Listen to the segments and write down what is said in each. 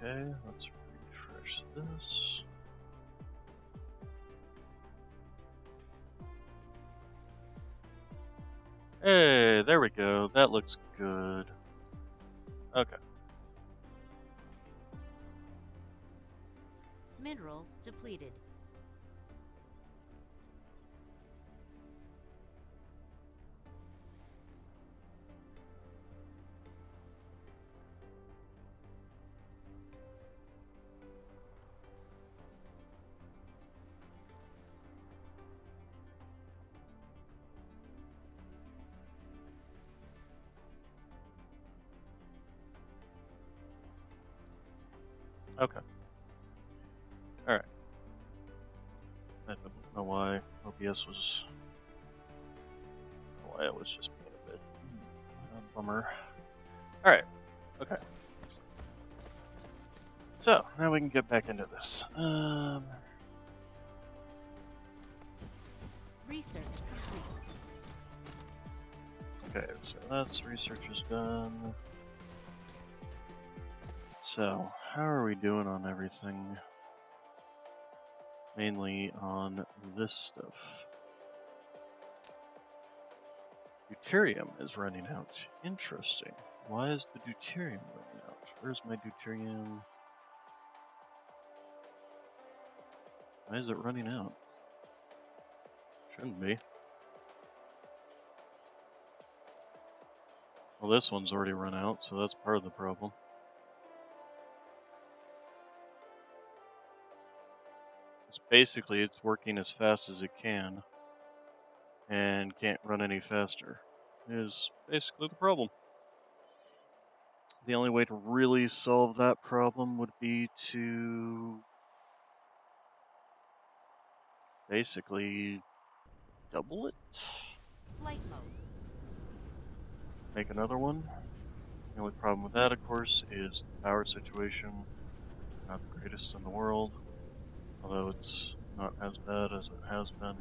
Okay, let's refresh this. Hey, there we go. That looks good. Okay. Mineral depleted. Okay. Alright. I don't know why OBS was... why it was just being a bit... bummer. Alright. Okay. So, now we can get back into this. Research complete. Okay, so that's research is done. So, how are we doing on everything? Mainly on this stuff. Deuterium is running out. Interesting. Why is the deuterium running out? Where's my deuterium? Why is it running out? Shouldn't be. Well, this one's already run out, so that's part of the problem. It's basically, it's working as fast as it can, and can't run any faster, is basically the problem. The only way to really solve that problem would be to basically double it. Flight mode. Make another one. The only problem with that, of course, is the power situation. Not the greatest in the world, although it's not as bad as it has been.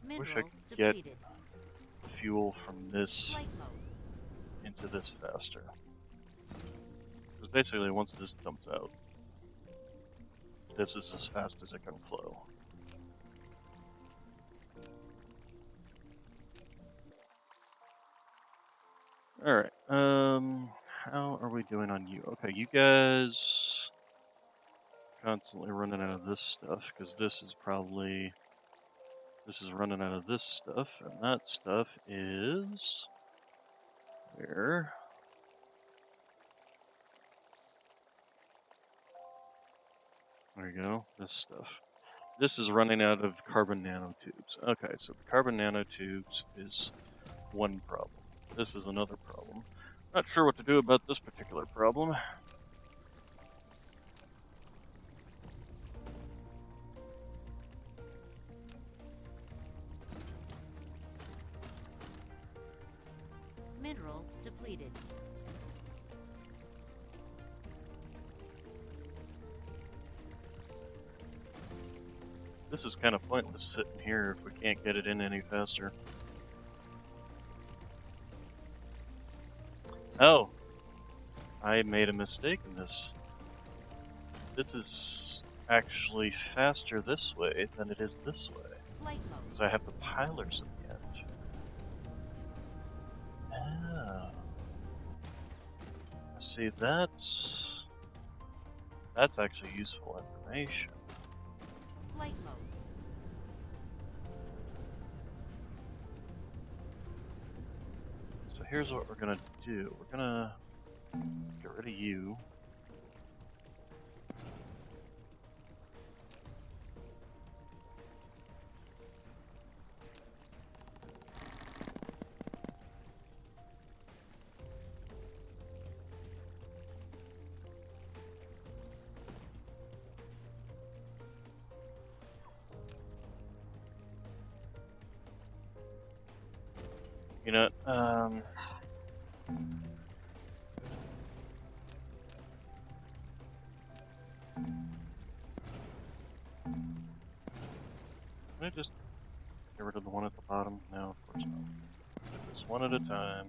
Mineral Wish I could depleted. get fuel from this Flight mode. into this faster. Because basically, once this dumps out, this is as fast as it can flow. Alright, how are we doing on you? Okay, you guys constantly running out of this stuff, because this is probably... this is running out of this stuff, and that stuff is... where? There you go, this stuff. This is running out of carbon nanotubes. Okay, so the carbon nanotubes is one problem. This is another problem. Not sure what to do about this particular problem. Mineral depleted. This is kind of pointless sitting here if we can't get it in any faster. Oh! I made a mistake in this. This is actually faster this way than it is this way. Flight mode. Because I have the pilers at the end. Ah. See, that's actually useful information. Flight mode. So here's what we're gonna do. We're gonna get rid of you. You know, can I just get rid of the one at the bottom? No, of course not. Do this one at a time.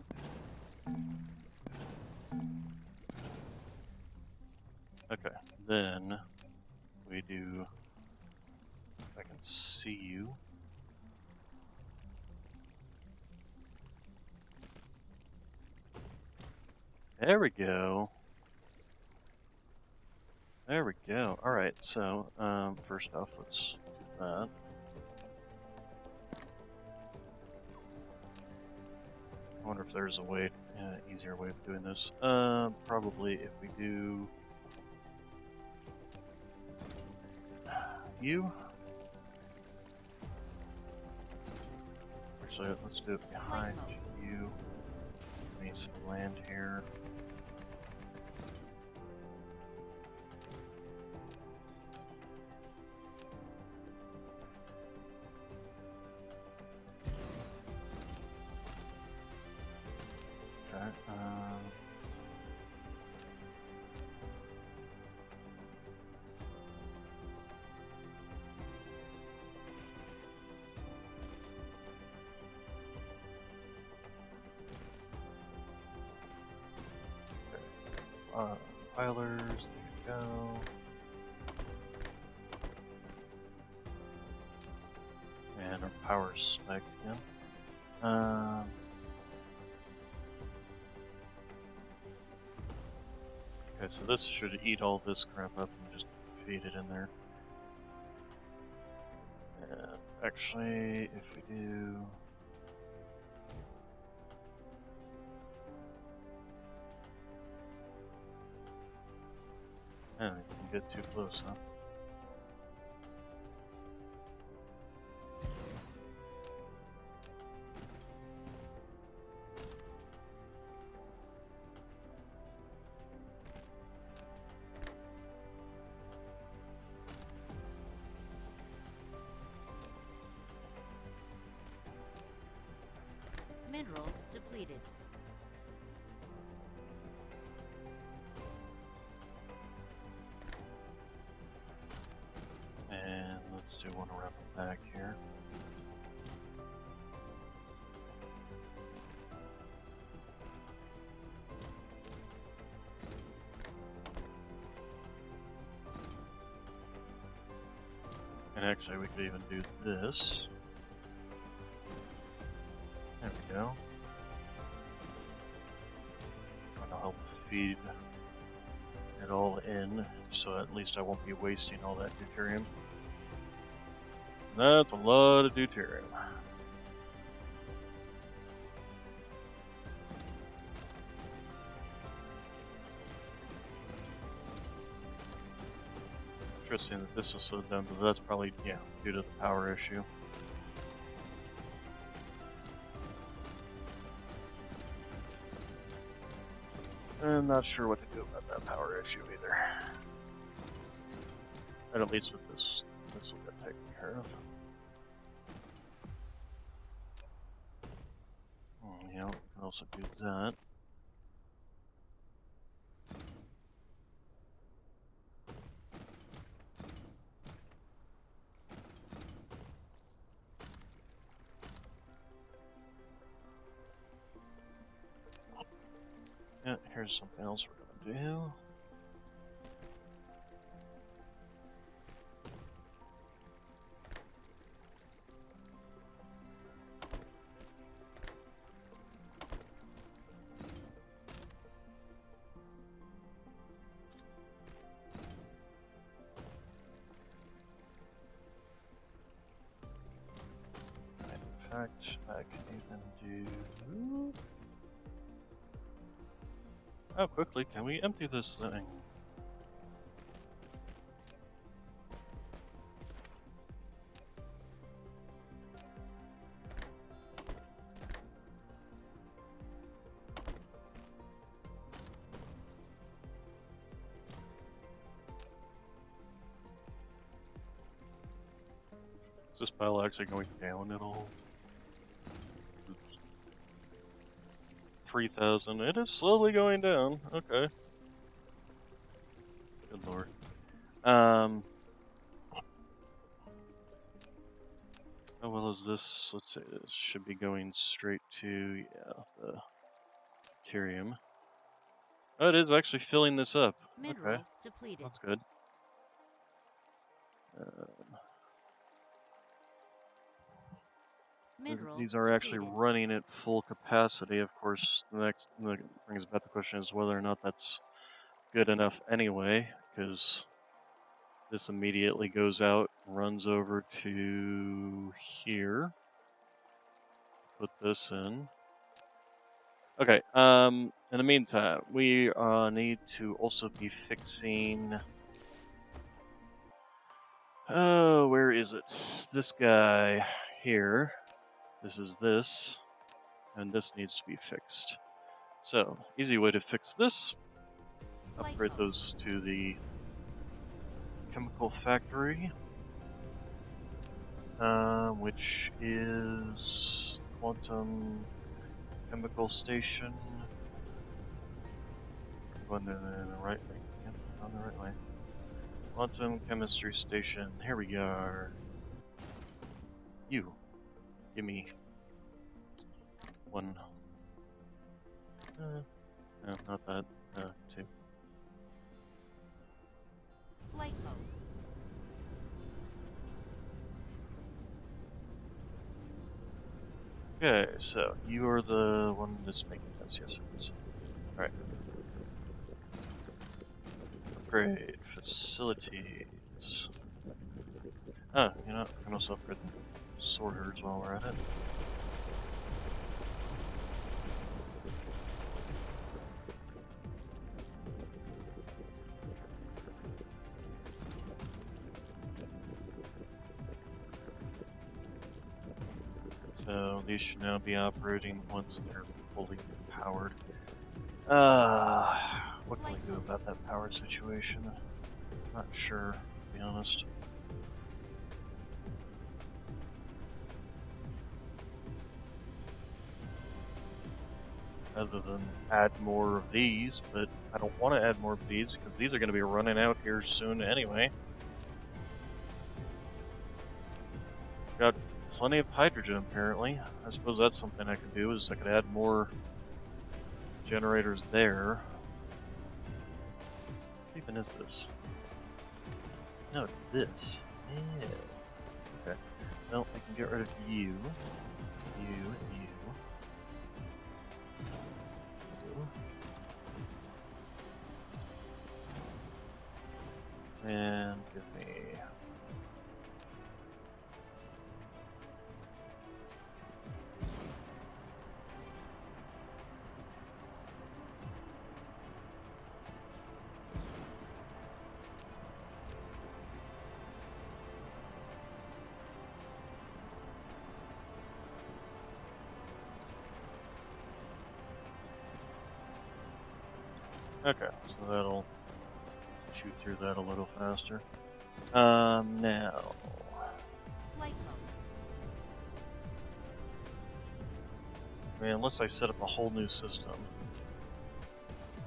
Okay, then we do. If I can see you. There we go. There we go. All right. So, first off, let's do that. I wonder if there's a way, easier way of doing this. Probably if we do you. Actually, let's do it behind you. We need some land here. Okay. Pilers, there you go. And our power's spiked again. Okay, so this should eat all this crap up and just feed it in there. And actually, if we do... I didn't get too close, huh? Mineral depleted. And let's do one around the back here. And actually, we could even do this. There we go. That'll help feed it all in, so at least I won't be wasting all that deuterium. That's a lot of deuterium. Interesting that this was slowed down, but that's probably, yeah, due to the power issue. I'm not sure what to do about that power issue either. But at least with this will get taken care of. Yeah, we can also do that. Yeah, here's something else we're gonna do. In fact, I can even do... How quickly can we empty this thing? Is this pile actually going down at all? Oops. 3,000. It is slowly going down. Okay. Good lord. How well is this? Let's say this should be going straight to, yeah, the deuterium. Oh, it is actually filling this up. Okay, Mineral depleted. that's good. Um, Mineral these are actually depleted. running at full capacity. Of course, the next brings about the question is whether or not that's good enough anyway, because this immediately goes out, runs over to here. Put this in. Okay. In the meantime, we need to also be fixing. Oh, where is it? This guy here. This is this, and this needs to be fixed. So, easy way to fix this. Flight Upgrade mode. those to the chemical factory, which is quantum chemical station. Going the right way. Yep, on the right way. Quantum chemistry station. Here we go. You, give me one. No, not that. Two. Flight mode. Okay, so you are the one that's making this. Yes, it is. Alright. Upgrade facilities. Ah, you know, I can also upgrade the sorters while we're at it. So these should now be operating once they're fully powered. What can we do about that power situation? Not sure, to be honest. Other than add more of these, but I don't want to add more of these because these are going to be running out here soon anyway. Got plenty of hydrogen apparently. I suppose that's something I could do, is I could add more generators there. What even is this? No, it's this. Yeah. Okay. Well, I can get rid of you. You. And give me. Okay, so that'll shoot through that a little faster. Now. Flight mode. I mean, unless I set up a whole new system.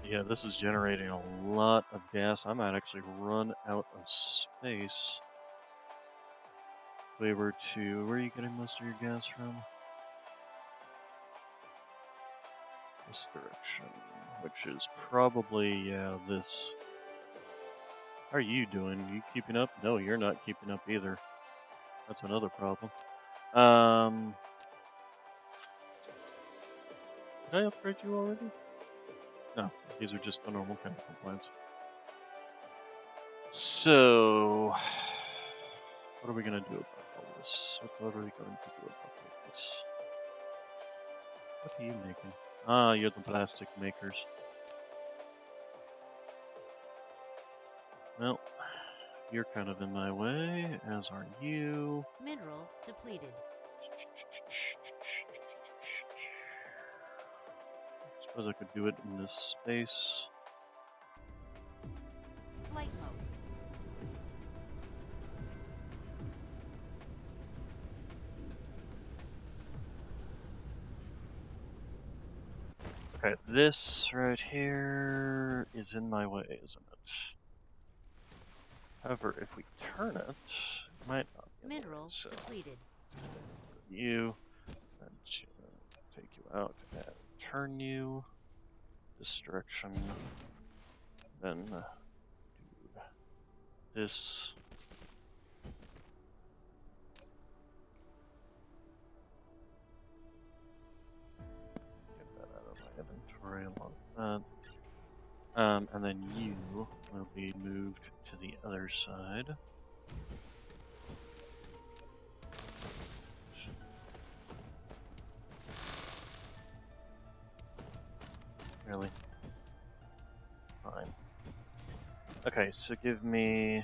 Yeah, this is generating a lot of gas. I might actually run out of space. If we were to... Where are you getting most of your gas from? This direction. Which is probably, yeah, this. How are you doing? Are you keeping up? No, you're not keeping up either. That's another problem. Did I upgrade you already? No, these are just the normal chemical plants. So, what are we going to do about all this? What are we going to do about all this? What are you making? Ah, you're the plastic makers. Well, you're kind of in my way, as are you. Mineral depleted. Suppose I could do it in this space. Flight mode. Okay, this right here is in my way, isn't it? However, if we turn it, it might not be in the way, Mineral so depleted. you, and take you out and turn you. this direction, then do this. Get that out of my inventory along with that. And then you will be moved to the other side. Really? Fine. Okay, so give me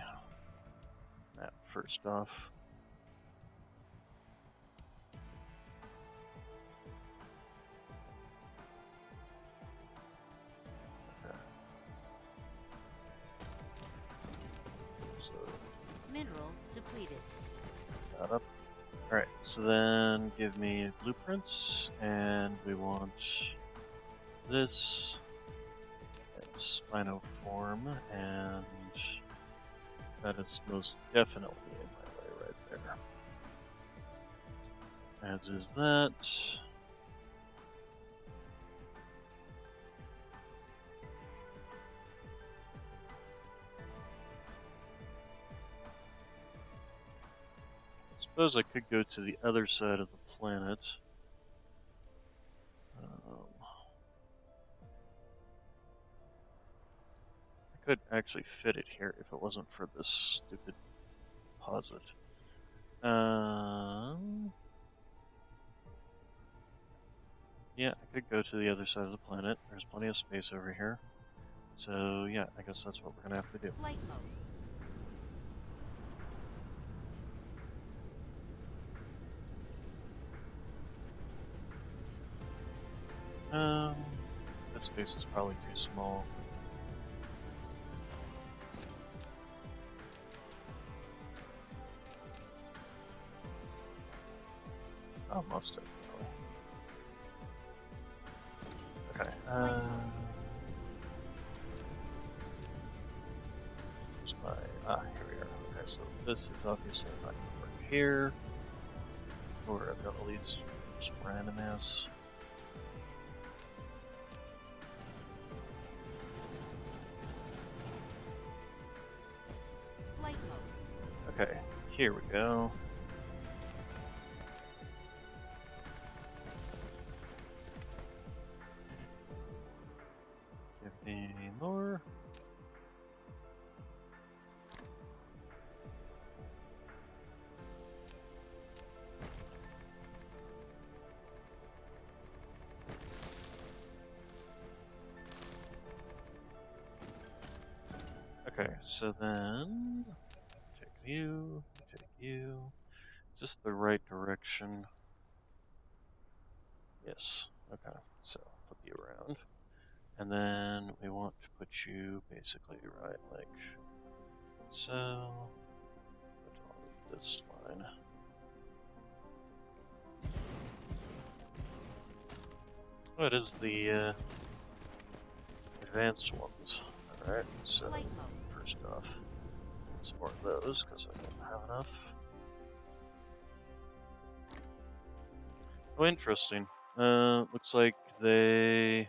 that first off. Okay. So Mineral depleted. that up. Alright, so then give me blueprints, and we want this and spinoform, and that is most definitely in my way right there. As is that. I suppose I could go to the other side of the planet. I could actually fit it here if it wasn't for this stupid posit. Yeah, I could go to the other side of the planet. There's plenty of space over here. So yeah, I guess that's what we're gonna have to do. Flight mode. This space is probably too small. Oh, most definitely. Okay. Where's my... here we are. Okay, so this is obviously not going to work here. Or I've got all these just random ass. Flight mode. Okay, here we go. Give me more. Okay, so then take you, take you. Is this the right direction? Yes. Okay, so flip you around. And then we want to put you basically right like so. Put on this line. Oh, it is the advanced ones. Alright, so Flight mode. first off, some more of those because I don't have enough. Oh, interesting. Looks like they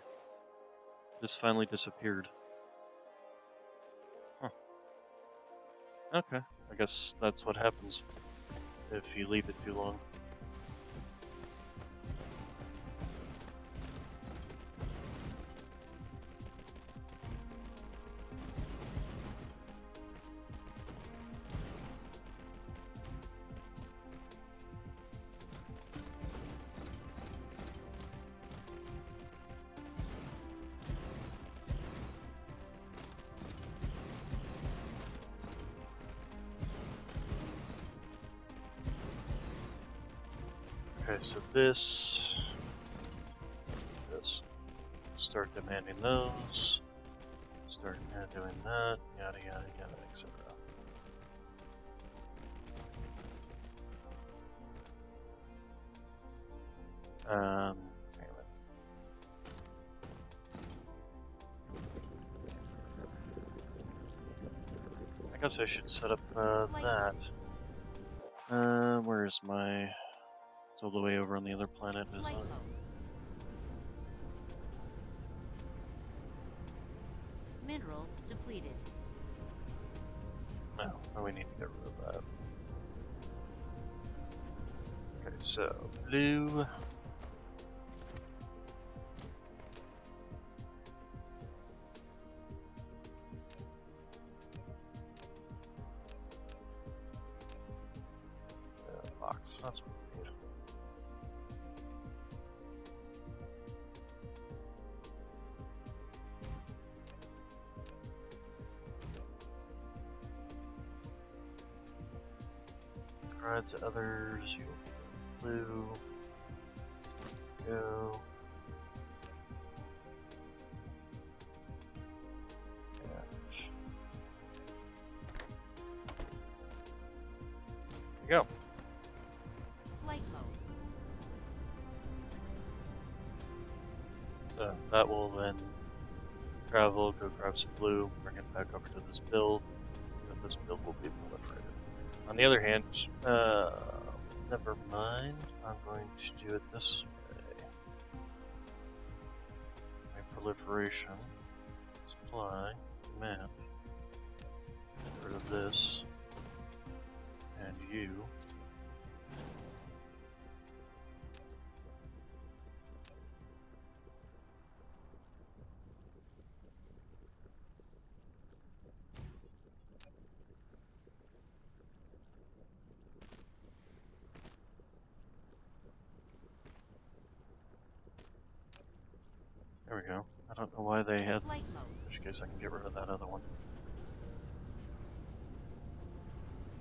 just finally disappeared. Huh. Okay, I guess that's what happens if you leave it too long. Okay, so this, start demanding those, start doing that, yada yada yada, etc. Damn it. I guess I should set up that. Where is my? It's all the way over on the other planet, isn't Flight it? mode. Mineral depleted. No, we need to get rid of that. Okay, so blue. Box, that's what we need. Alright, to others, you blue. Go. There you go. Flight mode. So that will then travel, go grab some blue, bring it back over to this build, and this build will be proliferated. On the other hand, never mind, I'm going to do it this way. My proliferation, supply, map, get rid of this, and you. There we go. I don't know why they had, Flight mode. in which case I can get rid of that other one.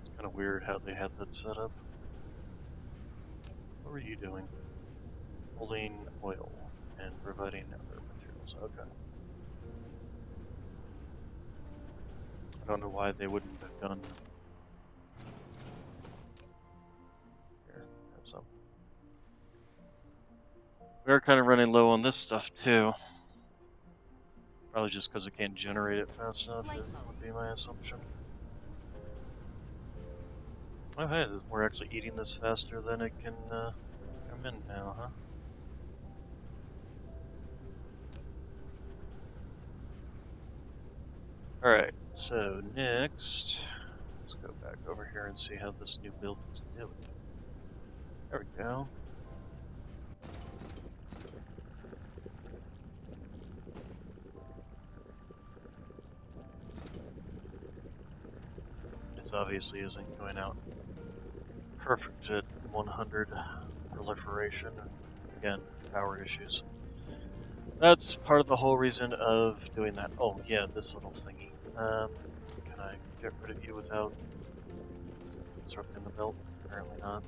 It's kind of weird how they had that set up. What were you doing? Holding oil and providing other materials. Okay. I don't know why they wouldn't have done. Here, have some. We are kind of running low on this stuff too. Probably just because it can't generate it fast enough, it would be my assumption. Oh hey, we're actually eating this faster than it can come in now, huh? Alright, so next, let's go back over here and see how this new build is doing. There we go. This obviously isn't going out perfect at 100 proliferation. Again, power issues. That's part of the whole reason of doing that. Oh yeah, this little thingy. Can I get rid of you without disrupting the belt? Apparently not.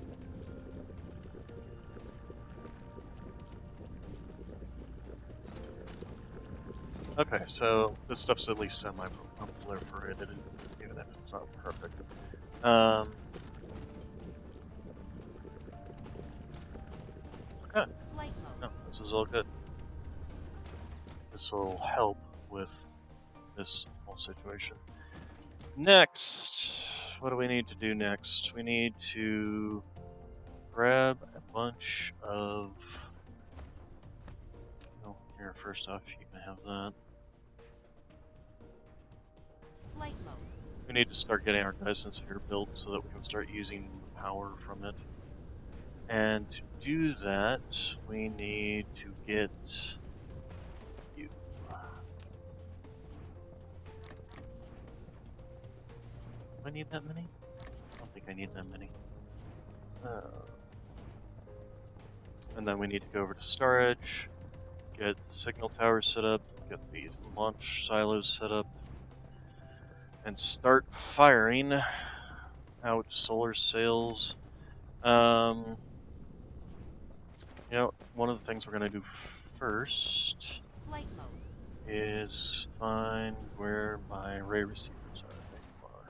Okay, so this stuff's at least semi-proliferated, even if it's not perfect. Okay. No, this is all good. This will help with this whole situation. Next, what do we need to do next? We need to grab a bunch of... Oh, here, first off, you can have that. Flight mode. We need to start getting our Dyson Sphere built so that we can start using the power from it. And to do that, we need to get you. Do I need that many? I don't think I need that many. And then we need to go over to storage, get signal towers set up, get the launch silos set up, and start firing out solar sails. You know, one of the things we're going to do first is find where my ray receivers are.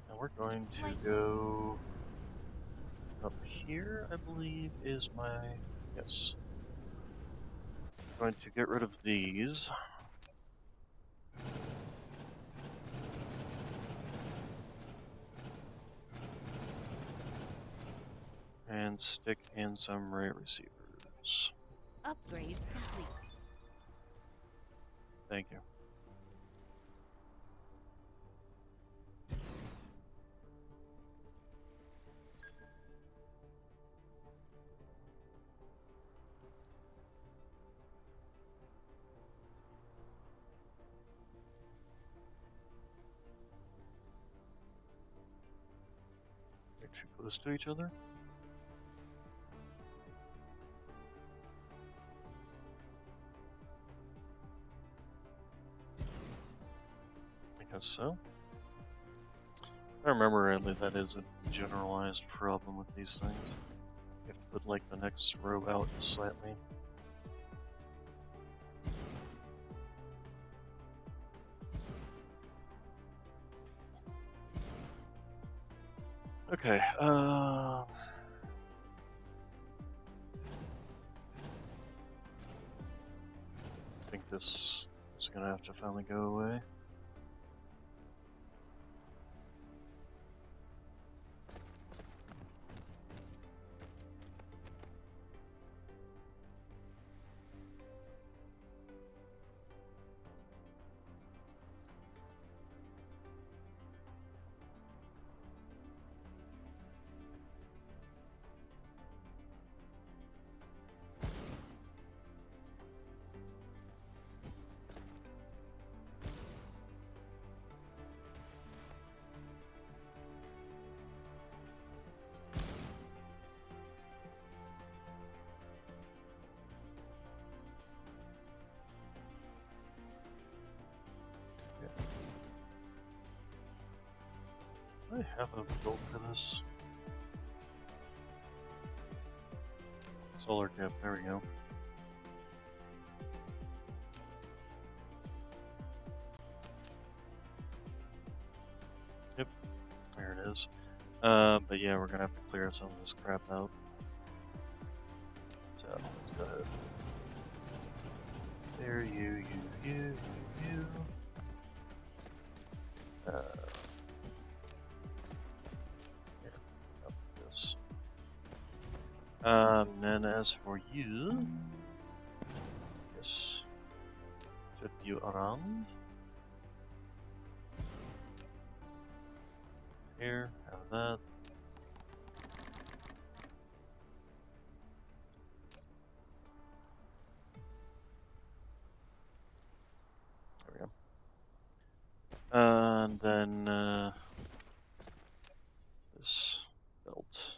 And we're going to go up here, I believe, is my... Yes. I'm going to get rid of these. And stick in some ray receivers. Upgrade complete. Thank you. They're too close to each other? I guess so. If I remember rightly, that is a generalized problem with these things. You have to put like the next row out slightly. Okay, I think this is gonna have to finally go away. Do I have a build for this? Solar cap, there we go. Yep, there it is. But yeah, we're gonna have to clear some of this crap out. So, let's go ahead. There, you. Yeah, up this. Then as for you, yes, flip you around. Here, have that. There we go. And then this belt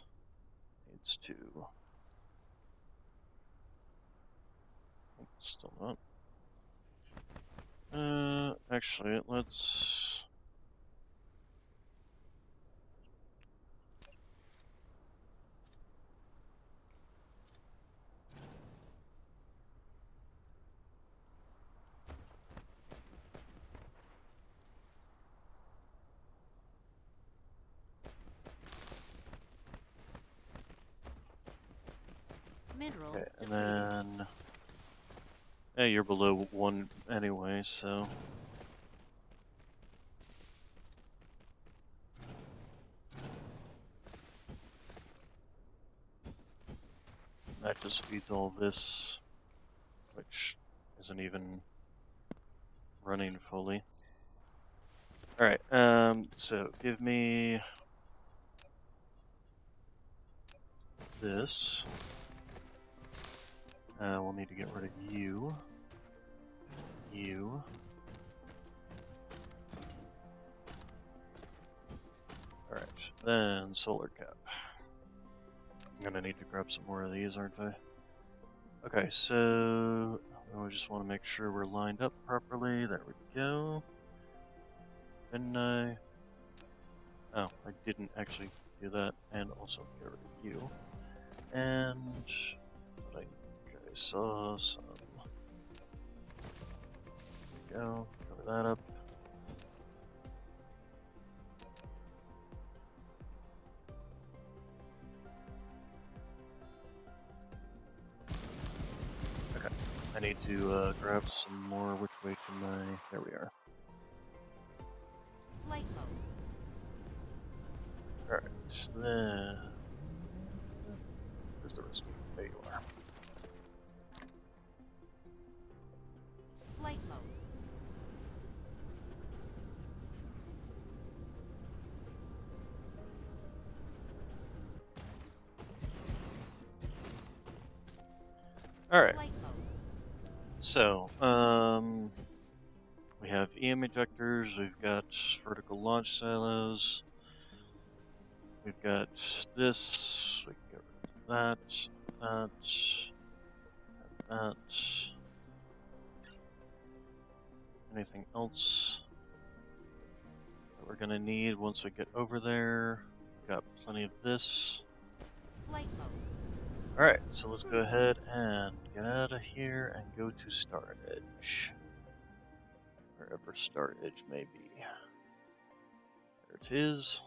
needs to. Still not. Actually, let's. Mineral Okay, and depleted. then. Yeah, you're below 1 anyway, so. That just feeds all this, which isn't even running fully. Alright, so give me this. We'll need to get rid of you. You. Alright, then solar cap. I'm gonna need to grab some more of these, aren't I? Okay, so I just want to make sure we're lined up properly. There we go. Didn't I? Oh, I didn't actually do that. And also get rid of you. And but I think I saw some. There we go. Cover that up. Okay. I need to grab some more. Which way can I? There we are. Flight mode. Alright, then. Where's the rest of you? There you are. Flight mode. All right. Flight mode. So, we have EM ejectors. We've got vertical launch silos. We've got this. We can get rid of that. Anything else that we're gonna need once we get over there? We've got plenty of this. Flight mode. Alright, so let's go ahead and get out of here and go to Star Edge. Wherever Star Edge may be. There it is.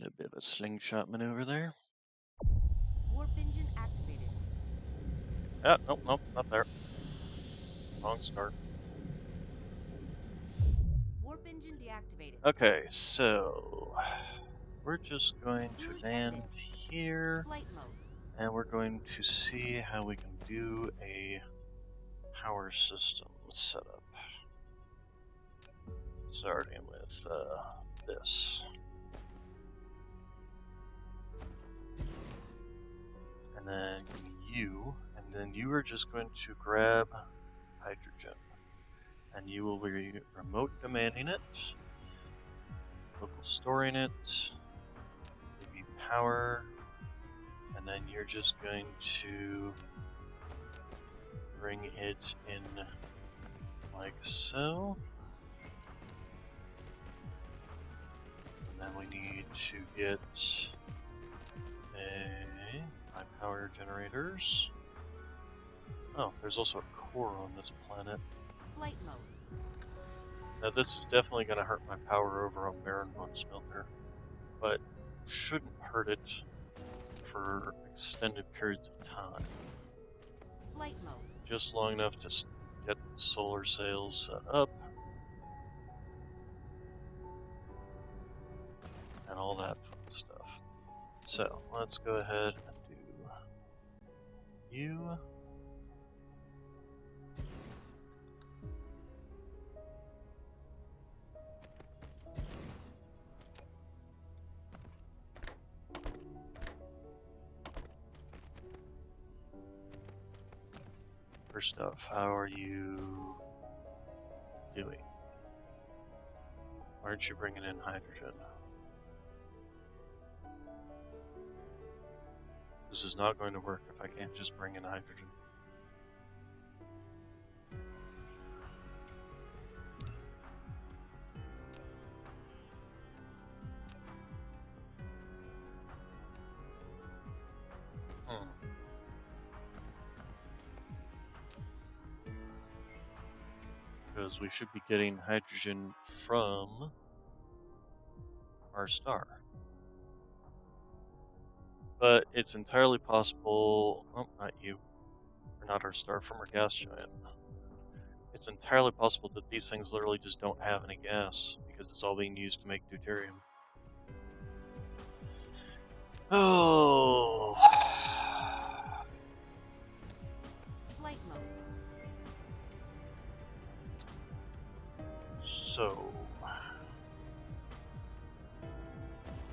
A bit of a slingshot maneuver there. Warp engine activated. Ah, nope, nope, not there. Wrong start. Warp engine deactivated. Okay, so we're just going to Cruise land ended. here, Flight mode. and we're going to see how we can do a power system setup. Starting with this. And then you are just going to grab hydrogen. And you will be remote demanding it, local storing it, maybe power, and then you're just going to bring it in like so. And then we need to get my power generators. Oh, there's also a core on this planet. Flight mode. Now this is definitely going to hurt my power over on Baron von Smelter, but shouldn't hurt it for extended periods of time. Flight mode. Just long enough to get the solar sails set up and all that fun stuff. So let's go ahead and do you. First off, how are you doing? Why aren't you bringing in hydrogen? This is not going to work if I can't just bring in hydrogen. Because we should be getting hydrogen from our star. But it's entirely possible, oh, not you, or not our star, from our gas giant. It's entirely possible that these things literally just don't have any gas because it's all being used to make deuterium. Oh. Flight mode. So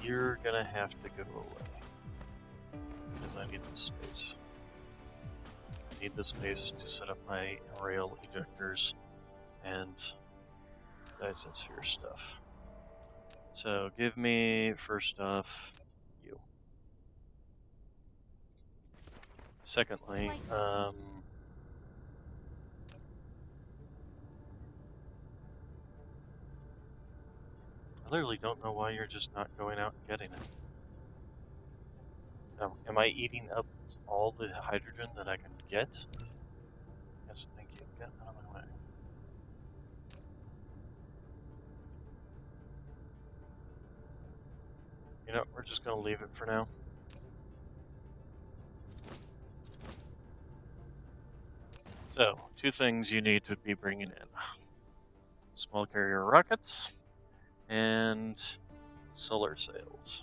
you're gonna have to go away because I need the space. I need the space to set up my rail ejectors and Dyson Sphere stuff. So give me, first off, you. Secondly, I literally don't know why you're just not going out and getting it. Now, am I eating up all the hydrogen that I can get? Yes, thank you. Get out of my way. You know, we're just going to leave it for now. So, two things you need to be bringing in. Small carrier rockets and solar sails.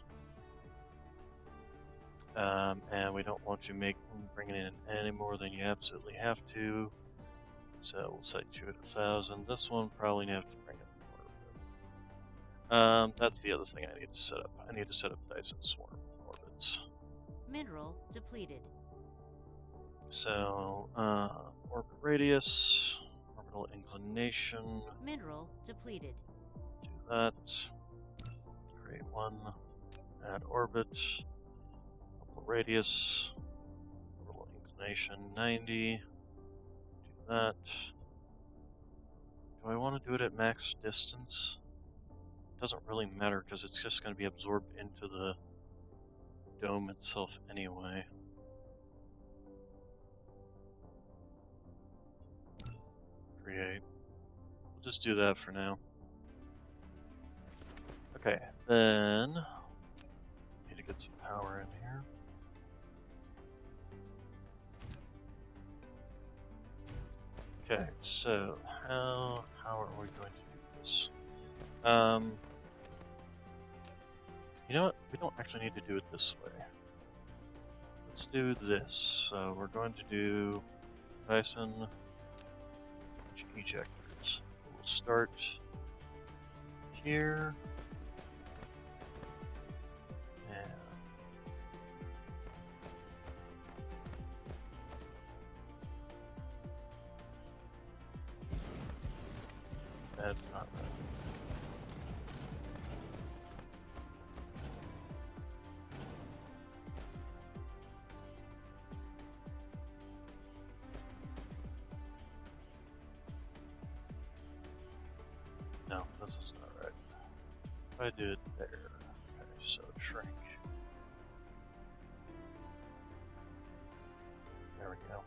And we don't want you bringing in any more than you absolutely have to. So we'll set you at 1,000. This one probably have to bring it more. That's the other thing I need to set up. I need to set up Dyson Swarm orbits. Mineral depleted. So, orbit radius, orbital inclination. Mineral depleted. Do that. Create one. Add orbit. Orbital radius. Orbital inclination 90. Do that. Do I want to do it at max distance? Doesn't really matter because it's just going to be absorbed into the dome itself anyway. Create. We'll just do that for now. Okay, then need to get some power in here. Okay, so how are we going to do this? You know what? We don't actually need to do it this way. Let's do this. So we're going to do Dyson ejectors. We'll start here. And that's not right. No, this is not right. If I do it there, okay, so shrink. There we go.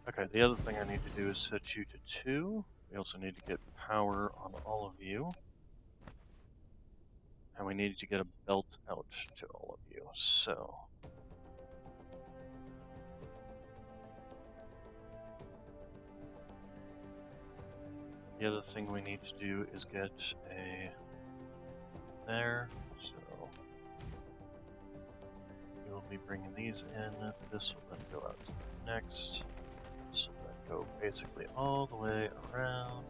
Okay, the other thing I need to do is set you to 2. We also need to get power on all of you. And we need to get a belt out to all of you, so. The other thing we need to do is get a there, so we will be bringing these in. This will then go out to the next. This will then go basically all the way around.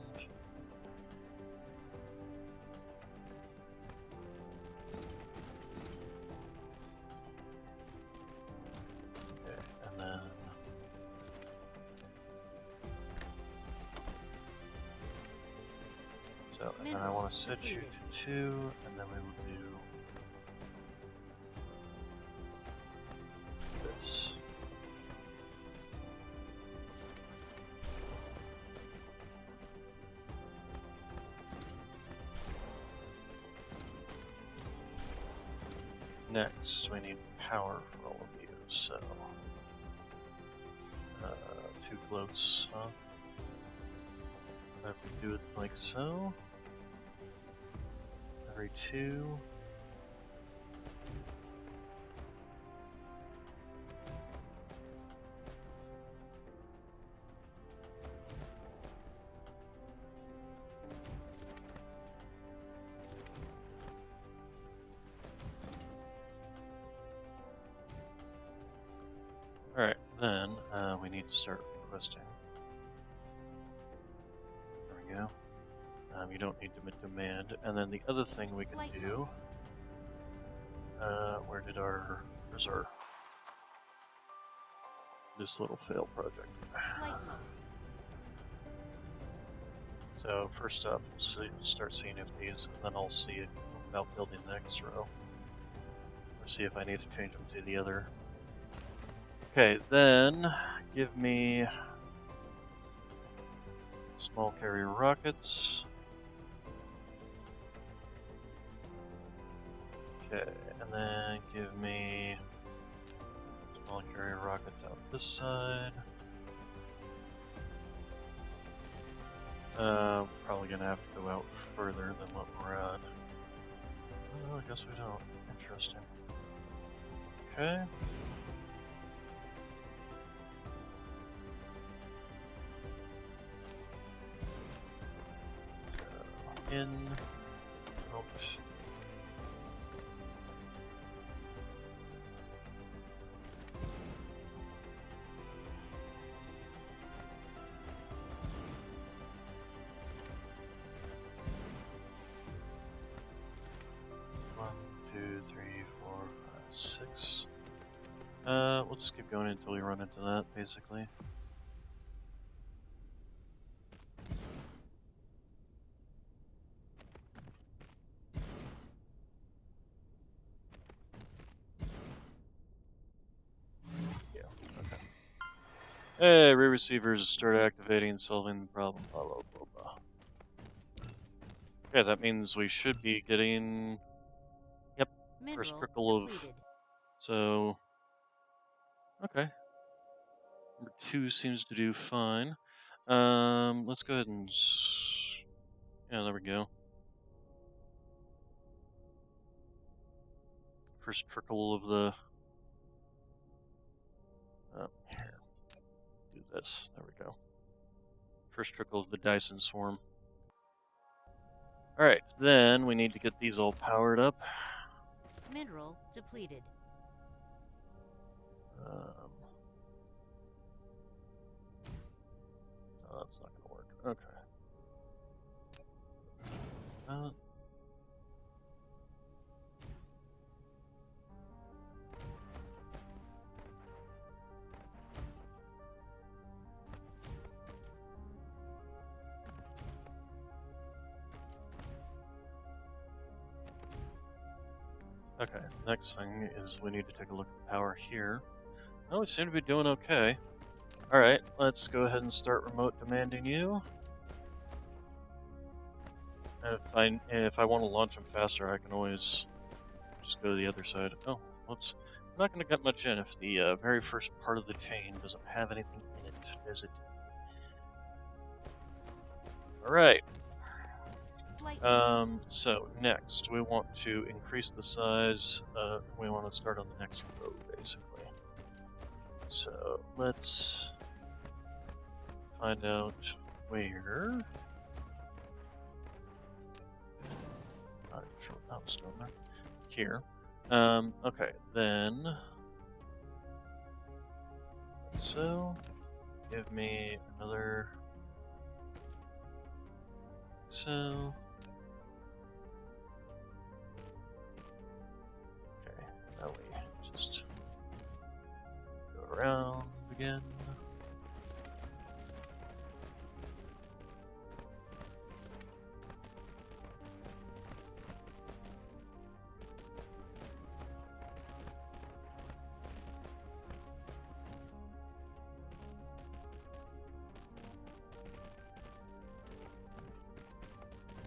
So, and then I want to set you to 2, and then we will do this. Next, we need power for all of you, so too close, huh? If we do it like so, every 2. Alright, then we need to start requesting. There we go. You don't need to demand. And then the other thing we can do, where's our, this little fail project. So first off, we'll start seeing if these, and then I'll see about building the next row. Or see if I need to change them to the other. Okay, then give me small carrier rockets. Okay, and then give me small carrier rockets out this side. Probably gonna have to go out further than what we're at. Oh, I guess we don't. Interesting. Okay. So, in, out. 2, 3, 4, 5, 6. We'll just keep going until we run into that, basically. Yeah, okay. Hey, re-receivers start activating, solving the problem, blah, blah, blah, blah. Okay, that means we should be getting, yep, first Mineral trickle depleted. of, so, okay. Number 2 seems to do fine. Let's go ahead and, yeah, there we go. First trickle of the, here, do this, there we go. First trickle of the Dyson swarm. Alright, then we need to get these all powered up. Mineral depleted. Oh, that's not gonna work. Okay. Okay, next thing is we need to take a look at the power here. Oh, we seem to be doing okay. Alright, let's go ahead and start remote demanding you. If I want to launch them faster, I can always just go to the other side. Oh, whoops. I'm not going to get much in if the very first part of the chain doesn't have anything in it, does it? Alright. So next, we want to increase the size. We want to start on the next row, basically. So let's find out where. Not sure what that was doing there. Here. Okay, then. So, give me another. So. Okay, now we just go around again.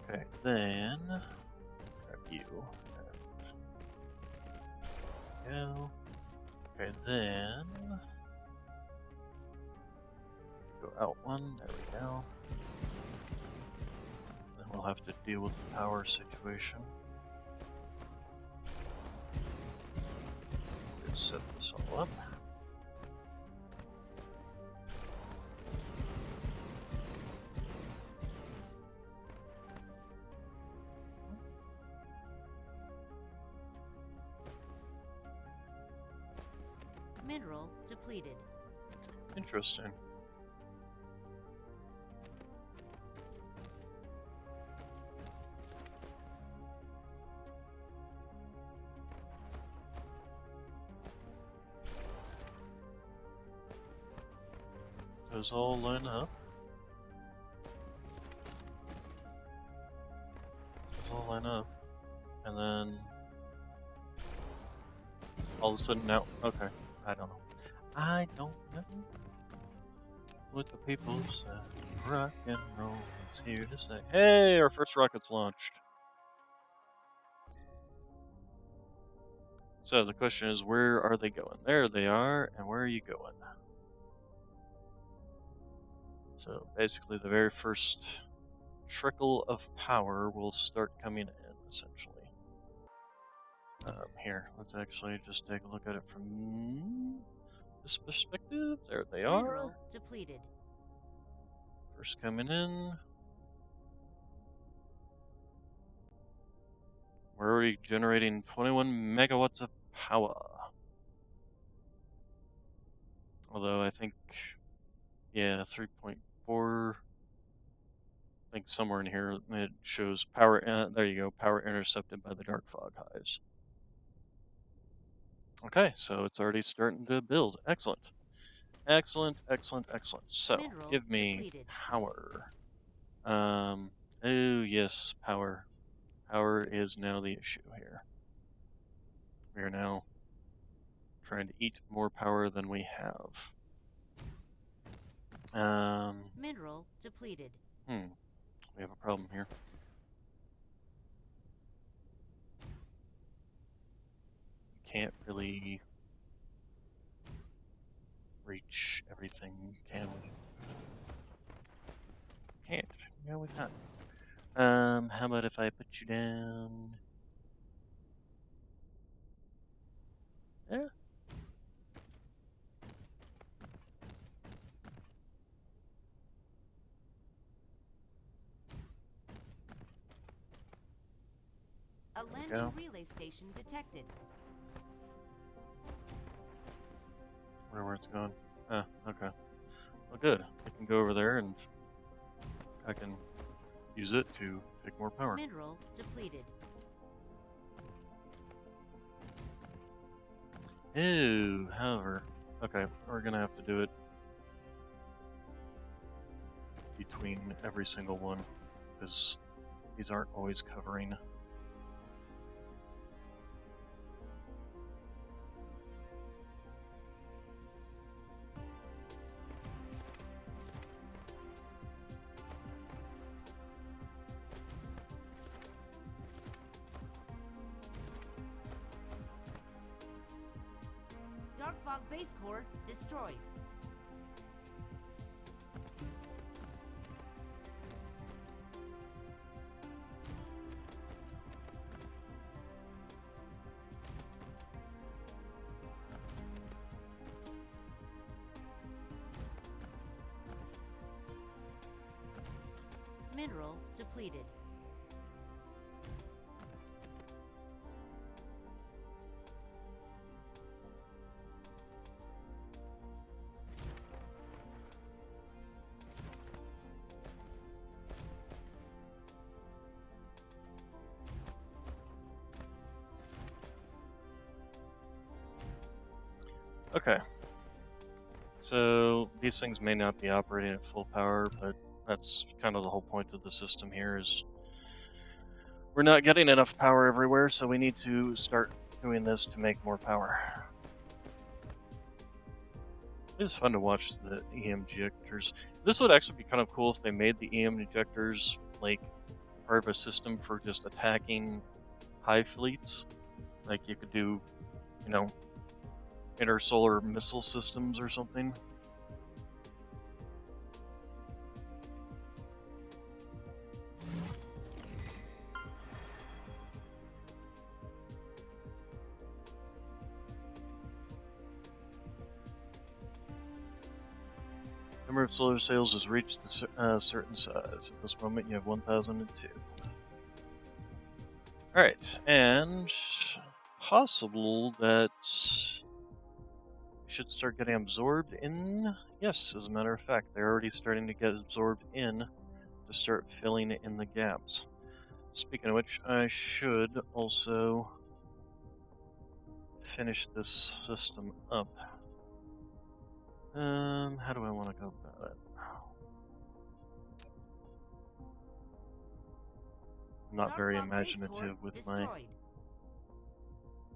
Okay, then grab you. Go. Okay, then go out one. There we go. Then we'll have to deal with the power situation. Let's set this all up. Mineral depleted. Interesting. Those all line up. Those all line up. And then all of a sudden now, okay, I don't know. I don't know what the people say. Rock and roll is here to say. Hey, our first rocket's launched. So the question is, where are they going? There they are, and where are you going? So basically the very first trickle of power will start coming in, essentially. Here, let's actually just take a look at it from this perspective. There they are. Mineral depleted. First coming in. We're already generating 21 megawatts of power. Although I think, yeah, 3.4. I think somewhere in here it shows power. There you go, power intercepted by the dark fog hives. Okay, so it's already starting to build. Excellent. Excellent, excellent, excellent. So, Mineral give me depleted. power. Um, oh yes, power. Power is now the issue here. We are now trying to eat more power than we have. Mineral depleted. We have a problem here. Can't really reach everything, can we? Can't. No, we can't. How about if I put you down? Yeah. A There we landing go. relay station detected. Wonder where it's going. Ah, okay. Well, good. I can go over there and I can use it to take more power. Mineral depleted. Ew, however, okay, we're gonna have to do it between every single one because these aren't always covering. Dark Fog base core destroyed. Mineral depleted. Okay, so these things may not be operating at full power, but that's kind of the whole point of the system here is we're not getting enough power everywhere, so we need to start doing this to make more power. It's fun to watch the EM injectors. This would actually be kind of cool if they made the EM injectors like part of a system for just attacking Hive fleets. Like you could do, you know, intersolar missile systems or something. Number of solar sails has reached a certain size. At this moment, you have 1,002. Alright, and possible that should start getting absorbed in. Yes, as a matter of fact, they're already starting to get absorbed in to start filling in the gaps. Speaking of which, I should also finish this system up. How do I want to go about it? I'm not very imaginative with my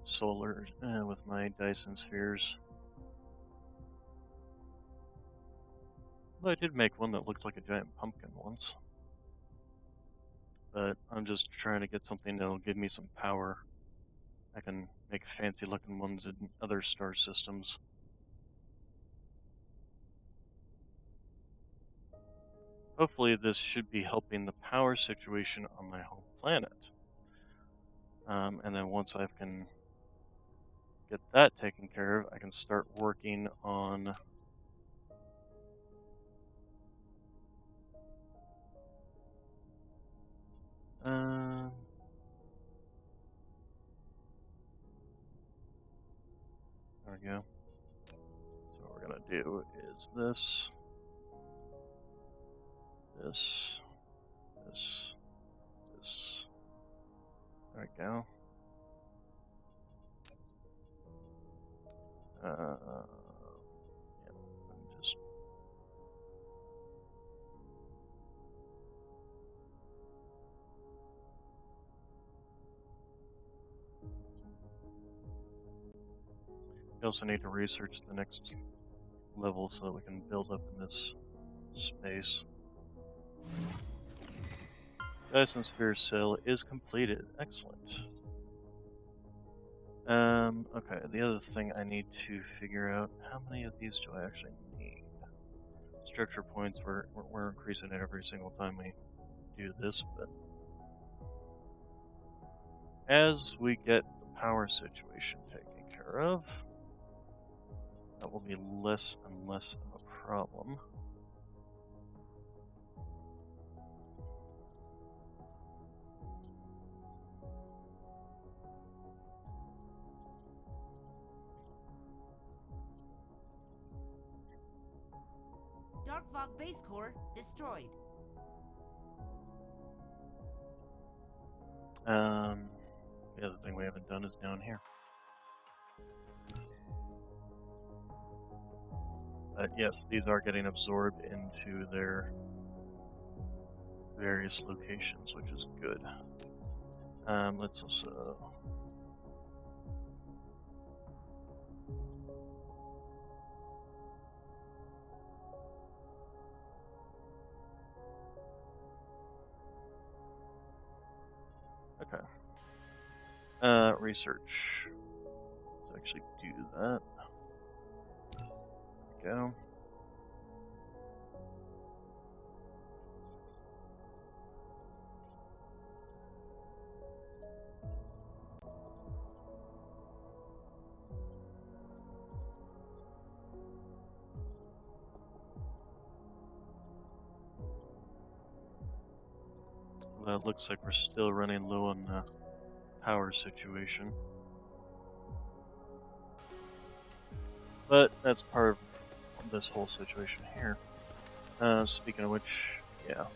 solar, with my Dyson spheres. Well, I did make one that looked like a giant pumpkin once. But I'm just trying to get something that'll give me some power. I can make fancy looking ones in other star systems. Hopefully this should be helping the power situation on my home planet. And then once I can get that taken care of, I can start working on there we go. So what we're gonna do is this, this, this. There we go. Yeah, I'm just. We also need to research the next level so that we can build up in this space. Dyson Sphere cell is completed. Excellent. Okay, the other thing I need to figure out, how many of these do I actually need? Structure points, we're increasing it every single time we do this, but as we get the power situation taken care of, that will be less and less of a problem. Dark Fog base core destroyed. The other thing we haven't done is down here. But yes, these are getting absorbed into their various locations, which is good. Let's also... Okay. Research. Let's actually do that. There we go. Well, it looks like we're still running low on the power situation. But that's part of this whole situation here. Speaking of which, yeah.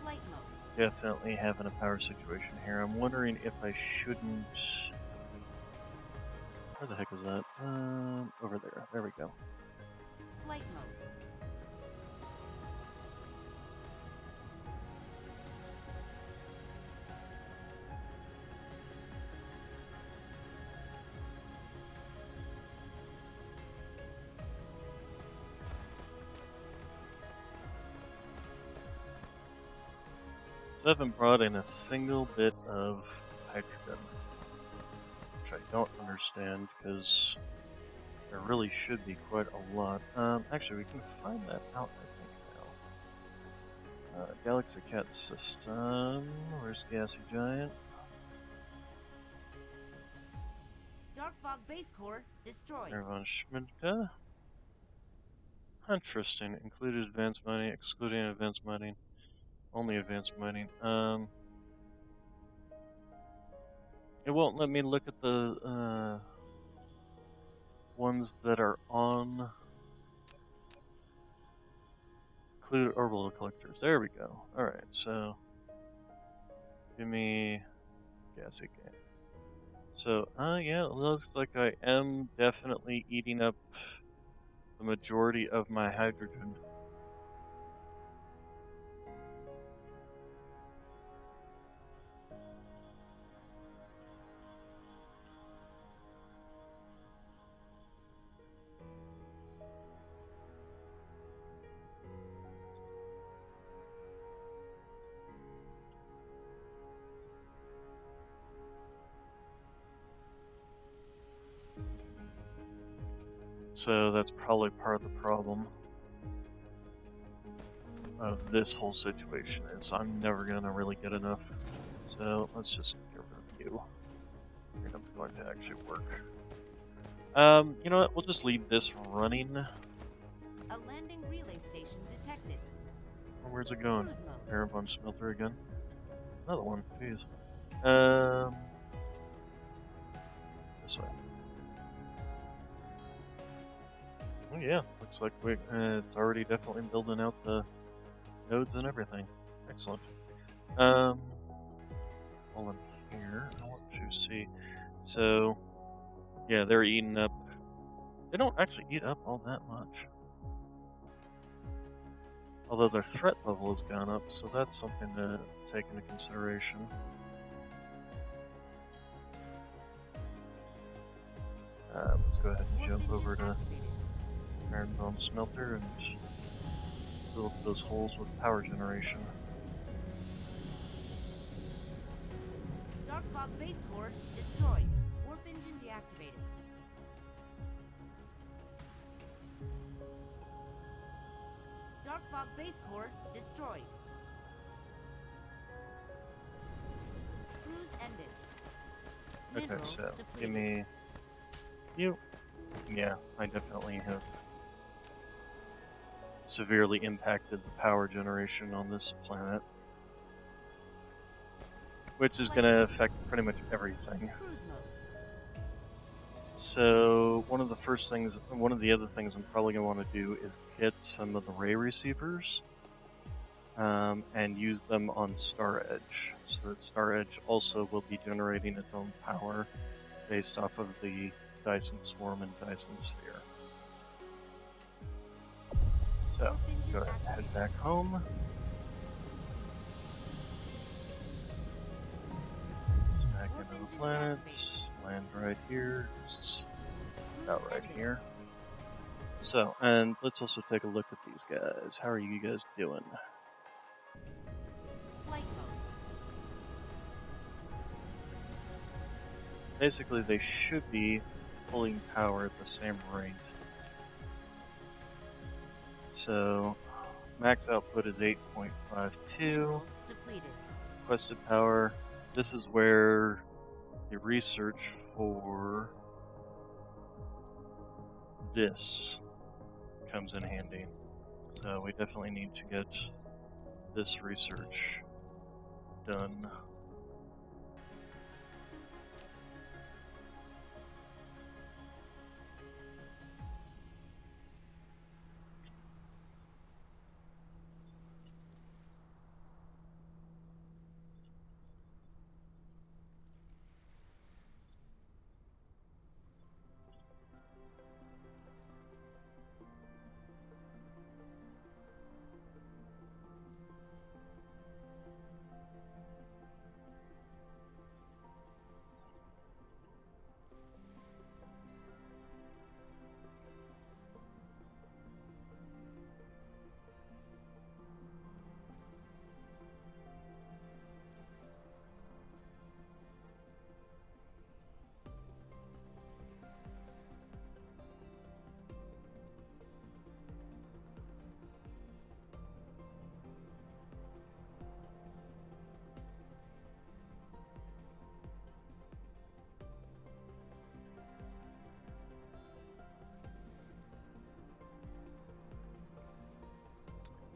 Flight mode. Definitely having a power situation here. I'm wondering if I shouldn't... Where the heck is that? Over there. There we go. Flight mode. 'Cause I haven't brought in a single bit of hydrogen, which I don't understand because there really should be quite a lot. Actually, we can find that out, I think, now. Galaxy Cat system. Where's Gassy Giant? Dark Fog base core destroyed. Ervan Schmidka. Interesting. Included advanced mining, excluding advanced mining. Only advanced mining. It won't let me look at the ones that are on include orbital collectors. There we go. Alright, so give me Gassy Cat. So, yeah, it looks like I am definitely eating up the majority of my hydrogen. So that's probably part of the problem of this whole situation is I'm never gonna really get enough. So let's just get rid of you. You're not going to actually work. You know what? We'll just leave this running. A landing relay station detected. Where's it going? Cruise mode. Erebon smelter again. Another one. Jeez. This way. Oh yeah, looks like it's already definitely building out the nodes and everything. Excellent. While I'm here, I want to see. So, Yeah, they're eating up. They don't actually eat up all that much. Although their threat level has gone up, so that's something to take into consideration. Let's go ahead and Warp jump engine over to activated. Ironbone Smelter and fill up those holes with power generation. Dark Fog base core destroyed. Warp engine deactivated. Dark Fog base core destroyed. Cruise ended. Okay, Mineral so depleted. give me you. Yeah, I definitely have severely impacted the power generation on this planet, which is going to affect pretty much everything. Cruise mode. So one of the other things I'm probably going to want to do is get some of the ray receivers and use them on Star Edge, so that Star Edge also will be generating its own power based off of the Dyson Swarm and Dyson Sphere. So let's go ahead and head back home. Back into the planet, land right here. This is about right here. So, and let's also take a look at these guys. How are you guys doing? Flight mode. Basically, they should be pulling power at the same rate. So, max output is 8.52. Depleted. Requested power. This is where the research for this comes in handy. So we definitely need to get this research done.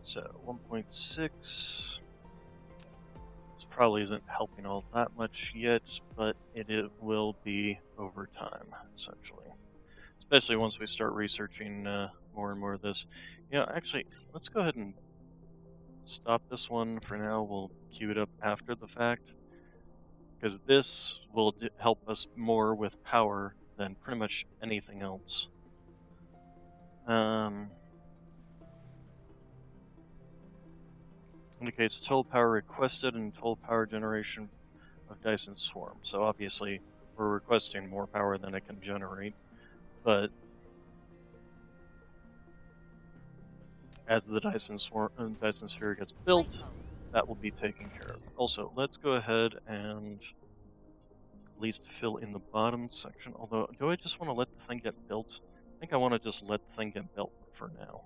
So 1.6. This probably isn't helping all that much yet, but it will be over time, essentially. Especially once we start researching more and more of this. Yeah, actually, let's go ahead and stop this one for now. We'll queue it up after the fact, because this will help us more with power than pretty much anything else. Indicates total power requested and total power generation of Dyson Swarm. So obviously, we're requesting more power than it can generate, but as the Dyson Sphere gets built, that will be taken care of. Also, let's go ahead and at least fill in the bottom section. Although, do I just want to let the thing get built? I think I want to just let the thing get built for now.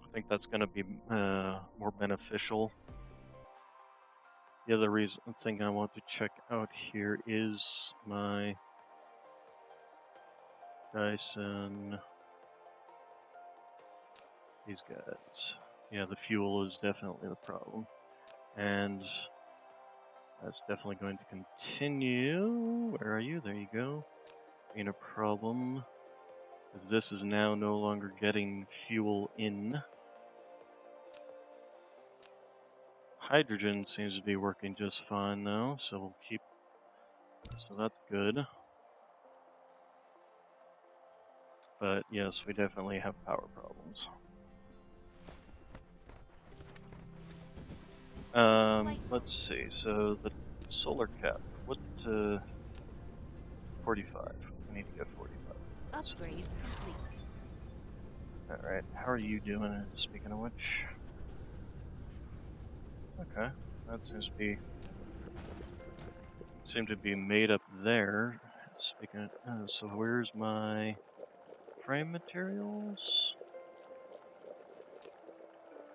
I think that's going to be more beneficial. The other thing I want to check out here is my Dyson. These guys. Yeah, the fuel is definitely the problem. And that's definitely going to continue. Where are you? There you go. Being a problem. Because this is now no longer getting fuel in. Hydrogen seems to be working just fine though, so we'll keep So that's good. But yes, we definitely have power problems. Let's see. So the solar cap, what, 45. We need to get 45. Upgrade complete. Alright, how are you doing, speaking of which? Okay, that seem to be made up there. Speaking of, so where's my frame materials?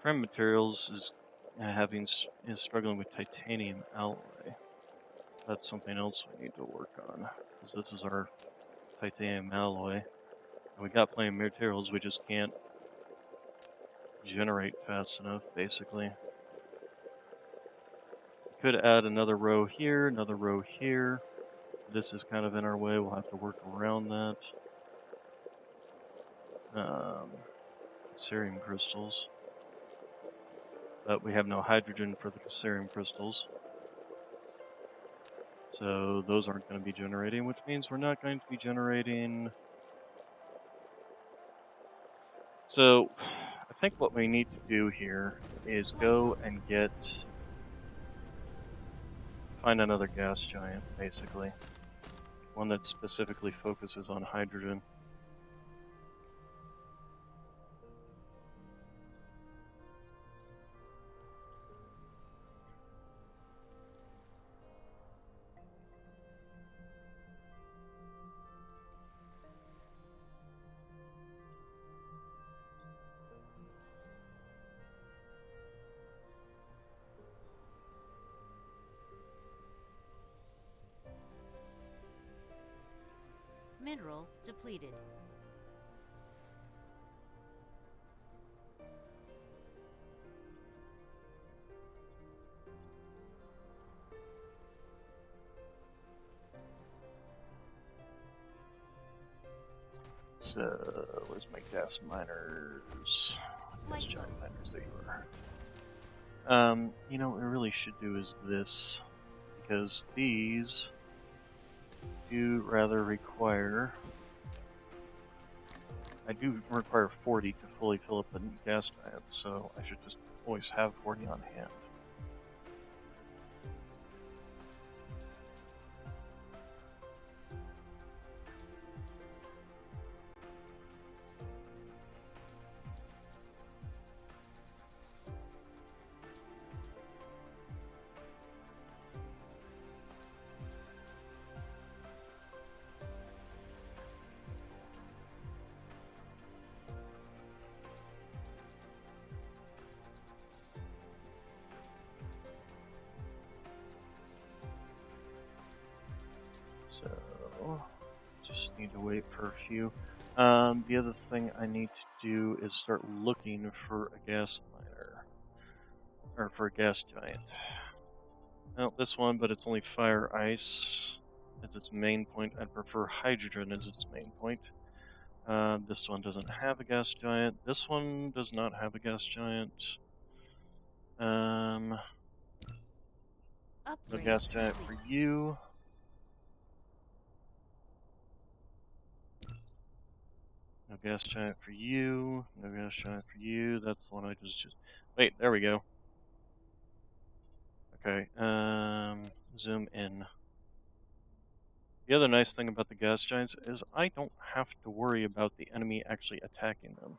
Frame materials is is struggling with titanium alloy. That's something else we need to work on, because this is our titanium alloy. And we got plenty of materials, we just can't generate fast enough, basically. Could add another row here, another row here. This is kind of in our way, we'll have to work around that. Cerium crystals. But we have no hydrogen for the cerium crystals. So those aren't going to be generating, which means we're not going to be generating. So I think what we need to do here is go and find another gas giant, basically. One that specifically focuses on hydrogen. Mineral depleted. So, where's my gas miners? Gas giant miners, there you are. You know, what we really should do is this, because these do rather require. I do require 40 to fully fill up a gas giant, so I should just always have 40 on hand. So, just need to wait for a few. The other thing I need to do is start looking for a gas miner. Or for a gas giant. Well, this one, but it's only fire ice as its main point. I'd prefer hydrogen as its main point. This one doesn't have a gas giant. This one does not have a gas giant. No gas giant for you. No gas giant for you. No gas giant for you. That's the one I just. Wait, there we go. Okay. Zoom in. The other nice thing about the gas giants is I don't have to worry about the enemy actually attacking them.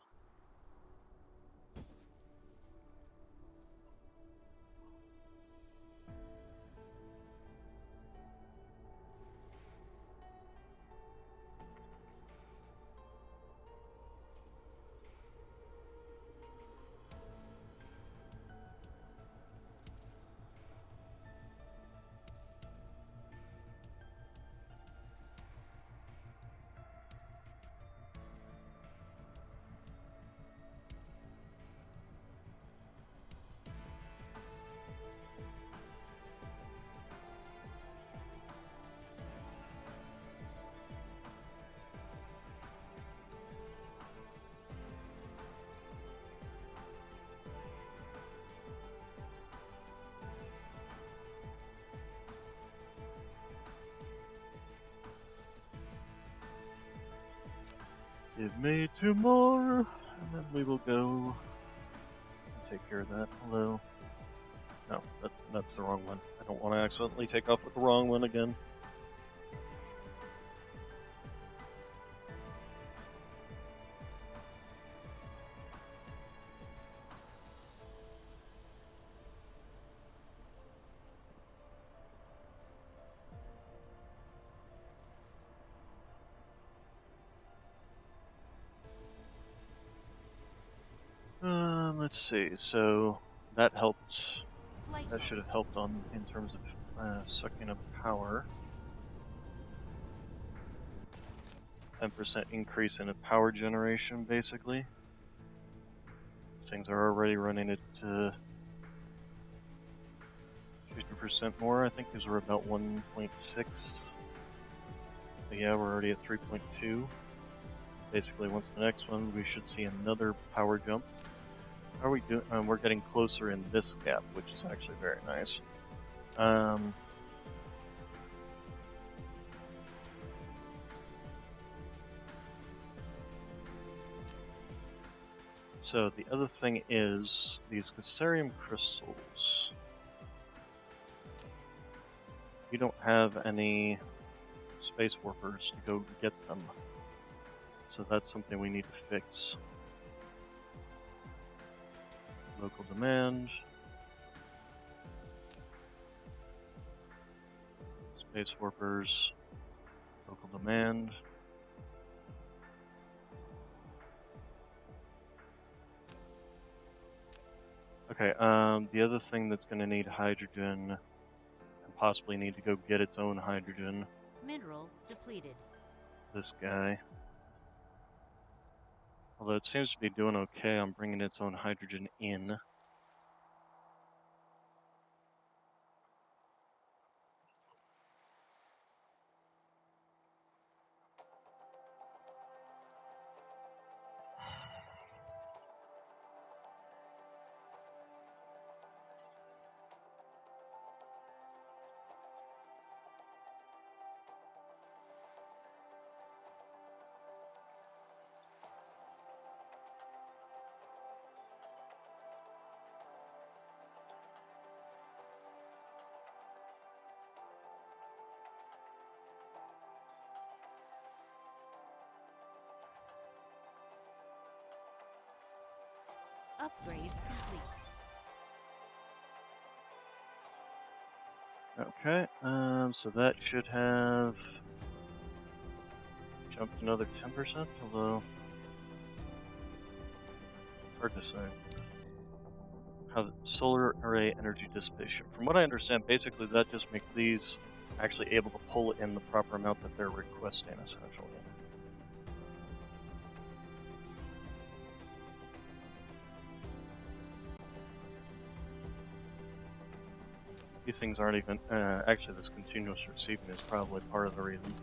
Give me 2 more, and then we will go and take care of that. Hello. No, that's the wrong one. I don't want to accidentally take off with the wrong one again. Let's see. So that helped. Flight That should have helped on in terms of sucking up power. 10% increase in a power generation, basically. These things are already running at 50% more. I think these were about 1.6. So yeah, we're already at 3.2. Basically, once the next one, we should see another power jump. How are we doing? We're getting closer in this gap, which is actually very nice. So the other thing is these Cassarium crystals. You don't have any space warpers to go get them. So that's something we need to fix. Local demand. Space warpers. Local demand. Okay, the other thing that's going to need hydrogen, and possibly need to go get its own hydrogen. Mineral depleted. This guy. Although it seems to be doing okay on bringing its own hydrogen in. Upgrade complete. Okay, so that should have jumped another 10%, although it's hard to say. How the solar array energy dissipation. From what I understand, basically that just makes these actually able to pull in the proper amount that they're requesting, essentially. These things aren't even, actually this continuous receiving is probably part of the reason.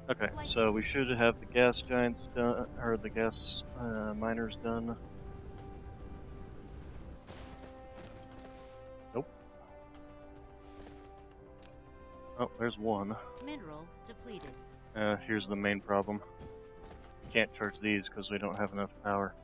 Okay, so we should have the gas giants done, or the gas miners done. Nope. Oh, there's one. Mineral depleted. Here's the main problem. Can't charge these because we don't have enough power.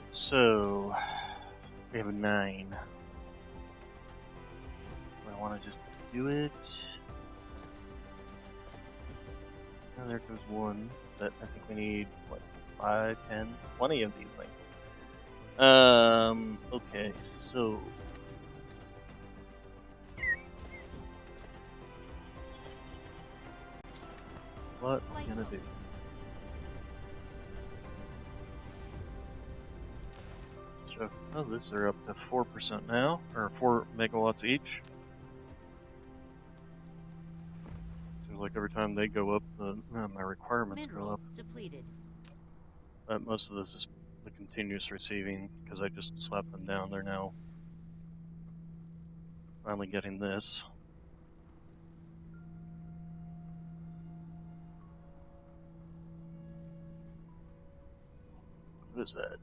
So, we have a 9. I want to just do it. Oh, there goes one. But I think we need, what, 5, 10, 20 of these things. Okay, so... What Flight can it do? mode. So, oh, this are up to 4% now, or 4 megawatts each. So, like every time they go up, my requirements go Mineral up. depleted. But most of this is the continuous receiving because I just slapped them down. They're now finally getting this. What is that?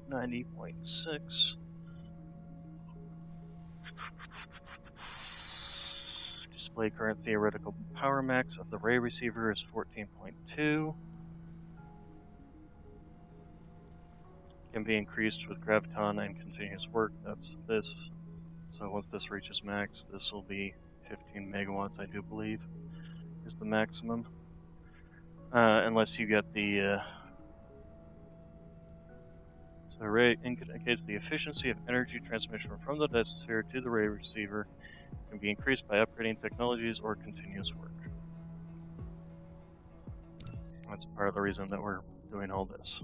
90.6. Display current theoretical power max of the ray receiver is 14.2. Can be increased with graviton and continuous work. That's this. So once this reaches max, this will be 15 megawatts, I do believe, is the maximum. Unless you get the so array indicates the efficiency of energy transmission from the Dyson Sphere to the ray receiver can be increased by upgrading technologies or continuous work. That's part of the reason that we're doing all this.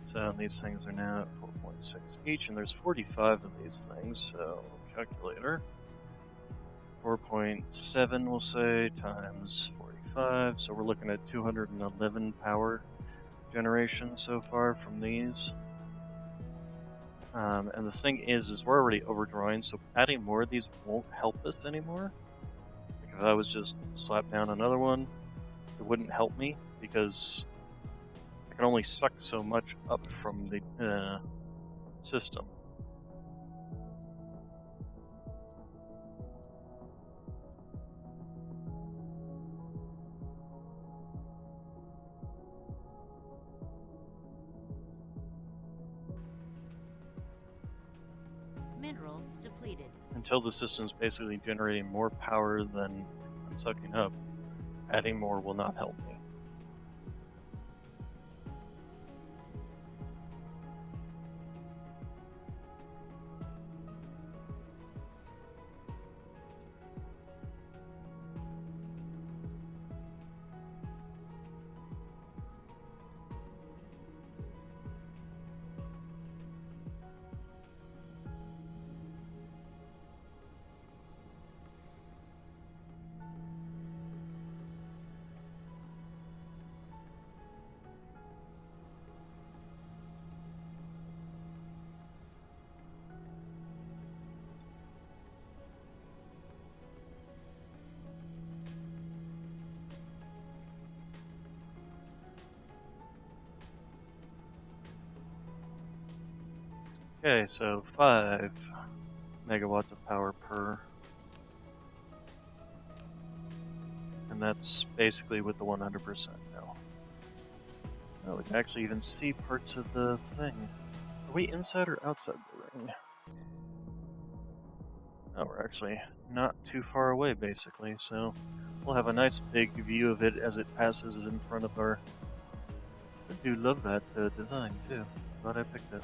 So these things are now at 4.6 each, and there's 45 of these things, so calculator. 4.7, we'll say, times 45, so we're looking at 211 power generation so far from these. And the thing is we're already overdrawing, so adding more of these won't help us anymore. Like if I was just slap down another one, it wouldn't help me because I can only suck so much up from the system. Mineral depleted. Until the system's basically generating more power than I'm sucking up, adding more will not help me. Okay, so 5 megawatts of power per. And that's basically with the 100% now. Oh, we can actually even see parts of the thing. Are we inside or outside the ring? Oh, we're actually not too far away, basically, so we'll have a nice big view of it as it passes in front of our... I do love that design, too. Glad I picked it.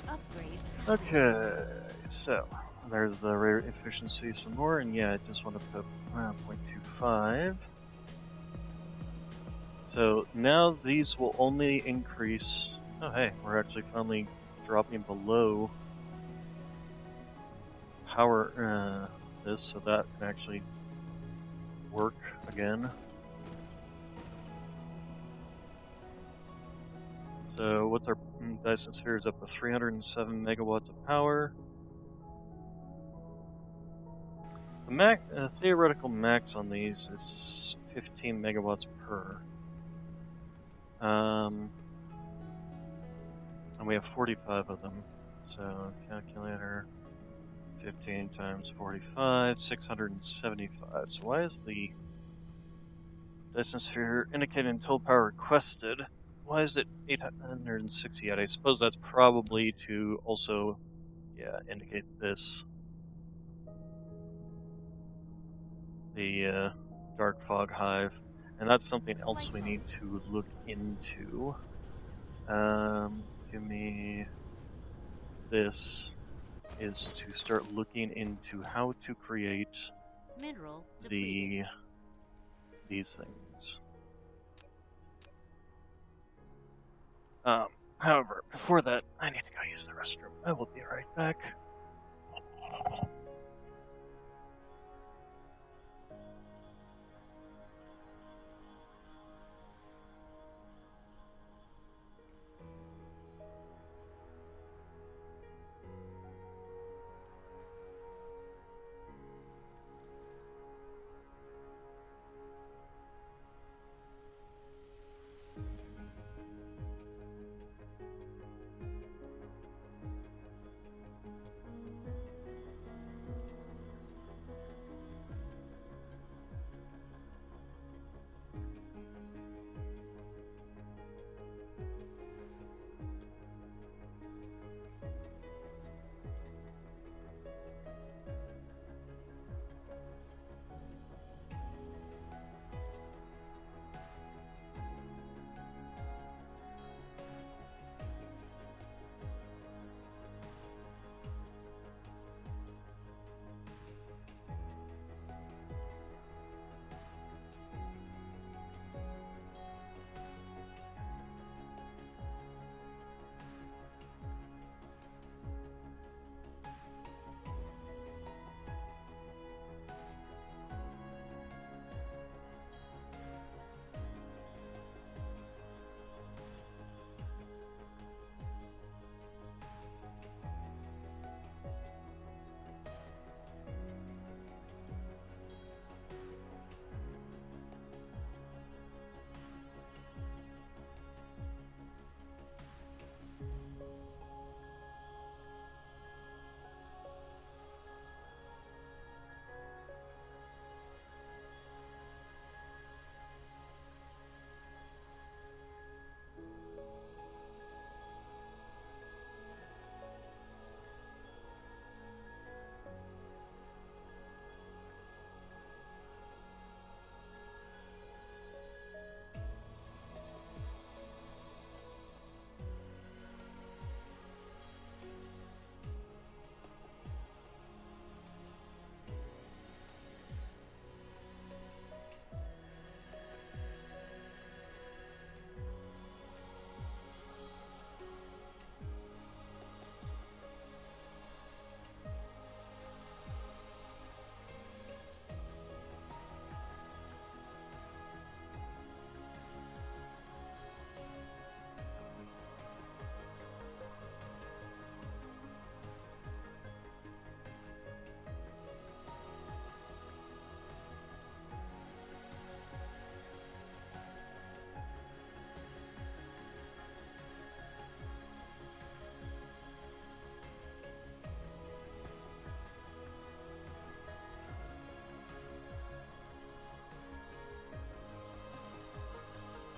Upgrade. Okay, so there's the rare efficiency some more, and yeah, I just want to put 0.25. So now these will only increase. Oh, hey, we're actually finally dropping below power this, so that can actually work again. So what's our Dyson Sphere is up to 307 megawatts of power. The theoretical max on these is 15 megawatts per. And we have 45 of them. So calculator, 15 times 45, 675. So why is the Dyson Sphere indicating total power requested? Why is it 868? I suppose that's probably to also, indicate this. The dark fog hive, and that's something else Light we bulb. need to look into. Give me this is to start looking into how to create Mineral depleted. these things. However, before that, I need to go use the restroom. I will be right back.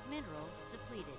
Mineral depleted.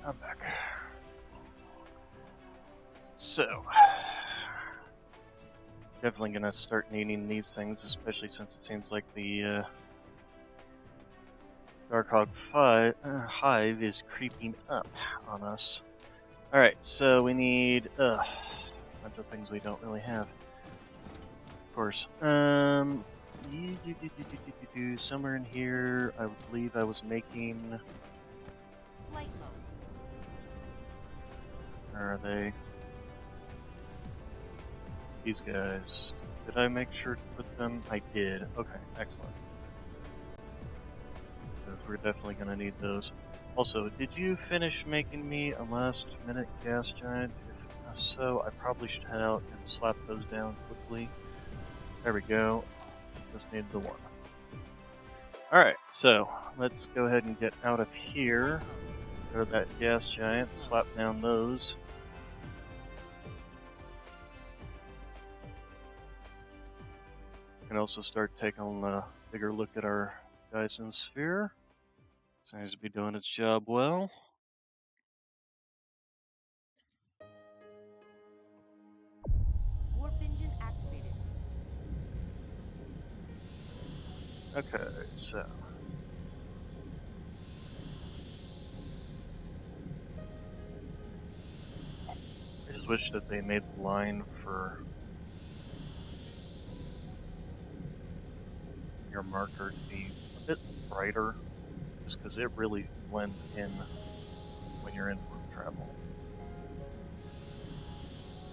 I'm back. So, definitely gonna start needing these things, especially since it seems like the Hive is creeping up on us. Alright, so we need a bunch of things we don't really have. Of course. Somewhere in here, I believe I was making. Flight mode. Where are they? These guys. Did I make sure to put them? I did. Okay, excellent. Because we're definitely going to need those. Also, did you finish making me a last minute gas giant? If so, I probably should head out and slap those down quickly. There we go. Just need the one. Alright, so let's go ahead and get out of here. Go to that gas giant, slap down those. We can also start taking a bigger look at our Dyson Sphere. Seems to be doing its job well. Warp engine activated. Okay, so. I just wish that they made the line for your marker to be a bit brighter, just because it really blends in when you're in warp travel.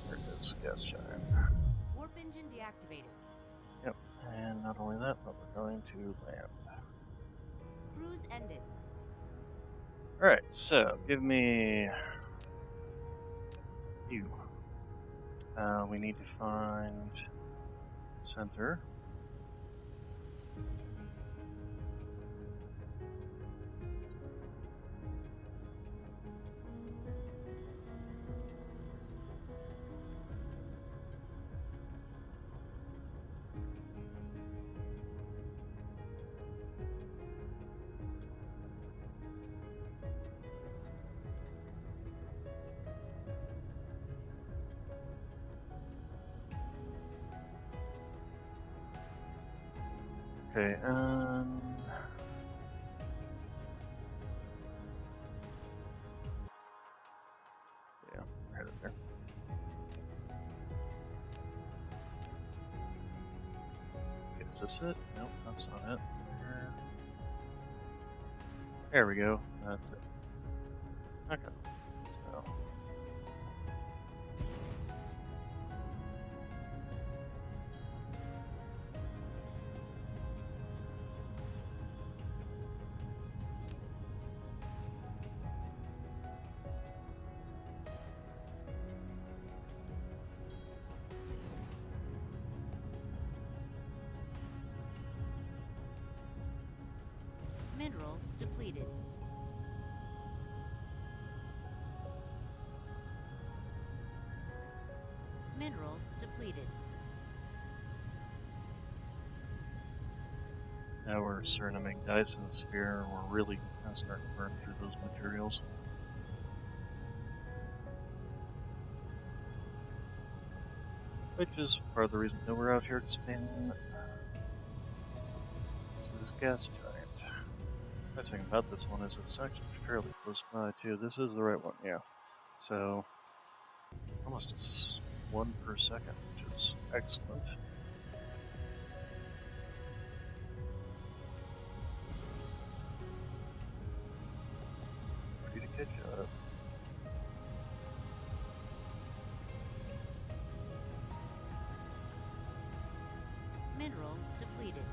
There it is, gas giant. Warp engine deactivated. Yep, and not only that, but we're going to land. Cruise ended. Alright, so give me you. We need to find center. Okay, yeah, right up there. Okay, is this it? Nope, that's not it. There we go, that's it. Okay, so. Mineral depleted. Mineral depleted. Now we're starting to make Dyson Sphere, we're really kind of starting to burn through those materials. Which is part of the reason that we're out here expanding. So this gas giant. Nice thing about this one is it's actually fairly close by too. This is the right one, yeah. So almost one per second, which is excellent. Free to catch up. Mineral depleted.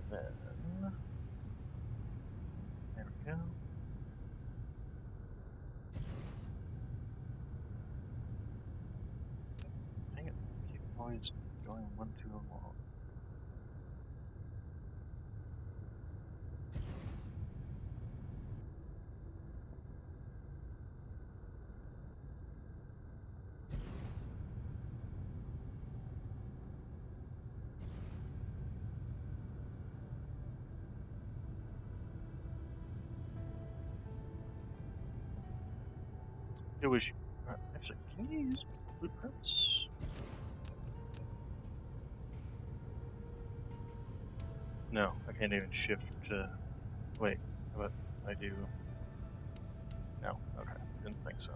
then there we go. Dang it, keep always going one too long. It was actually, can you use blueprints? No, I can't even shift to. Wait, what? I do. No, okay, didn't think so.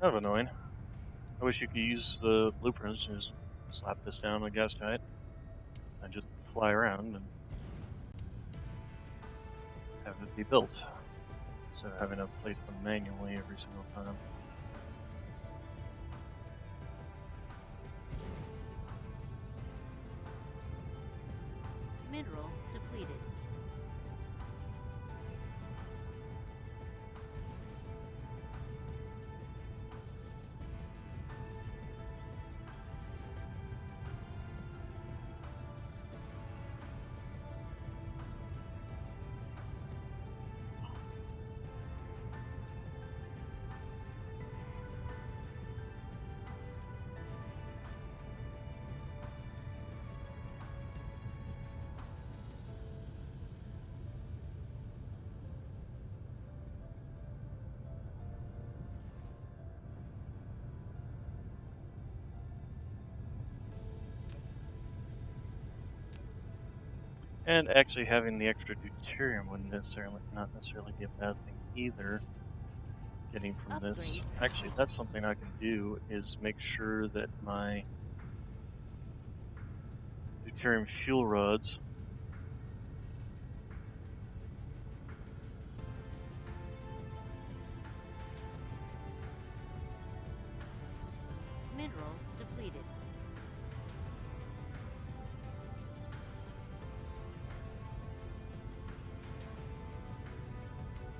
Kind of annoying. I wish you could use the blueprints and just slap this down on a gas giant and just fly around and have it be built instead of having to place them manually every single time. Mineral depleted. And actually having the extra deuterium wouldn't not necessarily be a bad thing either. Getting from Upgrade. this, actually, that's something I can do is make sure that my deuterium fuel rods Mineral depleted.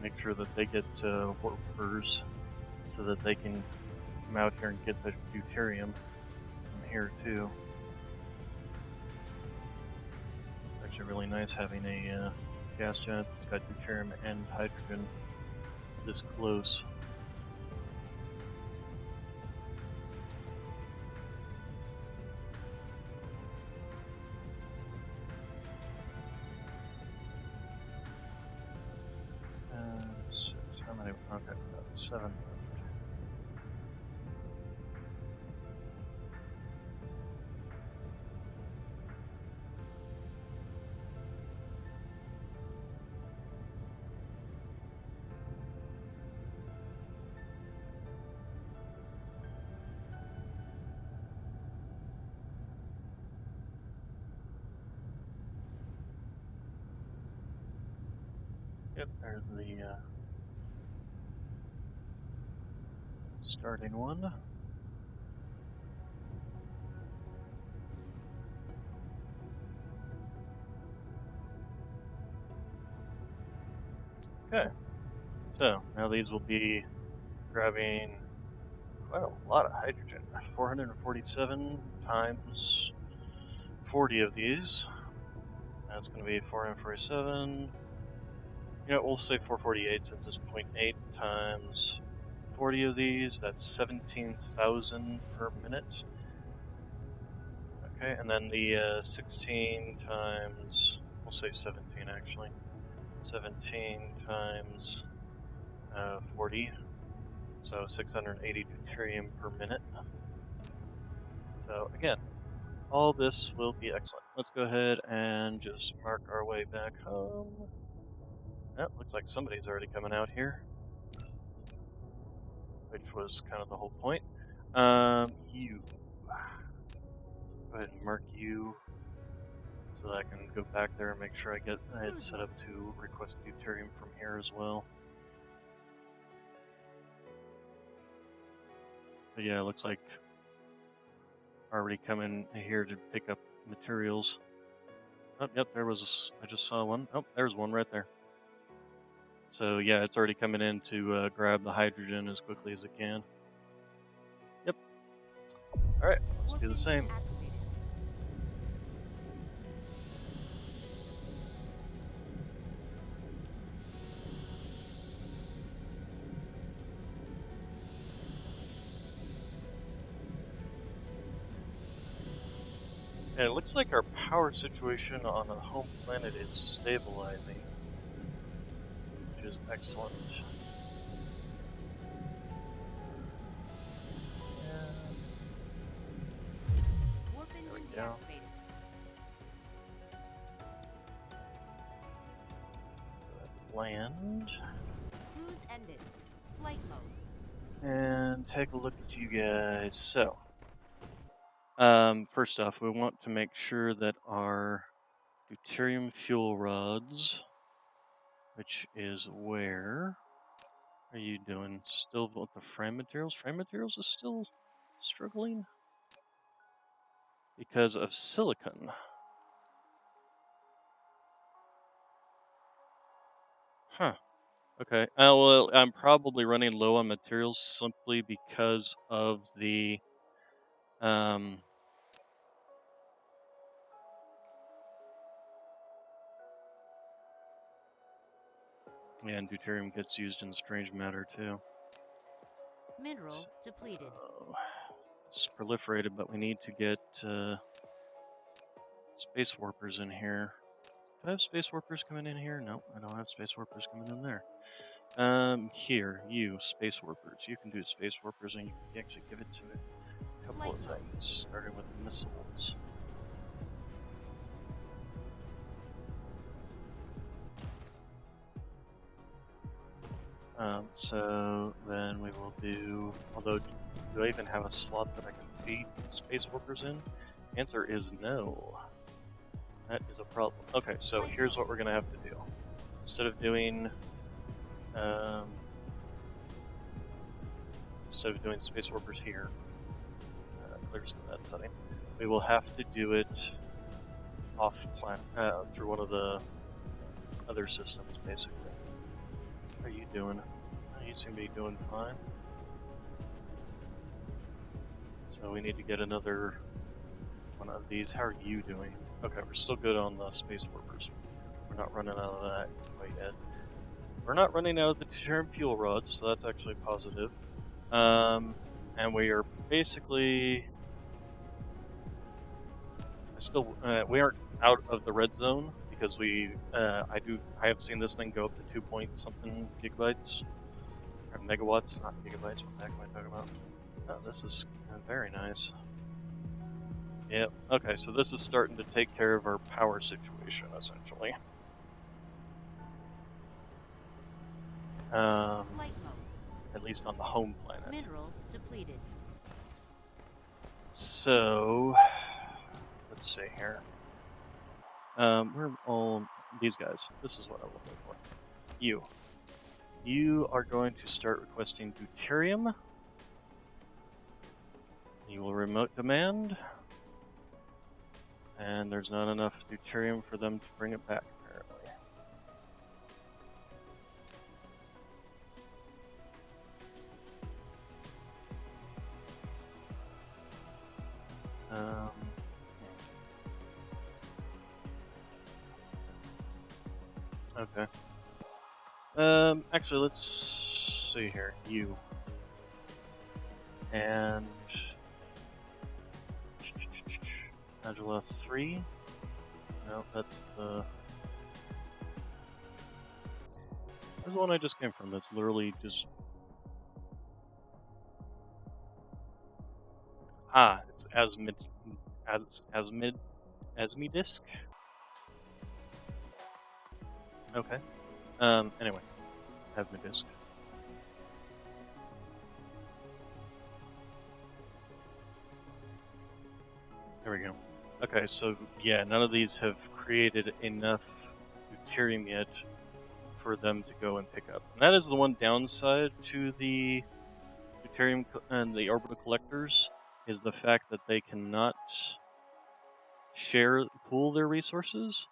make sure that they get workers so that they can come out here and get the deuterium from here too. It's actually really nice having a gas giant that's got deuterium and hydrogen this close. Six. How many? Okay, 7 left. Yep, there's the starting one. Okay, so now these will be grabbing quite a lot of hydrogen. 447 times 40 of these. That's going to be 447. You know, we'll say 448 since it's 0.8 times 40 of these. That's 17,000 per minute. Okay, and then the 16 times, we'll say 17 actually. 17 times 40, so 680 deuterium per minute. So again, all this will be excellent. Let's go ahead and just mark our way back home. That looks like somebody's already coming out here, which was kind of the whole point. You. Go ahead and mark you so that I can go back there and make sure I get it set up to request deuterium from here as well. But yeah, it looks like already coming here to pick up materials. Oh, yep, there was. I just saw one. Oh, there's one right there. So yeah, it's already coming in to grab the hydrogen as quickly as it can. Yep. All right, let's Warp do the engine same. activated. Yeah, it looks like our power situation on the home planet is stabilizing, which is excellent. Warp There we engine go. deactivated. Land. Cruise ended. Flight mode. And take a look at you guys. So, first off, we want to make sure that our deuterium fuel rods, which is where are you doing? Still with the frame materials? Frame materials is still struggling because of silicon. Huh. Okay. Well, I'm probably running low on materials simply because of the yeah, and deuterium gets used in strange matter too. Mineral depleted. It's proliferated, but we need to get space warpers in here. Do I have space warpers coming in here? No, I don't have space warpers coming in there. Here, you, space warpers. You can do space warpers, and you can actually give it to it. A couple of things, starting with missiles. So then we will do, although, do I even have a slot that I can feed space warpers in? Answer is no. That is a problem. Okay, so here's what we're gonna have to do. Instead of doing space warpers here, clears that setting, we will have to do it off planet through one of the other systems, basically. How are you doing? You seem to be doing fine. So we need to get another one of these. How are you doing? Okay, we're still good on the space warpers. We're not running out of that quite yet. We're not running out of the deuterium fuel rods, so that's actually positive. And we are basically we aren't out of the red zone because I have seen this thing go up to 2 point something gigabytes or megawatts, not gigabytes. What the heck am I talking about? Oh, this is very nice. Yep. Okay, so this is starting to take care of our power situation essentially. At least on the home planet. Mineral depleted. So let's see here. We're all these guys. This is what I'm looking for. You are going to start requesting deuterium. You will remote demand. And there's not enough deuterium for them to bring it back, apparently. Okay. Actually, let's see here. You. And Angela 3. No, that's the. There's the one I just came from. That's literally just. It's Asmidisk. Okay. Anyway, Asmidisk. There we go. Okay, so yeah, none of these have created enough deuterium yet for them to go and pick up. And that is the one downside to the deuterium and the orbital collectors, is the fact that they cannot pool their resources.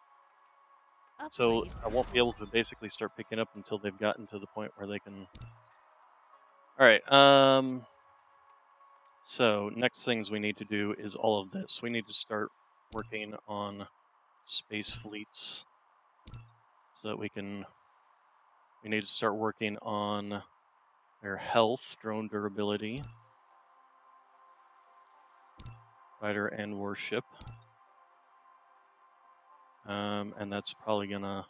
So Upgrade. I won't be able to basically start picking up until they've gotten to the point where they can. All right. So next things we need to do is all of this. We need to start working on space fleets so that we can. We need to start working on their health, drone durability, fighter and warship. And that's probably gonna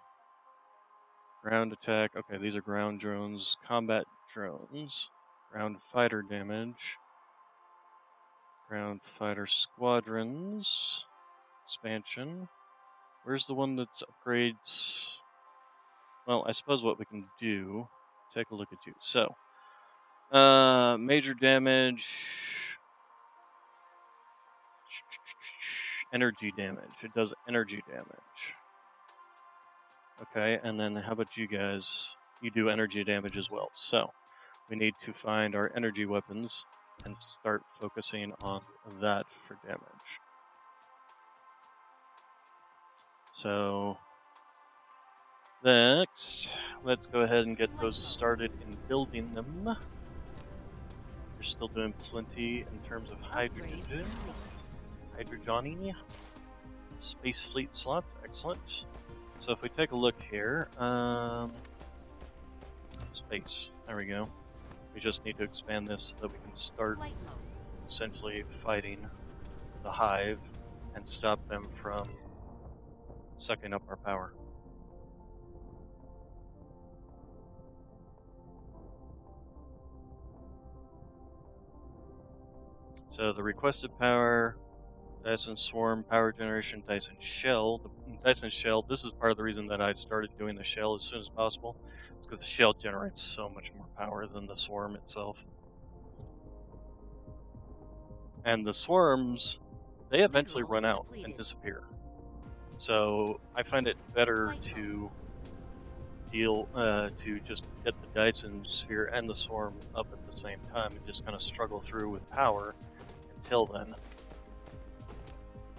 ground attack. Okay, these are ground drones, combat drones, ground fighter damage, ground fighter squadrons, expansion. Where's the one that's upgrades? Well, I suppose what we can do, take a look at you. So, major damage, energy damage. It does energy damage. Okay, and then how about you guys? You do energy damage as well. So, we need to find our energy weapons and start focusing on that for damage. So, next, let's go ahead and get those started in building them. You're still doing plenty in terms of hydrogen. Hydrogeny. Space fleet slots, excellent. So if we take a look here, space, there we go. We just need to expand this so that we can start essentially fighting the Hive and stop them from sucking up our power. So the requested power, Dyson Swarm, power generation, Dyson Shell. The Dyson Shell, this is part of the reason that I started doing the Shell as soon as possible. It's because the Shell generates so much more power than the Swarm itself. And the Swarms, they eventually run out and disappear. So I find it better to to just get the Dyson Sphere and the Swarm up at the same time and just kind of struggle through with power until then.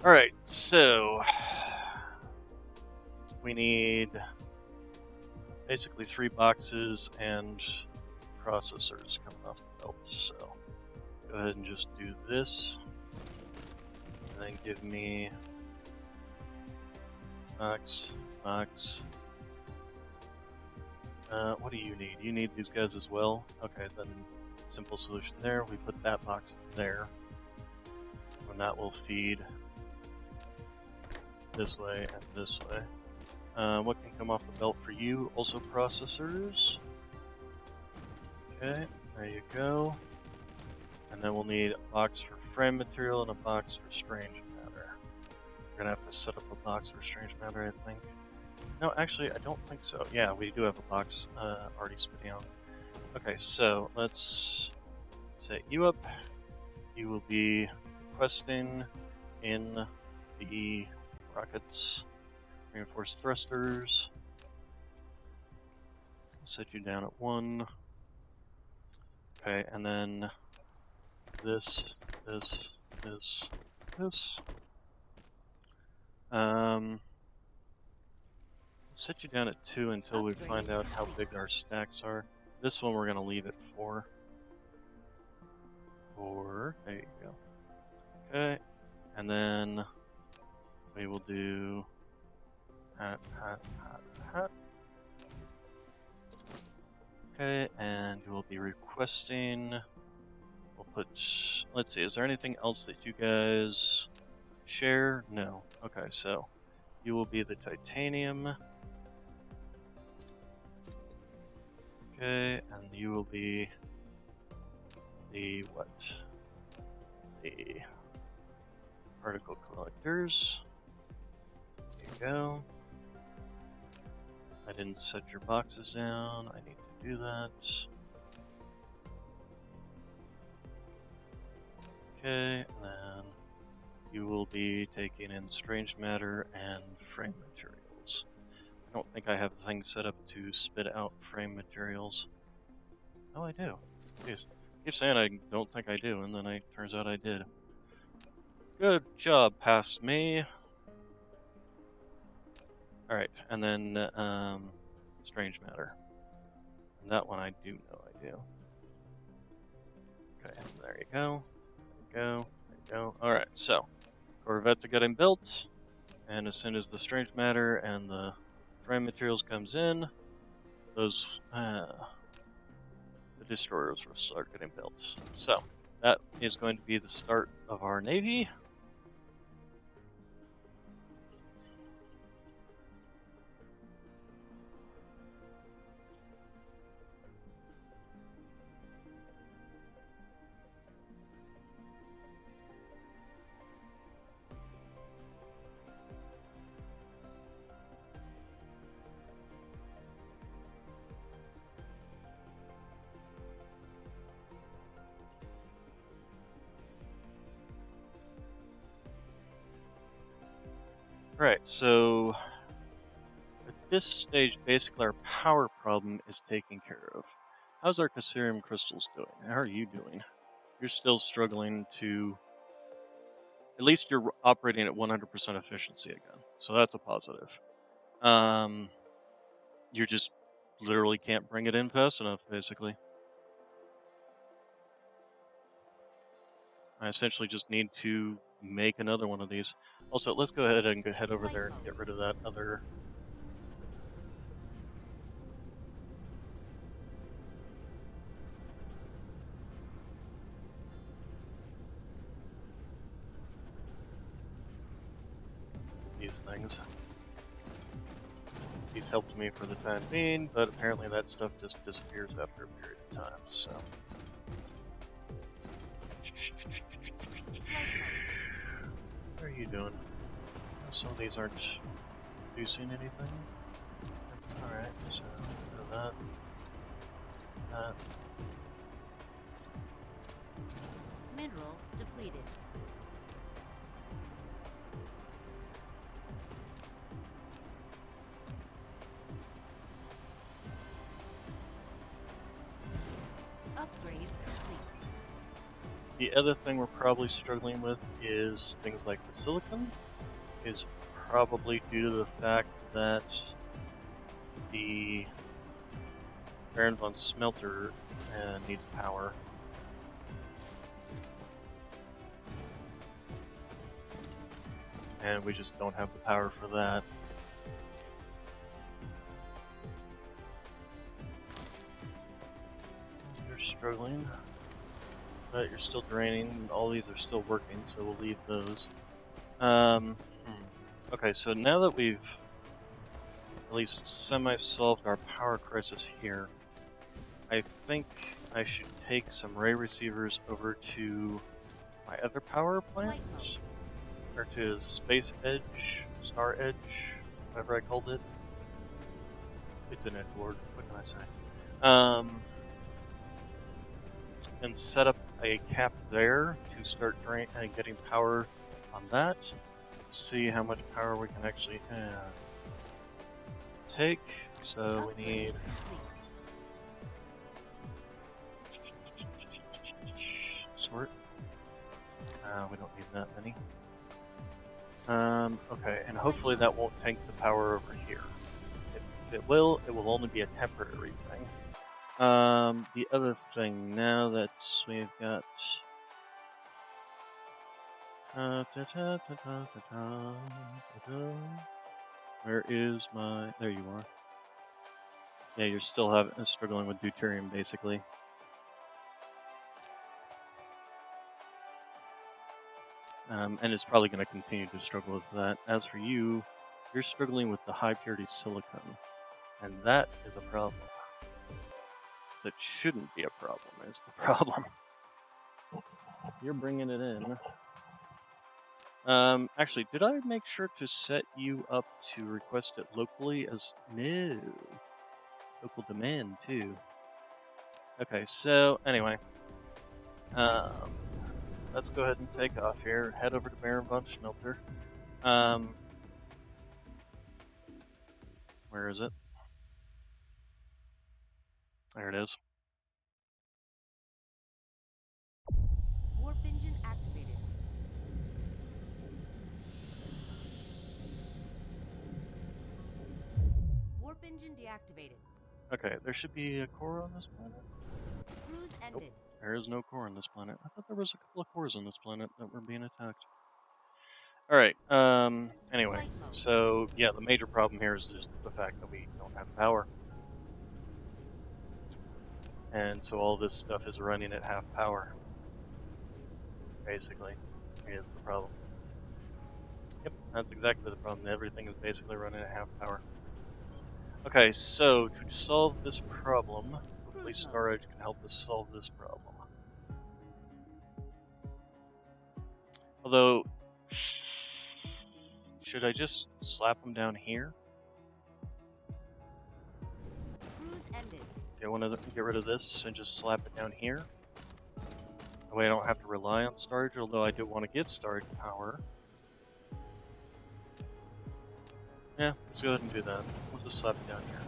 Alright, so we need basically 3 boxes and processors coming off the belt. So go ahead and just do this. And then give me box. What do you need? You need these guys as well? Okay, then simple solution there. We put that box there. And that will feed this way and this way. What can come off the belt for you? Also processors. Okay, there you go. And then we'll need a box for frame material and a box for strange matter. We're gonna have to set up a box for strange matter, I think. No, actually, I don't think so. Yeah, we do have a box already spitting out. Okay, so let's set you up. You will be requesting in the rockets, reinforced thrusters. Set you down at 1. Okay, and then this. Set you down at 2 until we find out how big our stacks are. This one we're gonna leave at 4. 4. There you go. Okay, and then we will do hat. Okay, and we'll be requesting. We'll put. Let's see. Is there anything else that you guys share? No. Okay, so you will be the titanium. Okay, and you will be the what? The particle collectors. There you go. I didn't set your boxes down. I need to do that. Okay, and then you will be taking in strange matter and frame materials. I don't think I have things set up to spit out frame materials. Oh, I do. Jeez. I keep saying I don't think I do, and then it turns out I did. Good job, past me. Alright, and then strange matter. And that one I do know I do. Okay, there you go. There you go. There you go. Alright, so Corvettes are getting built, and as soon as the strange matter and the frame materials comes in, those the destroyers will start getting built. So that is going to be the start of our navy. Right, so at this stage, basically our power problem is taken care of. How's our Cassarium crystals doing? How are you doing? You're still struggling to... At least you're operating at 100% efficiency again, so that's a positive. You just literally can't bring it in fast enough, basically. I essentially just need to make another one of these. Also, let's go ahead and head over there and get rid of that other... these things. He's helped me for the time being, but apparently that stuff just disappears after a period of time, so... What are you doing? Some of these aren't producing anything. Alright, so that. That. Mineral depleted. Upgrade complete. The other thing we're probably struggling with is things like the silicon. Is probably due to the fact that the Baron von Smelter needs power. And we just don't have the power for that. You're struggling, but you're still draining. All these are still working, so we'll leave those. Okay, so now that we've at least semi-solved our power crisis here, I think I should take some ray receivers over to my other power plant, or to Space Edge, Star Edge, whatever I called it. It's an edgelord, what can I say? And set up a cap there to start getting power on that. See how much power we can actually take. So we need... Sort. We don't need that many. Okay, and hopefully that won't tank the power over here. If it will only be a temporary thing. The other thing, now that we've got... Where is my... There you are. Yeah, you're still struggling with deuterium, basically. And it's probably going to continue to struggle with that. As for you, you're struggling with the high purity silicon, and that is a problem. So it shouldn't be a problem, is the problem. You're bringing it in. Actually, did I make sure to set you up to request it locally as... No. Local demand, too. Okay, so, anyway. Let's go ahead and take off here. Head over to Baron von Smelter. Where is it? There it is. Warp engine activated. engine deactivated. Okay, there should be a core on this planet. Cruise ended. There is no core on this planet. I thought there was a couple of cores on this planet that were being attacked. Alright, anyway. Flight mode. So, yeah, the major problem here is just the fact that we don't have power. And so all this stuff is running at half power. Basically, is the problem. Yep, that's exactly the problem. Everything is basically running at half power. Okay, so to solve this problem, hopefully storage can help us solve this problem. Although, should I just slap them down here? Cruise ended. Do I want to get rid of this and just slap it down here? That way I don't have to rely on storage, although I do want to give storage power. Yeah, let's go ahead and do that. We'll just slap it down here.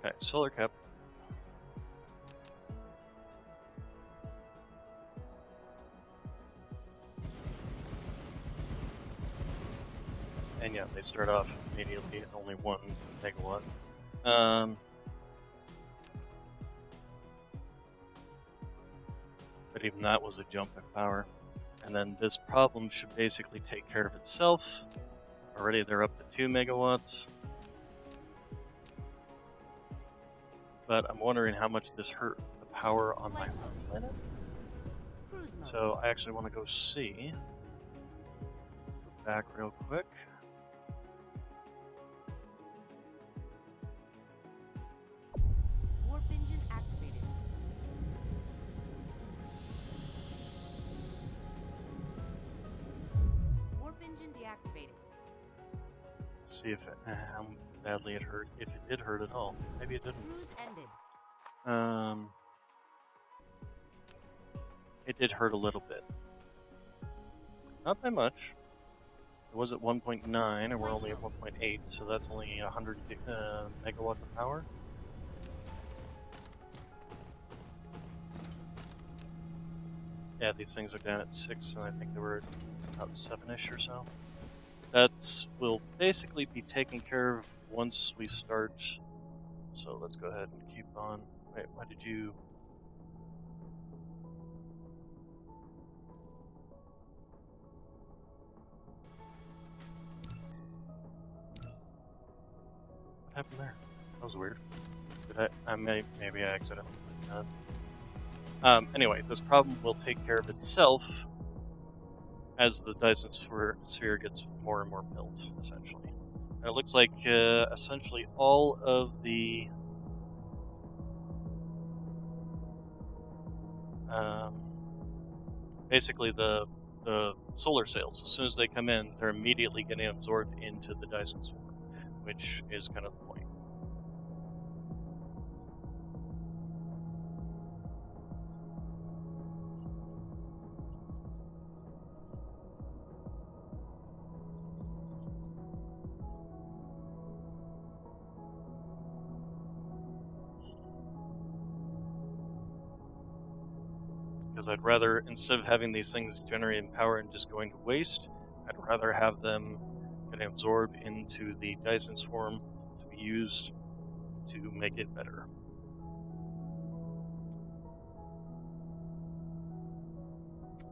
Okay, solar cap. And yeah, they start off immediately at only 1 megawatt. But even that was a jump in power. And then this problem should basically take care of itself. Already they're up to 2 megawatts. But I'm wondering how much this hurt the power on my planet. So I actually want to go see. Go back real quick. Warp engine activated. Warp engine deactivated. Let's see if it, how badly it hurt. If it did hurt at all. Maybe it didn't. Cruise ended. It did hurt a little bit. Not by much. It was at 1.9, and we're only at 1.8, so that's only 100 megawatts of power. Yeah, these things are down at 6, and I think they were about 7-ish or so. That will basically be taken care of once we start. So let's go ahead and keep on. Wait, why did you... What happened there? That was weird. Did maybe I accidentally did that. Anyway, this problem will take care of itself as the Dyson Sphere gets more and more built, essentially. And it looks like essentially all of the basically the solar sails, as soon as they come in, they're immediately getting absorbed into the Dyson Sphere, which is kind of the point. Because I'd rather, instead of having these things generating power and just going to waste, I'd rather have them get absorbed into the Dyson swarm to be used to make it better.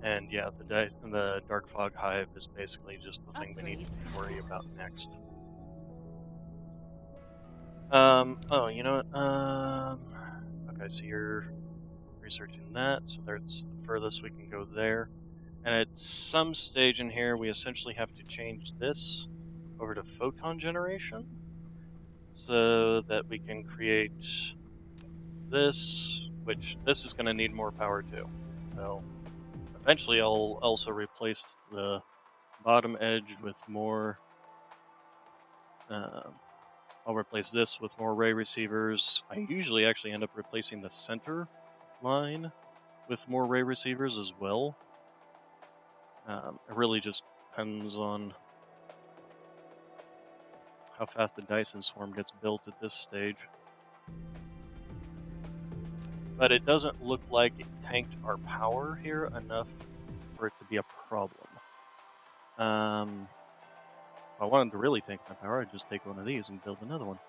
And yeah, the Dark Fog Hive is basically just the thing we need to worry about next. Oh, you know what? Okay, so you're researching that, so that's the furthest we can go there. And at some stage in here, we essentially have to change this over to photon generation so that we can create this, which this is going to need more power too. So eventually I'll also replace the bottom edge with more, I'll replace this with more ray receivers. I usually actually end up replacing the center line with more ray receivers as well. It really just depends on how fast the Dyson swarm gets built at this stage. But it doesn't look like it tanked our power here enough for it to be a problem. If I wanted to really take my power, I'd just take one of these and build another one.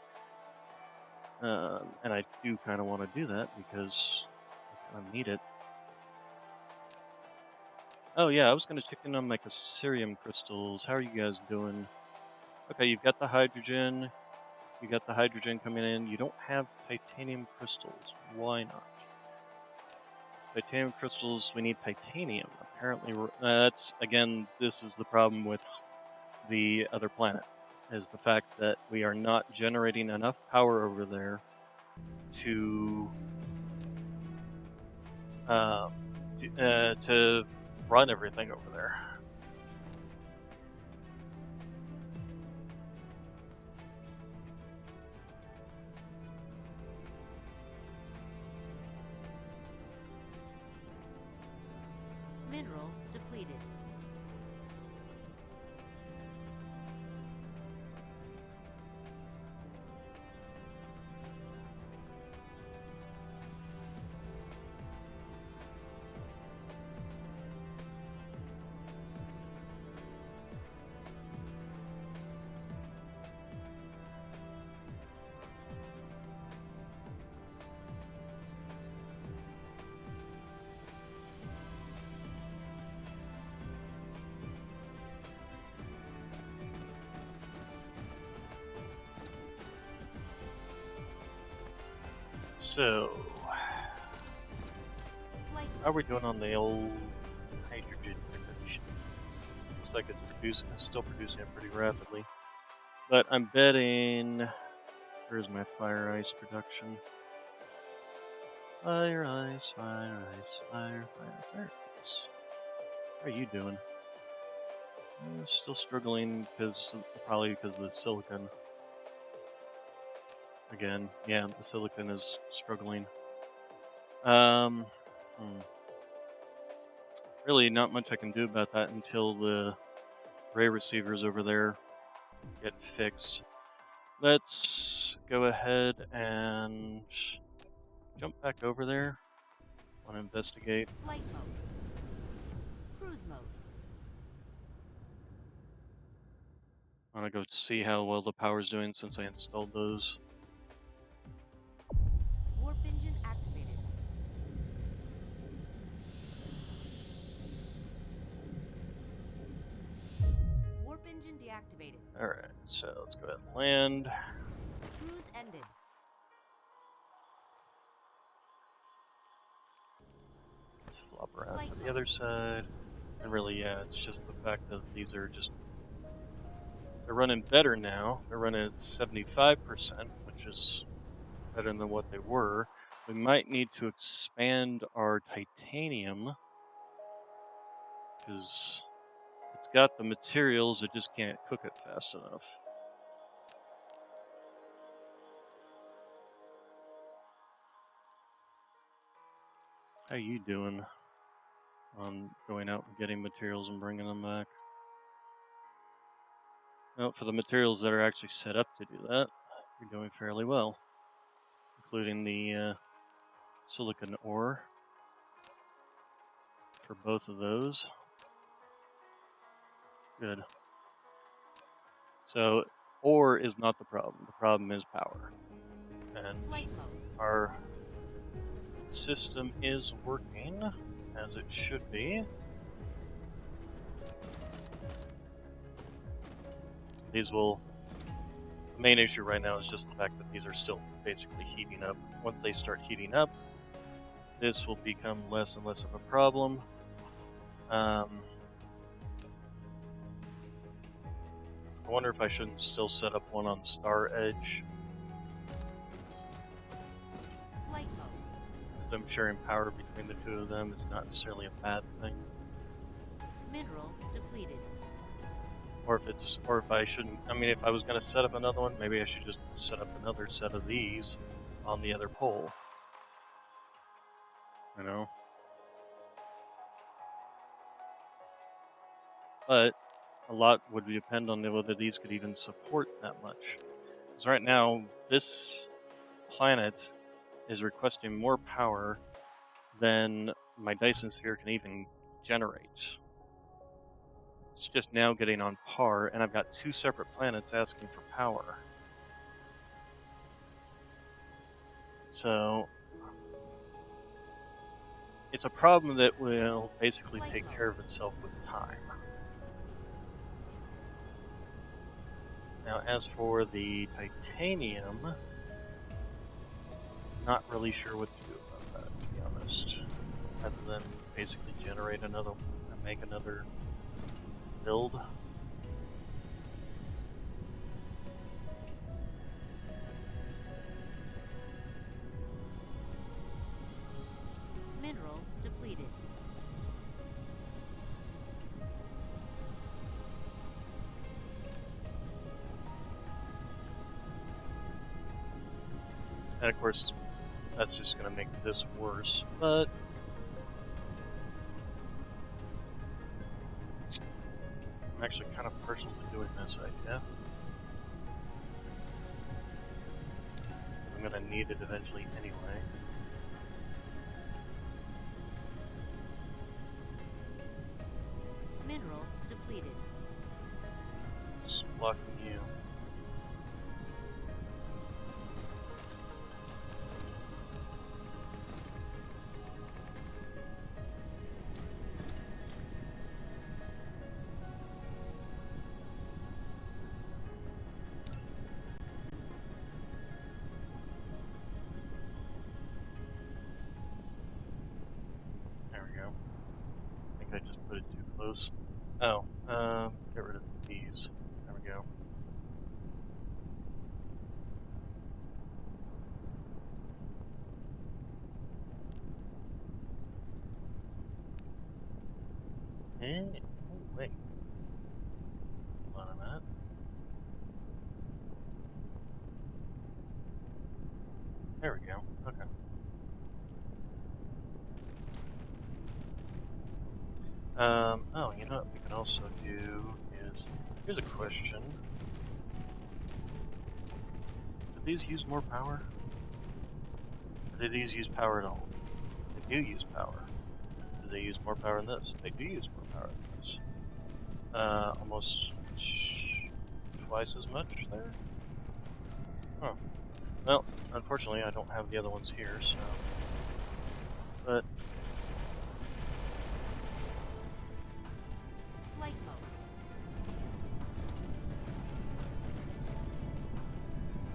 And I do kind of want to do that because I kind of need it. Oh yeah, I was going to check in on my Cassarium crystals. How are you guys doing? Okay, you've got the hydrogen. You got the hydrogen coming in. You don't have titanium crystals. Why not? Titanium crystals, we need titanium. Apparently, that's, again, this is the problem with the other planet, is the fact that we are not generating enough power over there to run everything over there. Mineral depleted. So, Flight how are we doing on the old hydrogen production? Looks like it's still producing it pretty rapidly. But I'm betting, where's my fire ice production? Fire ice, fire ice, fire ice. How are you doing? Still struggling probably because of the silicon. Again, yeah, the silicon is struggling. Really not much I can do about that until the ray receivers over there get fixed. Let's go ahead and jump back over there. I want to investigate. Flight mode. Cruise mode. I want to go see how well the power's doing since I installed those. Warp engine activated. Warp engine deactivated. Alright, so let's go ahead and land. Cruise ended. Let's flop around to the other side. And really, yeah, it's just the fact that these are just... They're running better now. They're running at 75%, which is better than what they were. We might need to expand our titanium because it's got the materials, it just can't cook it fast enough. How you doing on going out and getting materials and bringing them back? No, for the materials that are actually set up to do that, you're doing fairly well, including the silicon ore for both of those. Good. So, ore is not the problem. The problem is power. And Flight mode. our system is working as it should be. These will... The main issue right now is just the fact that these are still basically heating up. Once they start heating up, this will become less and less of a problem. I wonder if I shouldn't still set up one on Star Edge, Flight mode. because them sharing power between the two of them is not necessarily a bad thing. Mineral depleted. Or if I shouldn't, I mean, if I was going to set up another one, maybe I should just set up another set of these on the other pole. You know? But a lot would depend on whether these could even support that much. Because right now, this planet is requesting more power than my Dyson Sphere can even generate. It's just now getting on par, and I've got 2 separate planets asking for power. So it's a problem that will basically Flight take mode. care of itself with time. Now, as for the titanium, not really sure what to do about that, to be honest. Other than basically generate another, make another build. Mineral depleted. And of course, that's just going to make this worse, but I'm actually kind of partial to doing this idea. Because I'm going to need it eventually anyway. Mineral depleted. It's blocking you. There we go. I think I just put it too close. Oh, get rid of these. There we go. And, oh, wait. Hold on a minute. There we go. Okay. Oh, you know what we can also do is, here's a question. Do these use more power? Or do these use power at all? They do use power. Do they use more power than this? They do use more power than this. Almost twice as much there? Huh. Well, unfortunately I don't have the other ones here, so... But... Flight mode.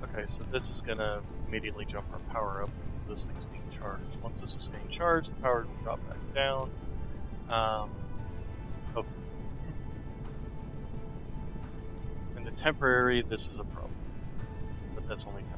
Okay, so this is gonna immediately jump our power up because this thing's being charged. Once this is being charged, the power will drop back down. Hopefully. In the temporary, this is a problem. But that's only temporary.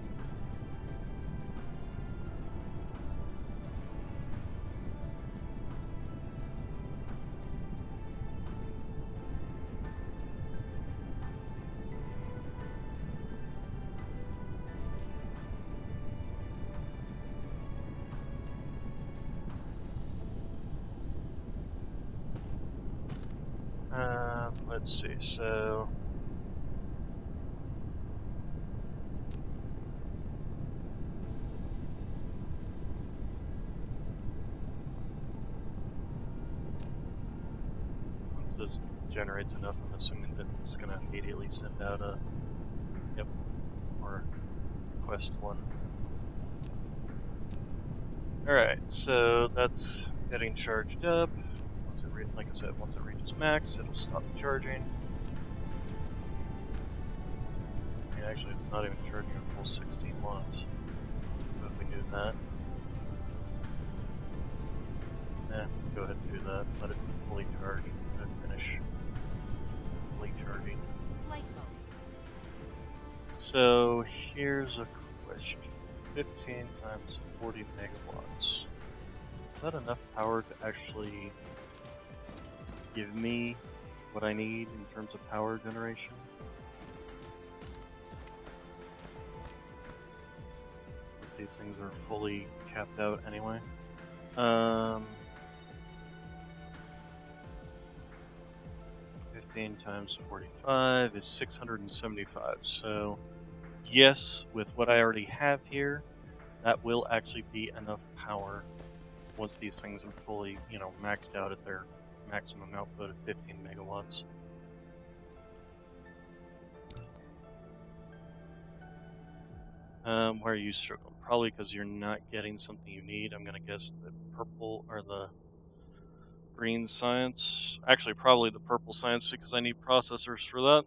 Let's see, so... Once this generates enough, I'm assuming that it's going to immediately send out a... Yep. Or quest one. Alright, so that's getting charged up. Once it like I said, once it reaches max, it'll stop charging. I mean, actually, it's not even charging a full 16 watts. So if we do that, go ahead and do that. Let it fully charge and finish fully charging. Flight mode. So here's a question: 15 times 40 megawatts. Is that enough power to actually give me what I need in terms of power generation? Since these things are fully capped out anyway. 15 times 45 is 675. So, yes, with what I already have here, that will actually be enough power once these things are fully, maxed out at their maximum output of 15 megawatts. Why are you struggling? Probably because you're not getting something you need. I'm gonna guess the purple or the green science. Actually, probably the purple science because I need processors for that.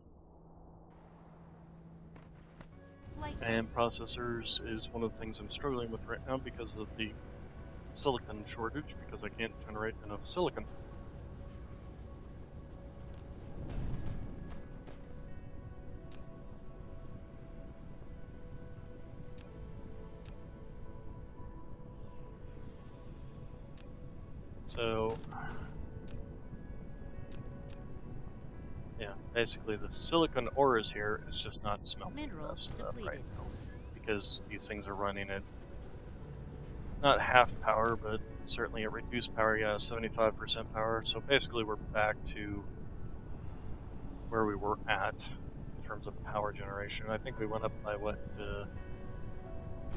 Flight And processors is one of the things I'm struggling with right now because of the silicon shortage, because I can't generate enough silicon. So, yeah, basically the silicon ore is here, it's just not smelting mineral best depleted. right now, because these things are running at not half power, but certainly at reduced power, yeah, 75% power. So basically we're back to where we were at in terms of power generation. I think we went up by, what,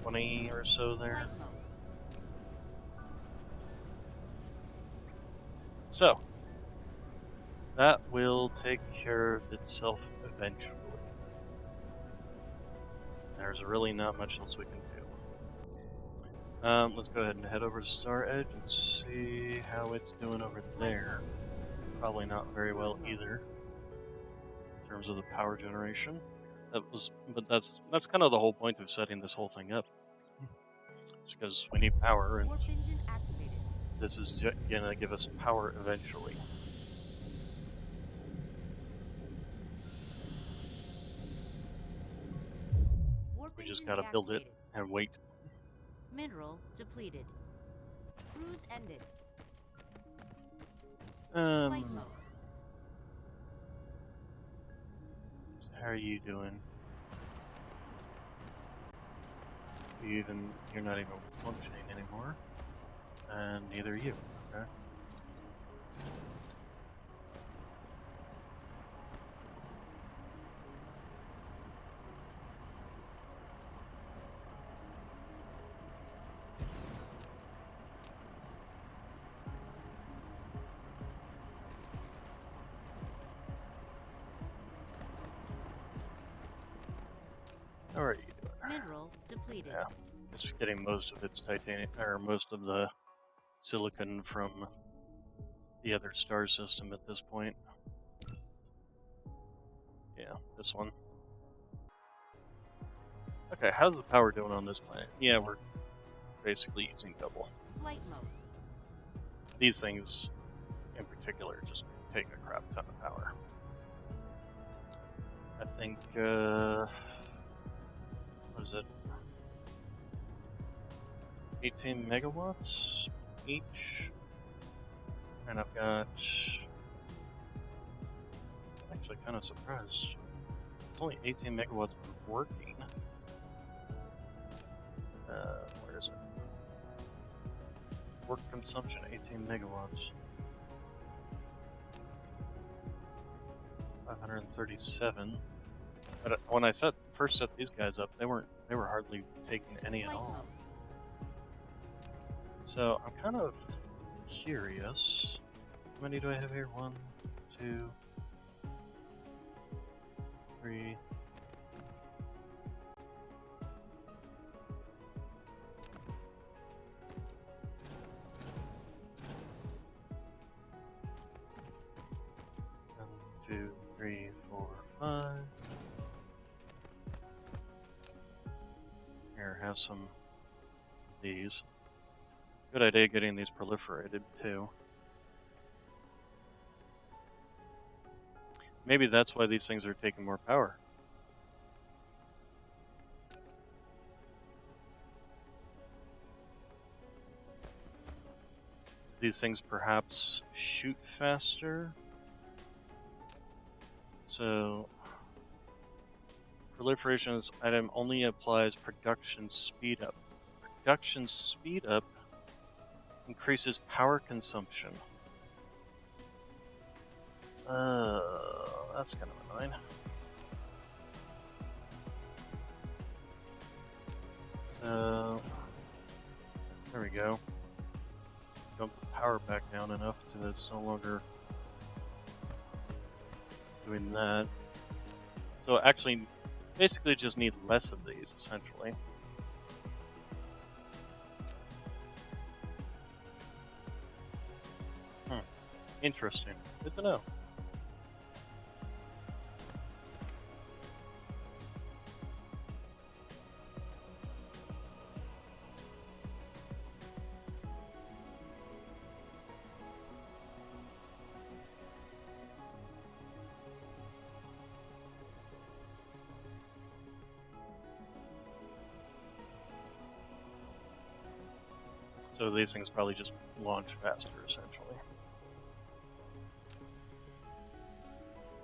20 or so there? Flight mode. So, that will take care of itself eventually. There's really not much else we can do. Let's go ahead and head over to Star Edge and see how it's doing over there. Probably not very well either, in terms of the power generation. But that's kind of the whole point of setting this whole thing up. It's because we need power, and Warp engine activated. this is gonna give us power eventually. Warp We just engine gotta build it deactivated. and wait. Mineral depleted. Cruise ended. Flight mode. How are you doing? You're not even functioning anymore, and neither are you. Okay. How are you doing? Mineral depleted. Yeah, it's getting most of its titanium, or most of the silicon from the other star system at this point. Yeah, this one. Okay, how's the power doing on this planet? Yeah, we're basically using double. Flight mode. These things, in particular, just take a crap ton of power. I think, what is it? 18 megawatts each. And I've got, actually kind of surprised. It's only 18 megawatts working. Where is it? Work consumption, 18 megawatts. 537. But when I first set these guys up, they were hardly taking any at Flight all. mode. So I'm kind of curious. How many do I have here? 1, 2, 3. One, 2, 3, 4, 5. Here, have some of these. Good idea getting these proliferated too. Maybe that's why these things are taking more power. These things perhaps shoot faster. So, proliferation of this item only applies production speed up. Production speed up increases power consumption. That's kind of annoying. So, there we go. Dump the power back down enough to that it's no longer doing that. So actually, basically just need less of these, essentially. Interesting. Good to know. So these things probably just launch faster, essentially.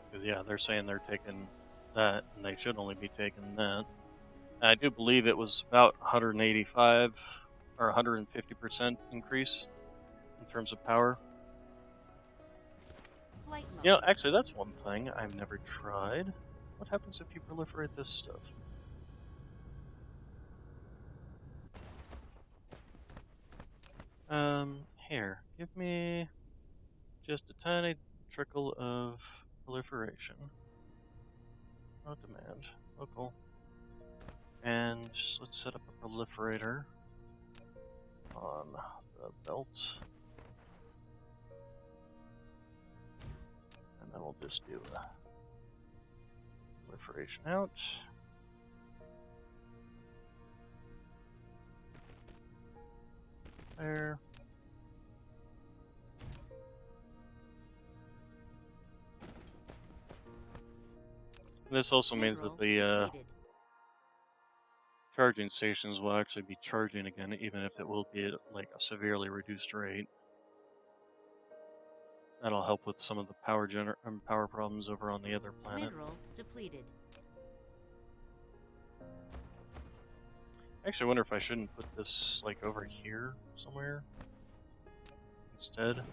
Because, yeah, they're saying they're taking that, and they should only be taking that. And I do believe it was about 185 or 150% increase in terms of power. Flight mode. You know, actually, that's one thing I've never tried. What happens if you proliferate this stuff? Here, give me just a tiny trickle of proliferation. No demand. Local. And let's set up a proliferator on the belt. And then we'll just do a proliferation out. There. This also means that the charging stations will actually be charging again, even if it will be at like a severely reduced rate. That'll help with some of the power problems over on the other planet. Mineral depleted. I actually wonder if I shouldn't put this like over here somewhere instead.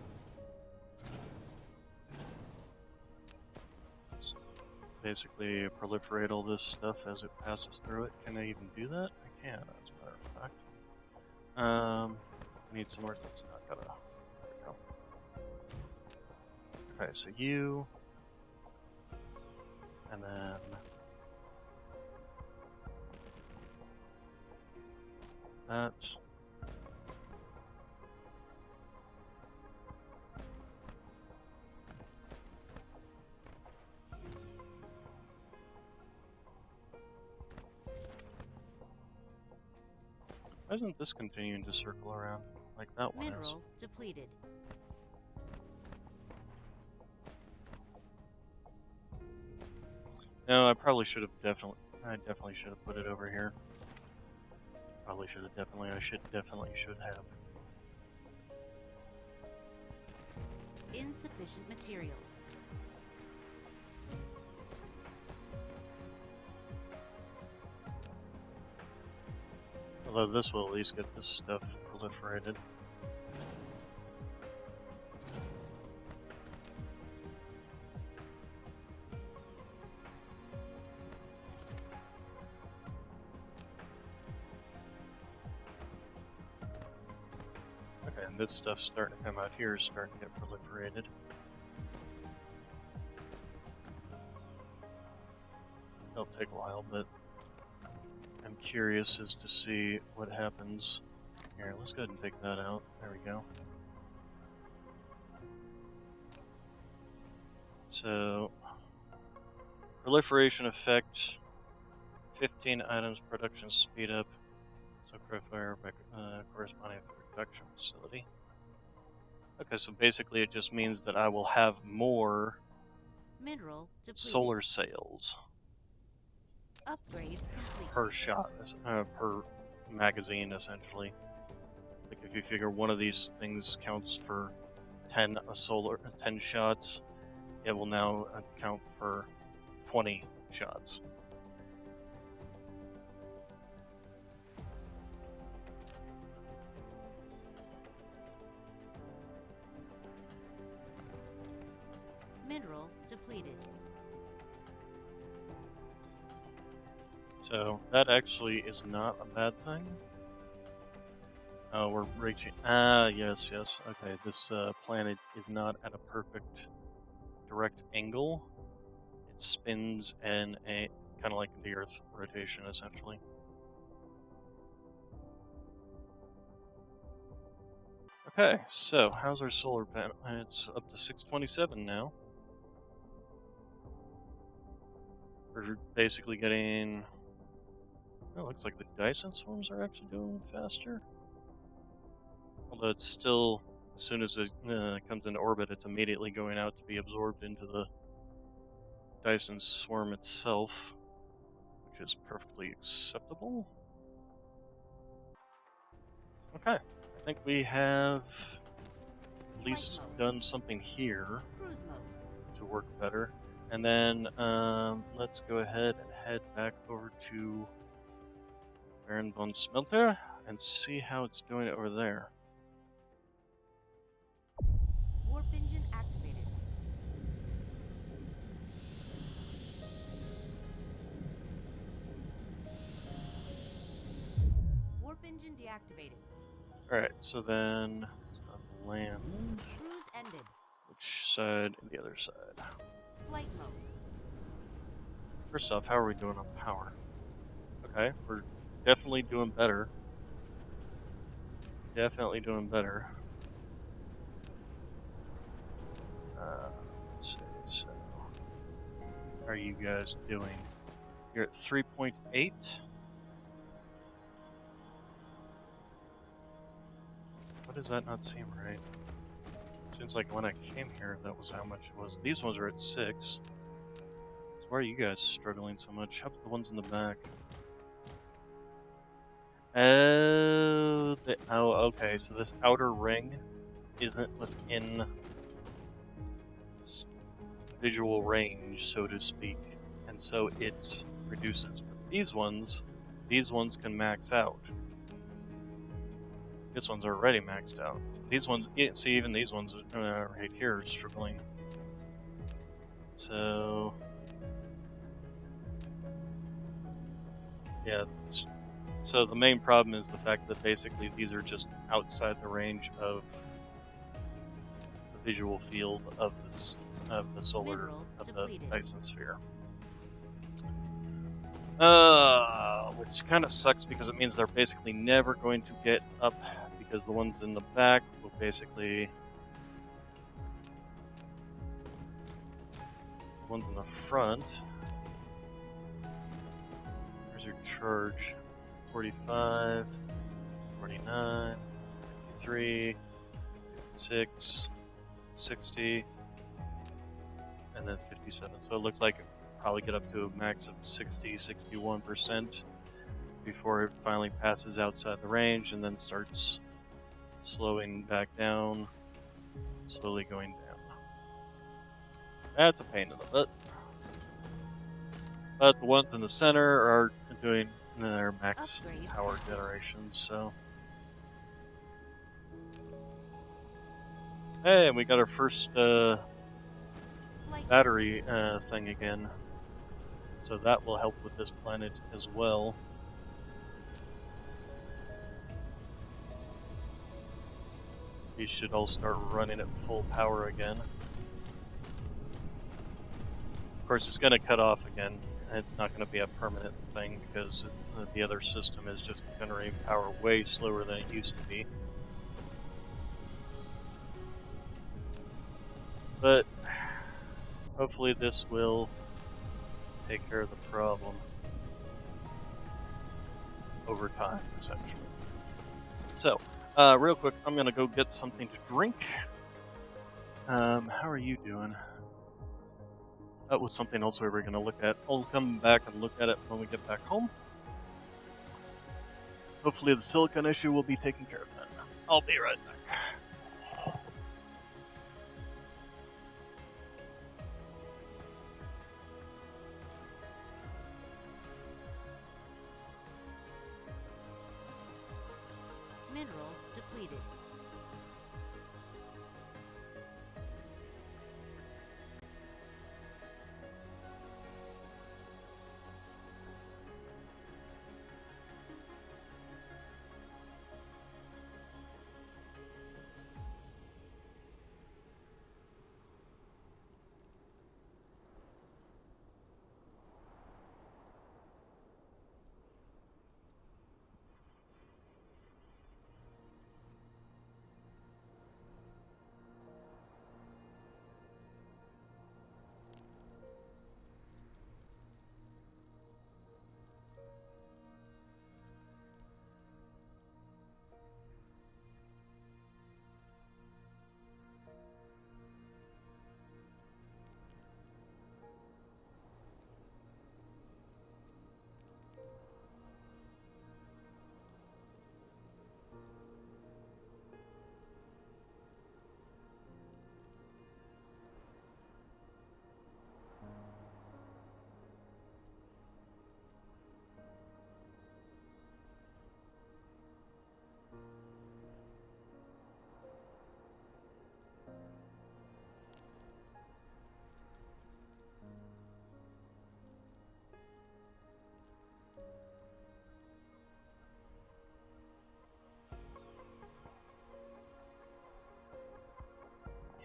Just basically proliferate all this stuff as it passes through it. Can I even do that? I can, as a matter of fact. I need somewhere that's not gonna. There we go. Okay, so you, and then that. Why isn't this continuing to circle around like that one is? Mineral depleted. No, I probably should have I definitely should have put it over here. Probably should have definitely have. Insufficient materials. Although this will at least get this stuff proliferated. Okay, and this stuff's starting to come out here, starting to get proliferated. It'll take a while, but I'm curious as to see what happens. Here, let's go ahead and take that out. There we go. So, proliferation effect, 15 items production speed up. So, corresponding production facility. Okay, so basically it just means that I will have more Mineral depleted. solar sails Upgrade complete. per shot, per magazine, essentially. Like if you figure one of these things counts for 10 shots, it will now count for 20 shots. Mineral depleted. So that actually is not a bad thing. Oh, we're reaching. Yes. Okay, this planet is not at a perfect direct angle. It spins in a kind of like the Earth rotation, essentially. Okay, so how's our solar panel? It's up to 627 now. We're basically getting. Oh, looks like the Dyson swarms are actually doing faster. Although it's still, as soon as it comes into orbit, it's immediately going out to be absorbed into the Dyson swarm itself, which is perfectly acceptable. Okay, I think we have at least done something here Cruise mode. to work better. And then let's go ahead and head back over to Baron von Smelter and see how it's doing over there. Warp engine activated. Warp engine deactivated. Alright, so then land. Cruise ended. Which side? The other side. Flight mode. First off, how are we doing on power? Okay, we're definitely doing better. Definitely doing better. Let's see, so how are you guys doing? You're at 3.8. Why does that not seem right? Seems like when I came here, that was how much it was. These ones are at 6. So why are you guys struggling so much? How about the ones in the back? Oh, okay. So this outer ring isn't within visual range, so to speak, and so it reduces. But these ones can max out. This one's already maxed out. These ones, see, even these ones right here are struggling. So, yeah. So the main problem is the fact that basically these are just outside the range of the visual field of this the solar Mineral of the depleted. Dyson Sphere. Which kind of sucks because it means they're basically never going to get up because the ones in the back will basically. The ones in the front. Where's your charge? 45, 49, 53, 56, 60, and then 57. So it looks like it probably get up to a max of 60, 61% before it finally passes outside the range and then starts slowing back down, slowly going down. That's a pain in the butt. But the ones in the center are doing their max Upgrade. power generation, so. Hey, and we got our first Flight battery thing again. So that will help with this planet as well. These should all start running at full power again. Of course, it's going to cut off again. It's not going to be a permanent thing because the other system is just generating power way slower than it used to be. But hopefully this will take care of the problem over time, essentially. So, real quick, I'm going to go get something to drink. How are you doing? That was something else we were going to look at. I'll come back and look at it when we get back home. Hopefully the silicon issue will be taken care of then. I'll be right back. mineral depleted.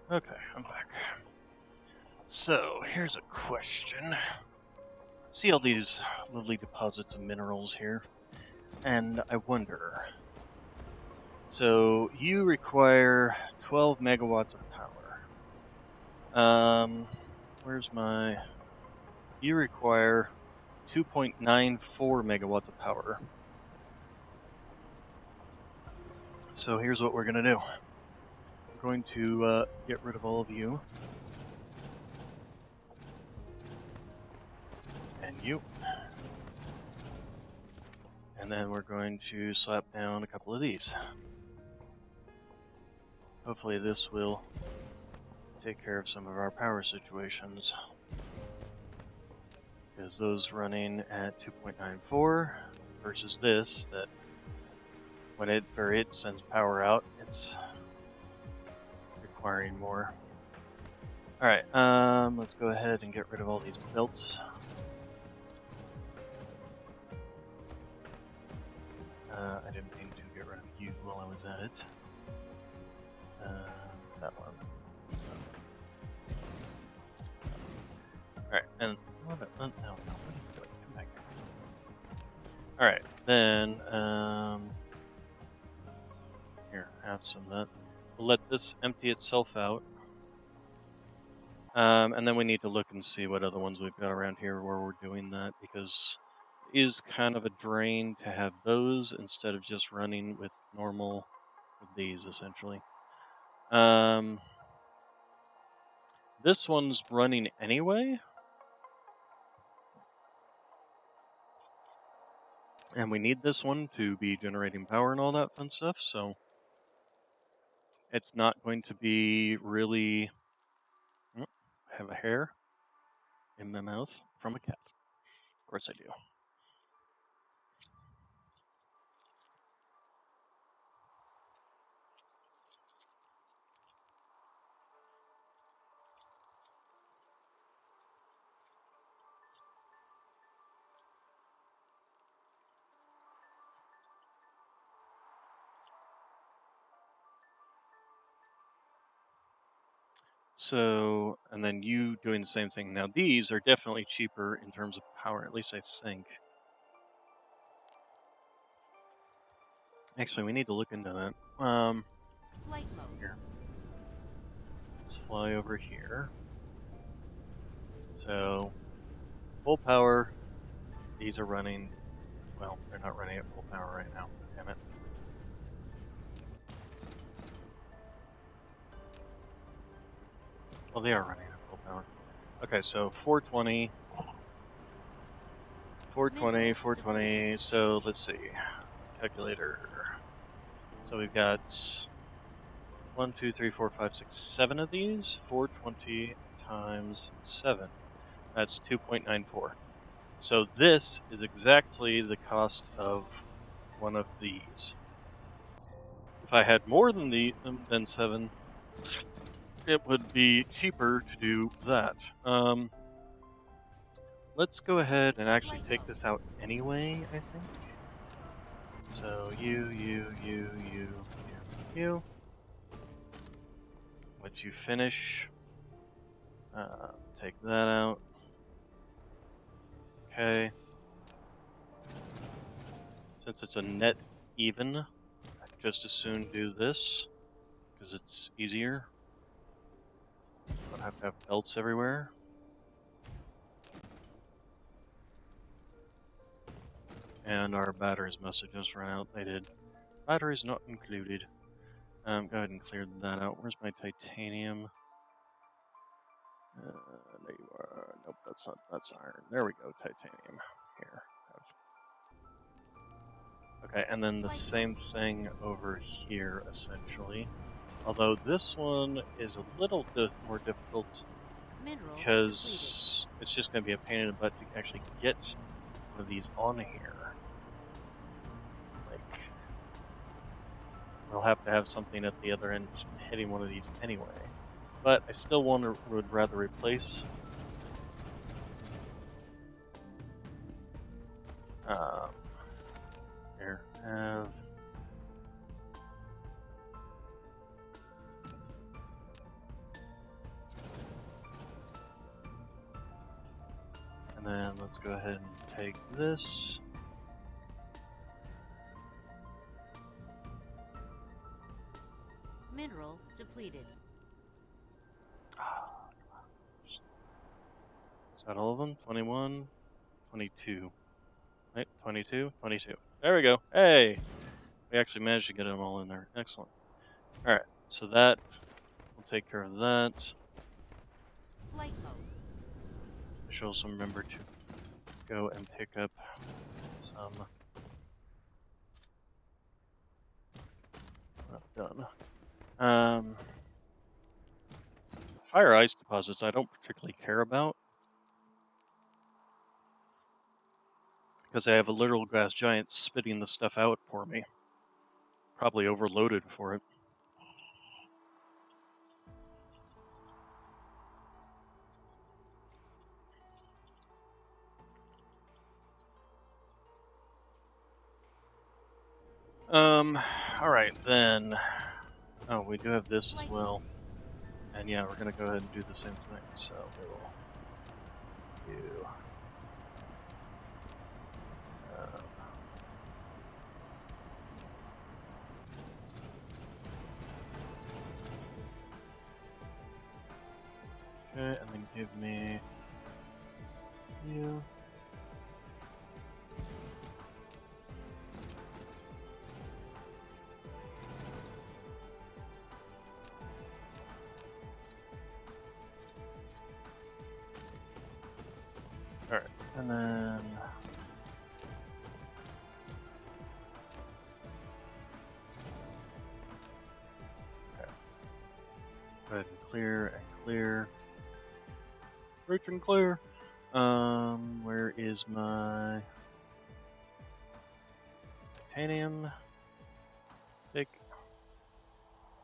Okay, I'm back. So, here's a question. See all these lovely deposits of minerals here, and I wonder. So, you require 12 megawatts of power. Where's my... You require 2.94 megawatts of power. So here's what we're going to do. We're going to get rid of all of you. And you. And then we're going to slap down a couple of these. Hopefully this will take care of some of our power situations. Because those running at 2.94 versus this, that when it sends power out, it's requiring more. Alright, let's go ahead and get rid of all these belts. I didn't mean to get rid of you while I was at it. That one. Alright, and what? No, what are you doing? Come back here. Alright, then, here, have some of that. We'll let this empty itself out. And then we need to look and see what other ones we've got around here where we're doing that, because it is kind of a drain to have those instead of just running with normal, with these, essentially. This one's running anyway. And we need this one to be generating power and all that fun stuff, so it's not going to be really... I have a hair in my mouth from a cat. Of course I do. So, and then you doing the same thing. Now these are definitely cheaper in terms of power, at least I think. Actually, we need to look into that. Flight mode. Here. Let's fly over here. So, full power. These are running, well, they're not running at full power right now. Damn it. Well, they are running at full power. Okay, so 420. 420, 420. So, let's see. Calculator. So we've got 1, 2, 3, 4, 5, 6, 7 of these. 420 times 7. That's 2.94. So this is exactly the cost of one of these. If I had more than 7, it would be cheaper to do that. Let's go ahead and actually take this out anyway, I think. So you. Let you finish. Take that out. Okay. Since it's a net even, I'd just as soon do this, because it's easier. Don't have to have belts everywhere. And our batteries must have just run out. They did. Batteries not included. Go ahead and clear that out. Where's my titanium? There you are. Nope, that's iron. There we go, titanium. Here. Okay, and then the same thing over here, essentially. Although this one is a little bit more difficult because it's just going to be a pain in the butt to actually get one of these on here. Like, we'll have to have something at the other end hitting one of these anyway. But I still would rather replace here, have let's go ahead and take this. Mineral depleted. Is that all of them? 21, 22. Wait, 22, 22. There we go. Hey! We actually managed to get them all in there. Excellent. Alright, so that will take care of that. Flight mode. I should also remember to go and pick up some. Not done. Fire ice deposits I don't particularly care about, because I have a literal glass giant spitting the stuff out for me. Probably overloaded for it. Alright then. Oh, we do have this as well. And yeah, we're gonna go ahead and do the same thing, so we'll do... okay, and then give me you. Alright, and then... okay. Go ahead and clear and clear. Reach and clear. Where is my titanium?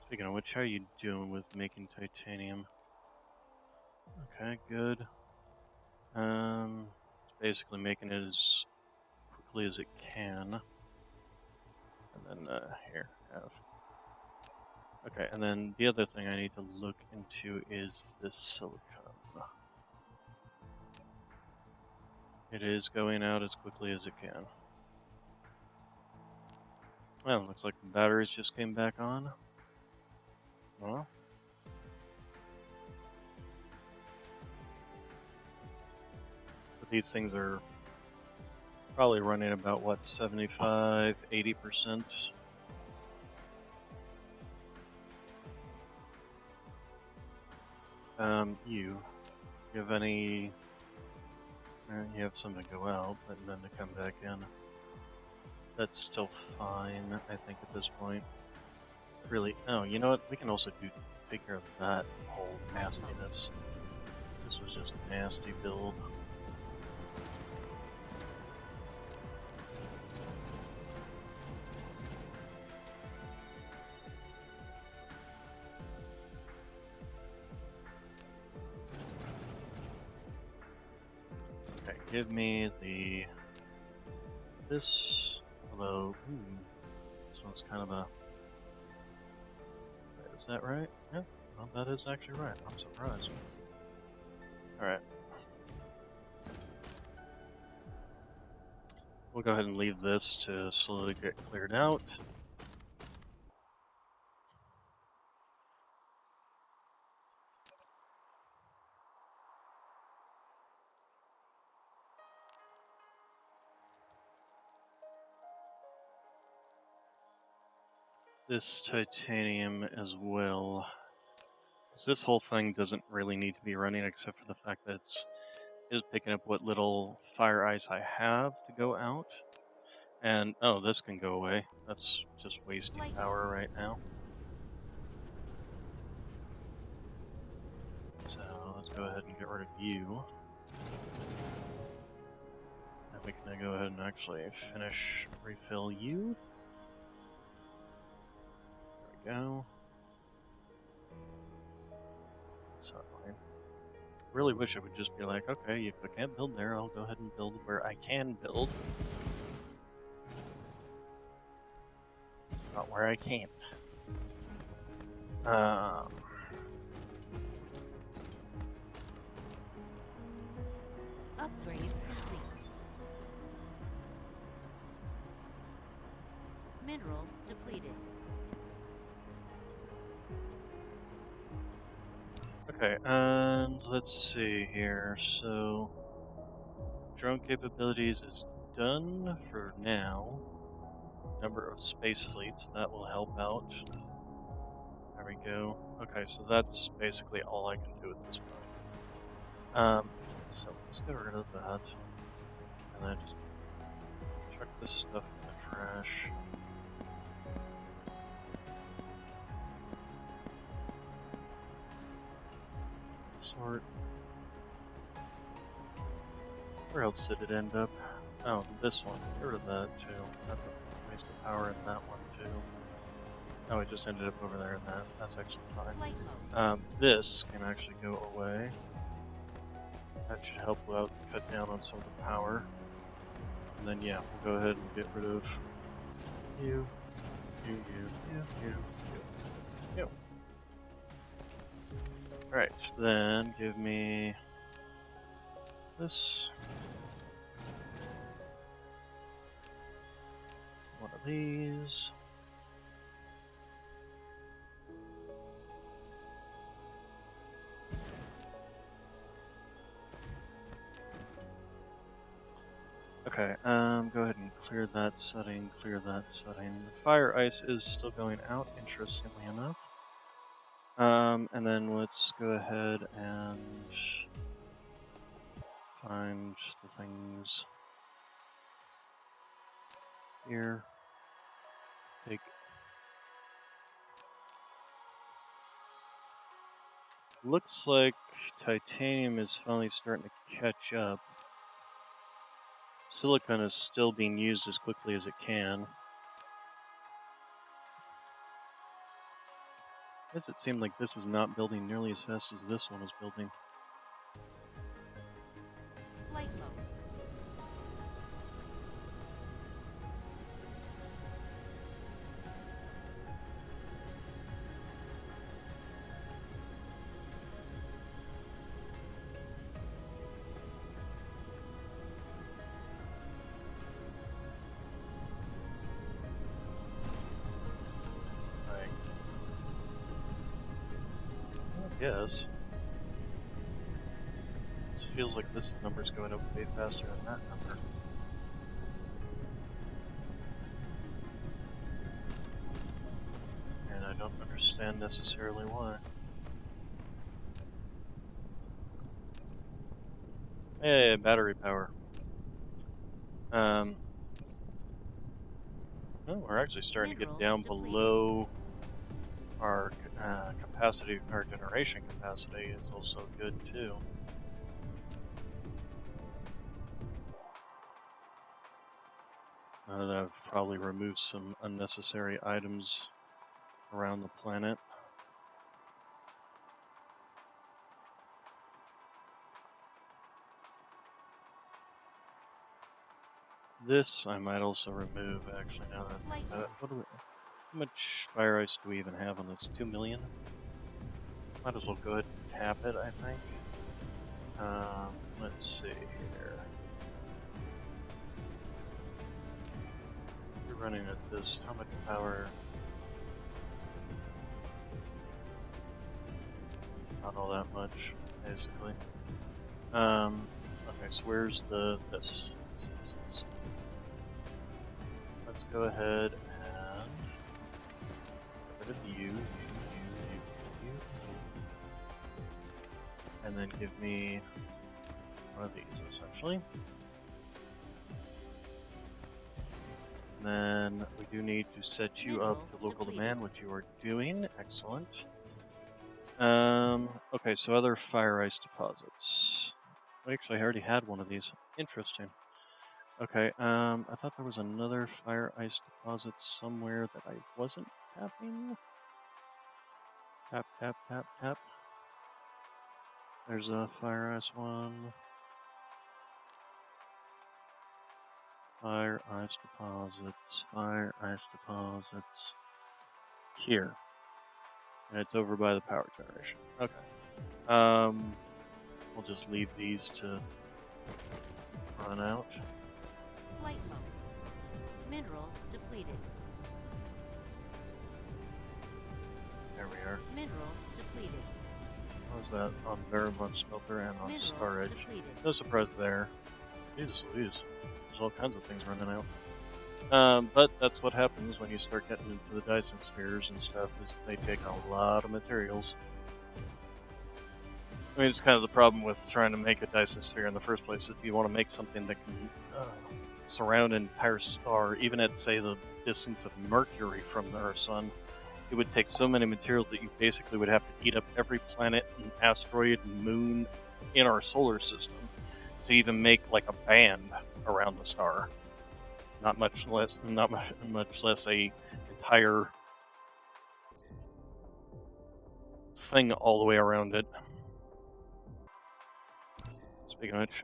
Speaking of which, how are you doing with making titanium? Okay, good. It's basically making it as quickly as it can. And then, here, have. Okay, and then the other thing I need to look into is this silicon. It is going out as quickly as it can. Well, looks like the batteries just came back on. Well. But these things are probably running about, what, 75, 80%? You have any... you have some to go out, but then to come back in. That's still fine, I think, at this point. Really, oh, you know what? We can also take care of that whole nastiness. This was just a nasty build. Okay, give me this, although, this one's kind of a... is that right? Yeah, well, that is actually right. I'm surprised. Alright. We'll go ahead and leave this to slowly get cleared out. This titanium as well. This whole thing doesn't really need to be running, except for the fact that it is picking up what little fire ice I have to go out. And, oh, this can go away. That's just wasting power right now. So, let's go ahead and get rid of you. And we can go ahead and actually refill you. There we go. So, I really wish it would just be like, okay, if I can't build there, I'll go ahead and build where I can build. Not where I can't. Upgrade complete. Mineral depleted. Okay, and let's see here. So, drone capabilities is done for now. Number of space fleets, that will help out. There we go. Okay, so that's basically all I can do at this point. So let's get rid of that. And then just chuck this stuff in the trash. Sort. Where else did it end up? Oh, this one. Get rid of that too. That's a waste of power in that one too. Oh, it just ended up over there in that. That's actually fine. Flight mode. This can actually go away. That should help out cut down on some of the power. And then yeah, we'll go ahead and get rid of you. Alright, then give me this. One of these. Okay, go ahead and clear that setting, clear that setting. The fire ice is still going out, interestingly enough. And then let's go ahead and find the things here. Take. Looks like titanium is finally starting to catch up. Silicon is still being used as quickly as it can. I guess it seemed like this is not building nearly as fast as this one is building. Flight mode. Yes. It feels like this number's going up way faster than that number. And I don't understand necessarily why. Hey, battery power. Oh, we're actually starting to get down below our capacity. Our generation capacity is also good too. Now that I've probably removed some unnecessary items around the planet. This I might also remove, actually, now that how much fire ice do we even have on this? 2 million? Might as well go ahead and tap it, I think. Let's see here. We're running at this, how much power? Not all that much, basically. Okay, so where's this? This. Let's go ahead and get rid of you. And then give me one of these, essentially. And then we do need to set you up to local demand, which you are doing. Excellent. Okay, so other fire ice deposits. Actually, I already had one of these. Interesting. Okay, I thought there was another fire ice deposit somewhere that I wasn't tapping. Tap, tap, tap, tap. There's a fire ice one. Fire ice deposits, fire ice deposits. Here. And it's over by the power generation. Okay. We'll just leave these to run out. Flight mode. Mineral depleted. was that on Barrelmont Smelter and on Mineral Star Edge. depleted. No surprise there. Jesus Louise. There's all kinds of things running out. But that's what happens when you start getting into the Dyson spheres and stuff, is they take a lot of materials. I mean, it's kind of the problem with trying to make a Dyson sphere in the first place. If you want to make something that can surround an entire star, even at, say, the distance of Mercury from our sun, it would take so many materials that you basically would have to eat up every planet and asteroid and moon in our solar system to even make like a band around the star. Not much less a entire thing all the way around it. Speaking of which,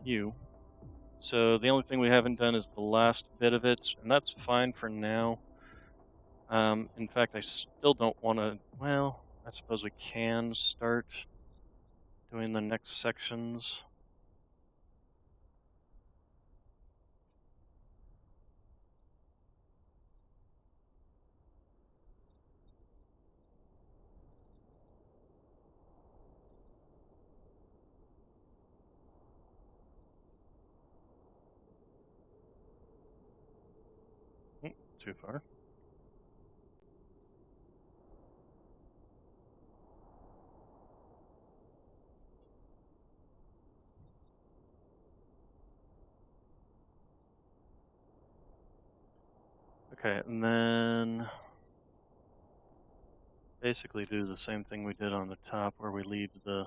you. So the only thing we haven't done is the last bit of it, and that's fine for now. In fact, I still don't want to. Well, I suppose we can start doing the next sections. Too far. Okay, and then basically do the same thing we did on the top, where we leave the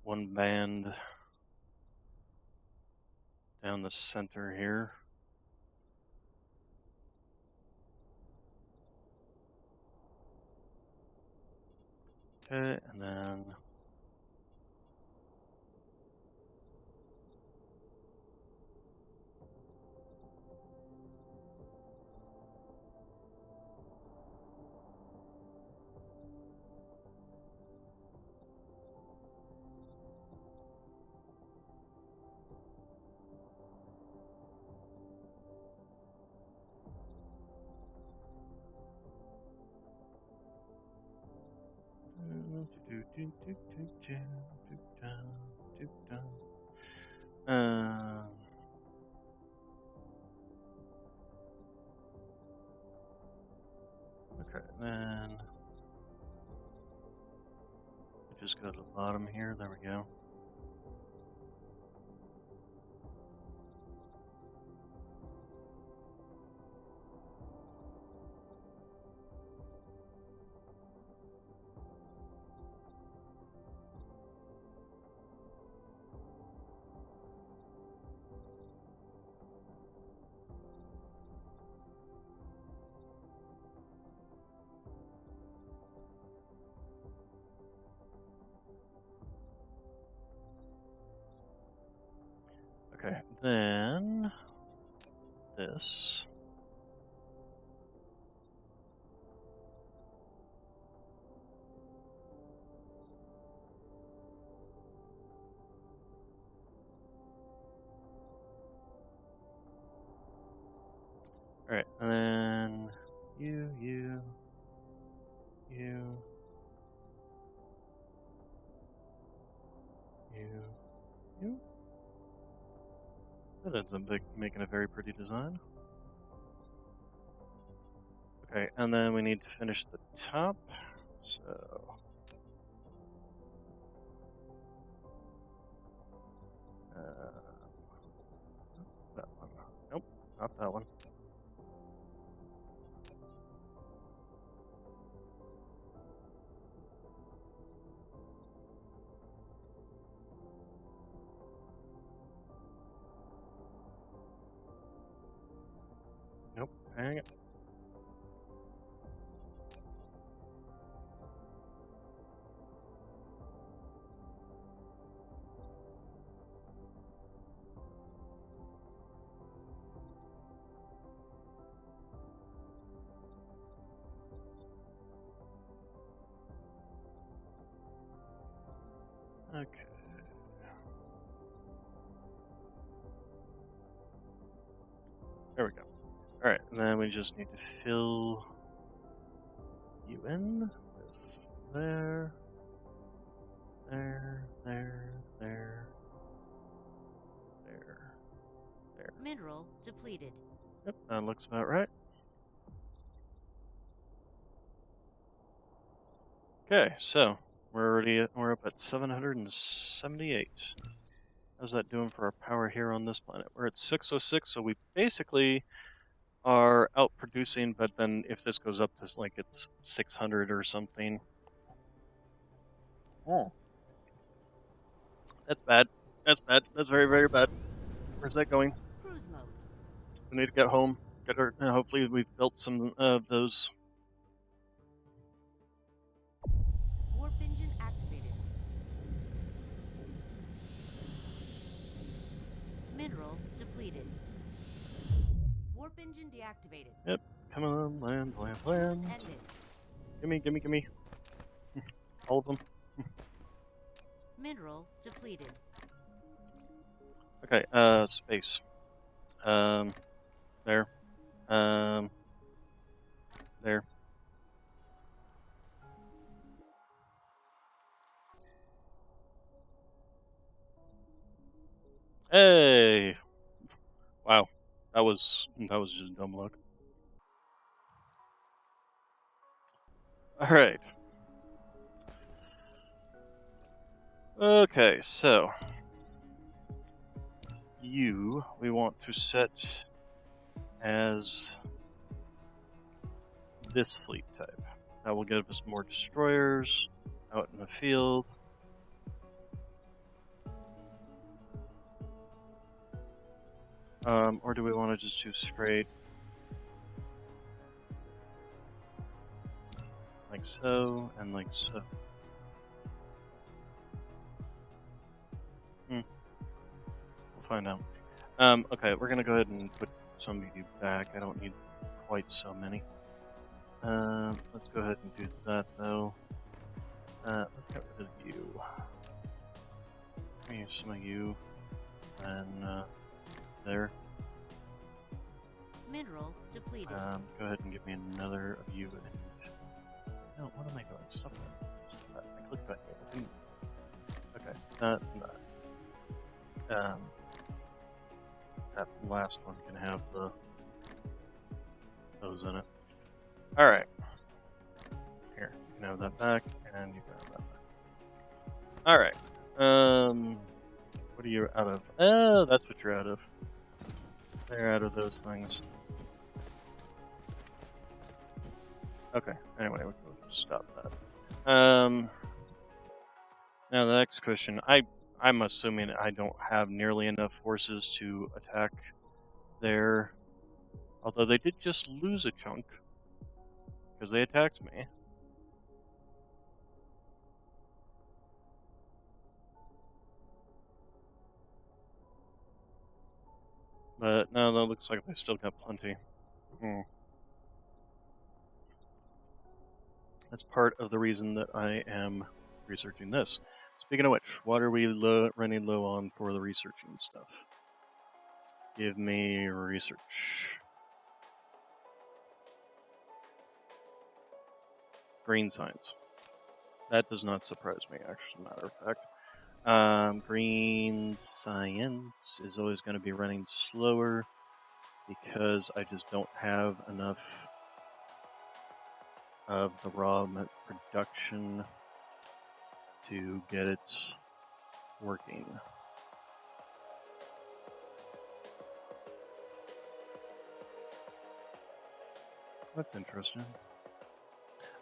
one band down the center here. Okay, and then okay, then we just go to the bottom here. There we go. Okay, then this. Alright, and then you, you. That ends up making a very pretty design. Okay, and then we need to finish the top. So that one. Nope, not that one. Nope, hang it. Okay. There we go. Alright, and then we just need to fill you in with there, there, there, there, there, there. Mineral depleted. Yep, that looks about right. Okay, so we're up at 778. How's that doing for our power here on this planet? We're at 606, so we basically are outproducing, but then if this goes up to like it's 600 or something. Oh. That's bad. That's bad. That's very, very bad. Where's that going? Cruise mode. We need to get home. Get her. Hopefully, we've built some of those. Warp engine activated. Mineral depleted. Warp engine deactivated. Yep. Come on, land, land, Cruise land. ended. Gimme, gimme, gimme. All of them. Mineral depleted. Okay. Space. There. There. Hey. Wow. That was just dumb luck. All right. Okay, so we want to set as this fleet type. That will give us more destroyers out in the field. Or do we want to just do straight like so and like so? We'll find out. Okay, we're gonna go ahead and put some of you back. I don't need quite so many. Let's go ahead and do that though. Let's get rid of you. Use some of you, and there. Mineral depleted. Go ahead and give me another of you. No, what am I doing? Stop that. Stop that. I clicked that. I didn't. Okay, that. That last one can have those in it. All right. Here, you can have that back, and you can have that back. All right. What are you out of? Oh, that's what you're out of. They're out of those things. Okay. Anyway, we'll stop that. Now the next question. I'm assuming I don't have nearly enough forces to attack there. Although they did just lose a chunk because they attacked me. But no, that looks like they still got plenty. That's part of the reason that I am researching this. Speaking of which, what are we running low on for the researching stuff? Give me research. Green science. That does not surprise me, actually, matter of fact. Green science is always going to be running slower because I just don't have enough of the raw production to get it working. That's interesting.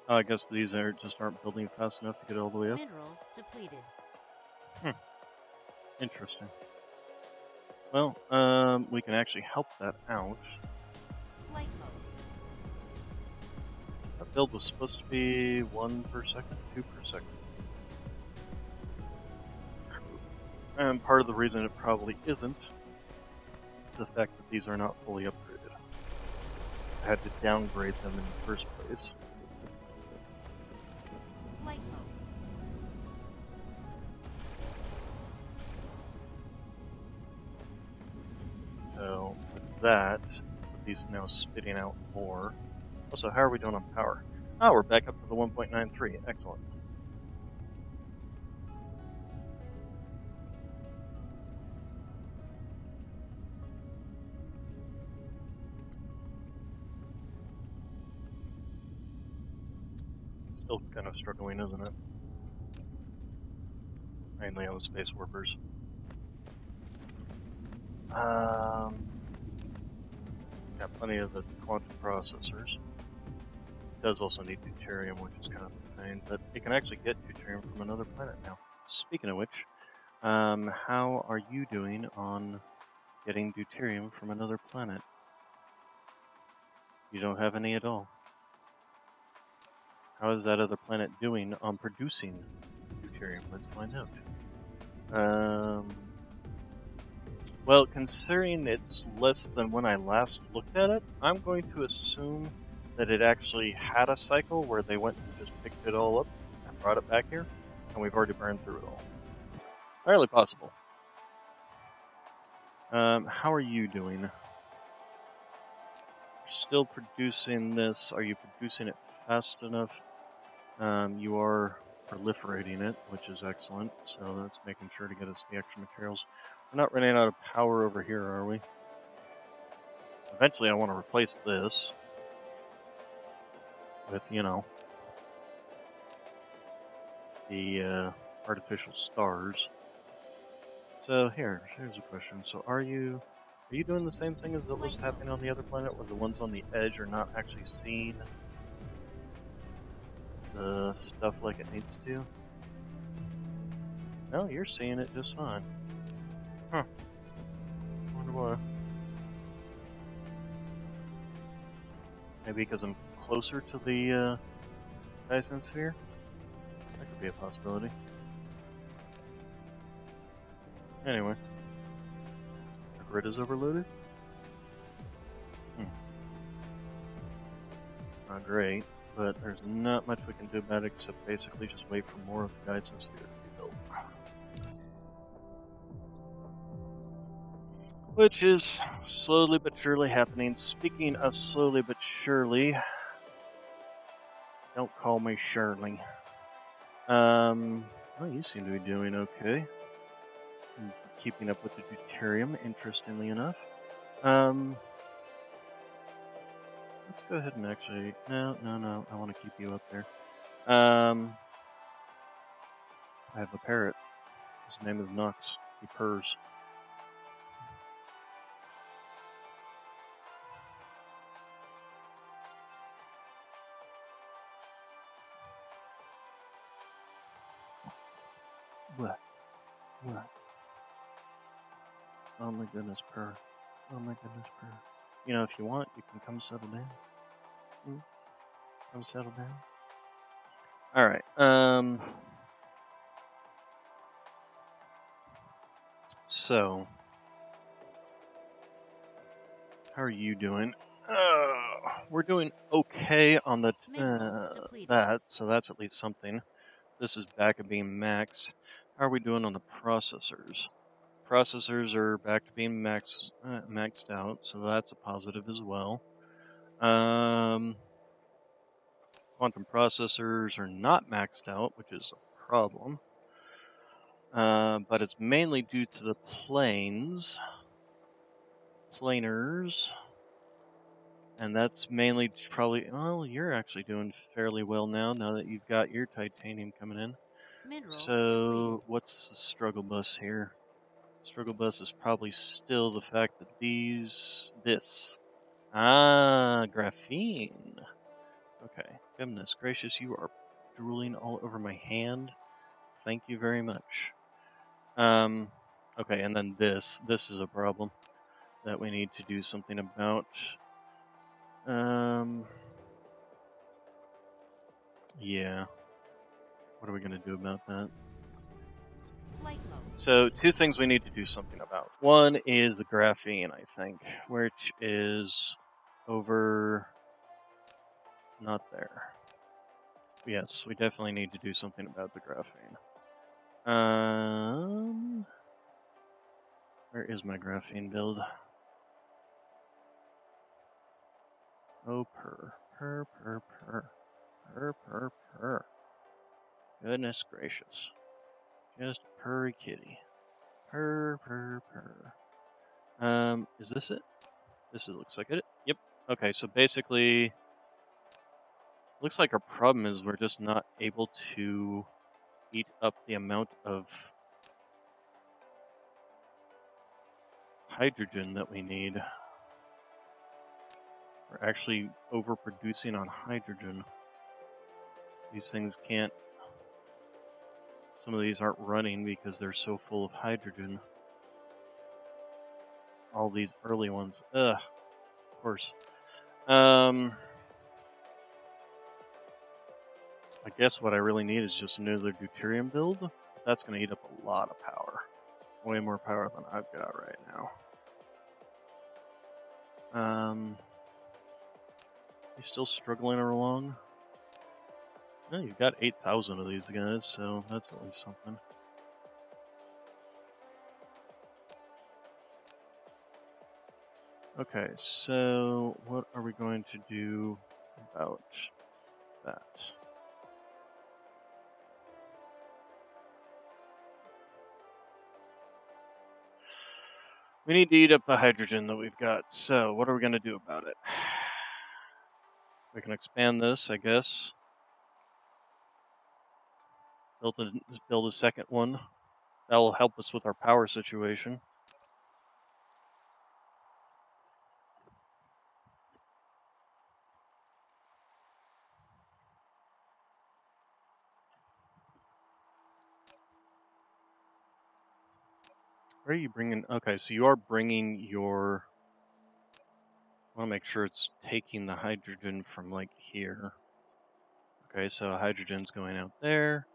Oh, I guess these aren't building fast enough to get all the way up. Mineral depleted. Interesting. Well, we can actually help that out. Flight mode. That build was supposed to be 1 per second, 2 per second. And part of the reason it probably isn't is the fact that these are not fully upgraded. I had to downgrade them in the first place. Flight mode. So, with that, these now spitting out more. Also, how are we doing on power? Oh, we're back up to the 1.93. Excellent. Still kind of struggling, isn't it? Mainly on the space warpers. Got plenty of the quantum processors. Does also need deuterium, which is kind of a pain, but it can actually get deuterium from another planet now. Speaking of which, how are you doing on getting deuterium from another planet? You don't have any at all. How is that other planet doing on producing deuterium? Let's find out. Well, considering it's less than when I last looked at it, I'm going to assume that it actually had a cycle where they went and just picked it all up and brought it back here, and we've already burned through it all. Entirely possible. How are you doing? Still producing this. Are you producing it fast enough? You are proliferating it, which is excellent. So that's making sure to get us the extra materials. We're not running out of power over here, are we? Eventually, I want to replace this with, the artificial stars. So here's a question. So are you doing the same thing as what was happening on the other planet, where the ones on the edge are not actually seeing the stuff like it needs to? No, you're seeing it just fine. Huh. Wonder why. Maybe because I'm closer to the Dyson Sphere? That could be a possibility. Anyway. The grid is overloaded? It's not great, but there's not much we can do about it except basically just wait for more of the Dyson Sphere to be built. Which is slowly but surely happening. Speaking of slowly but surely, don't call me Shirley. Well, you seem to be doing okay. Keeping up with the deuterium, interestingly enough. Let's go ahead and actually... No, I want to keep you up there. I have a parrot. His name is Nox. He purrs. What? Oh my goodness, purr. Oh my goodness, purr. You know, if you want, you can come settle down. Come settle down. Alright, so... How are you doing? We're doing okay on the that, so that's at least something. This is back at being max. How are we doing on the processors? Processors are back to being maxed out, so that's a positive as well. Quantum processors are not maxed out, which is a problem. But it's mainly due to the planers. And that's mainly probably... Well, you're actually doing fairly well now that you've got your titanium coming in. So, what's the struggle bus here? Struggle bus is probably still the fact that graphene. Okay, goodness gracious, you are drooling all over my hand. Thank you very much. Okay, and then this is a problem that we need to do something about. Yeah. What are we going to do about that? So, two things we need to do something about. One is the graphene, I think, which is over... not there. Yes, we definitely need to do something about the graphene. Where is my graphene build? Oh, purr. Purr, purr, purr. Goodness gracious. Just a purry kitty. Purr, purr, purr. Is this it? Looks like it. Yep. Okay, so basically, looks like our problem is we're just not able to eat up the amount of hydrogen that we need. We're actually overproducing on hydrogen. These things can't. Some of these aren't running because they're so full of hydrogen. All these early ones. Ugh. Of course. I guess what I really need is just another deuterium build. That's going to eat up a lot of power. Way more power than I've got right now. You still struggling along? No, you've got 8,000 of these guys, so that's at least something. Okay, so what are we going to do about that? We need to eat up the hydrogen that we've got, so what are we going to do about it? We can expand this, I guess. Build a second one. That will help us with our power situation. Where are you bringing? Okay, so you are bringing your. I want to make sure it's taking the hydrogen from like here. Okay, so hydrogen's going out there,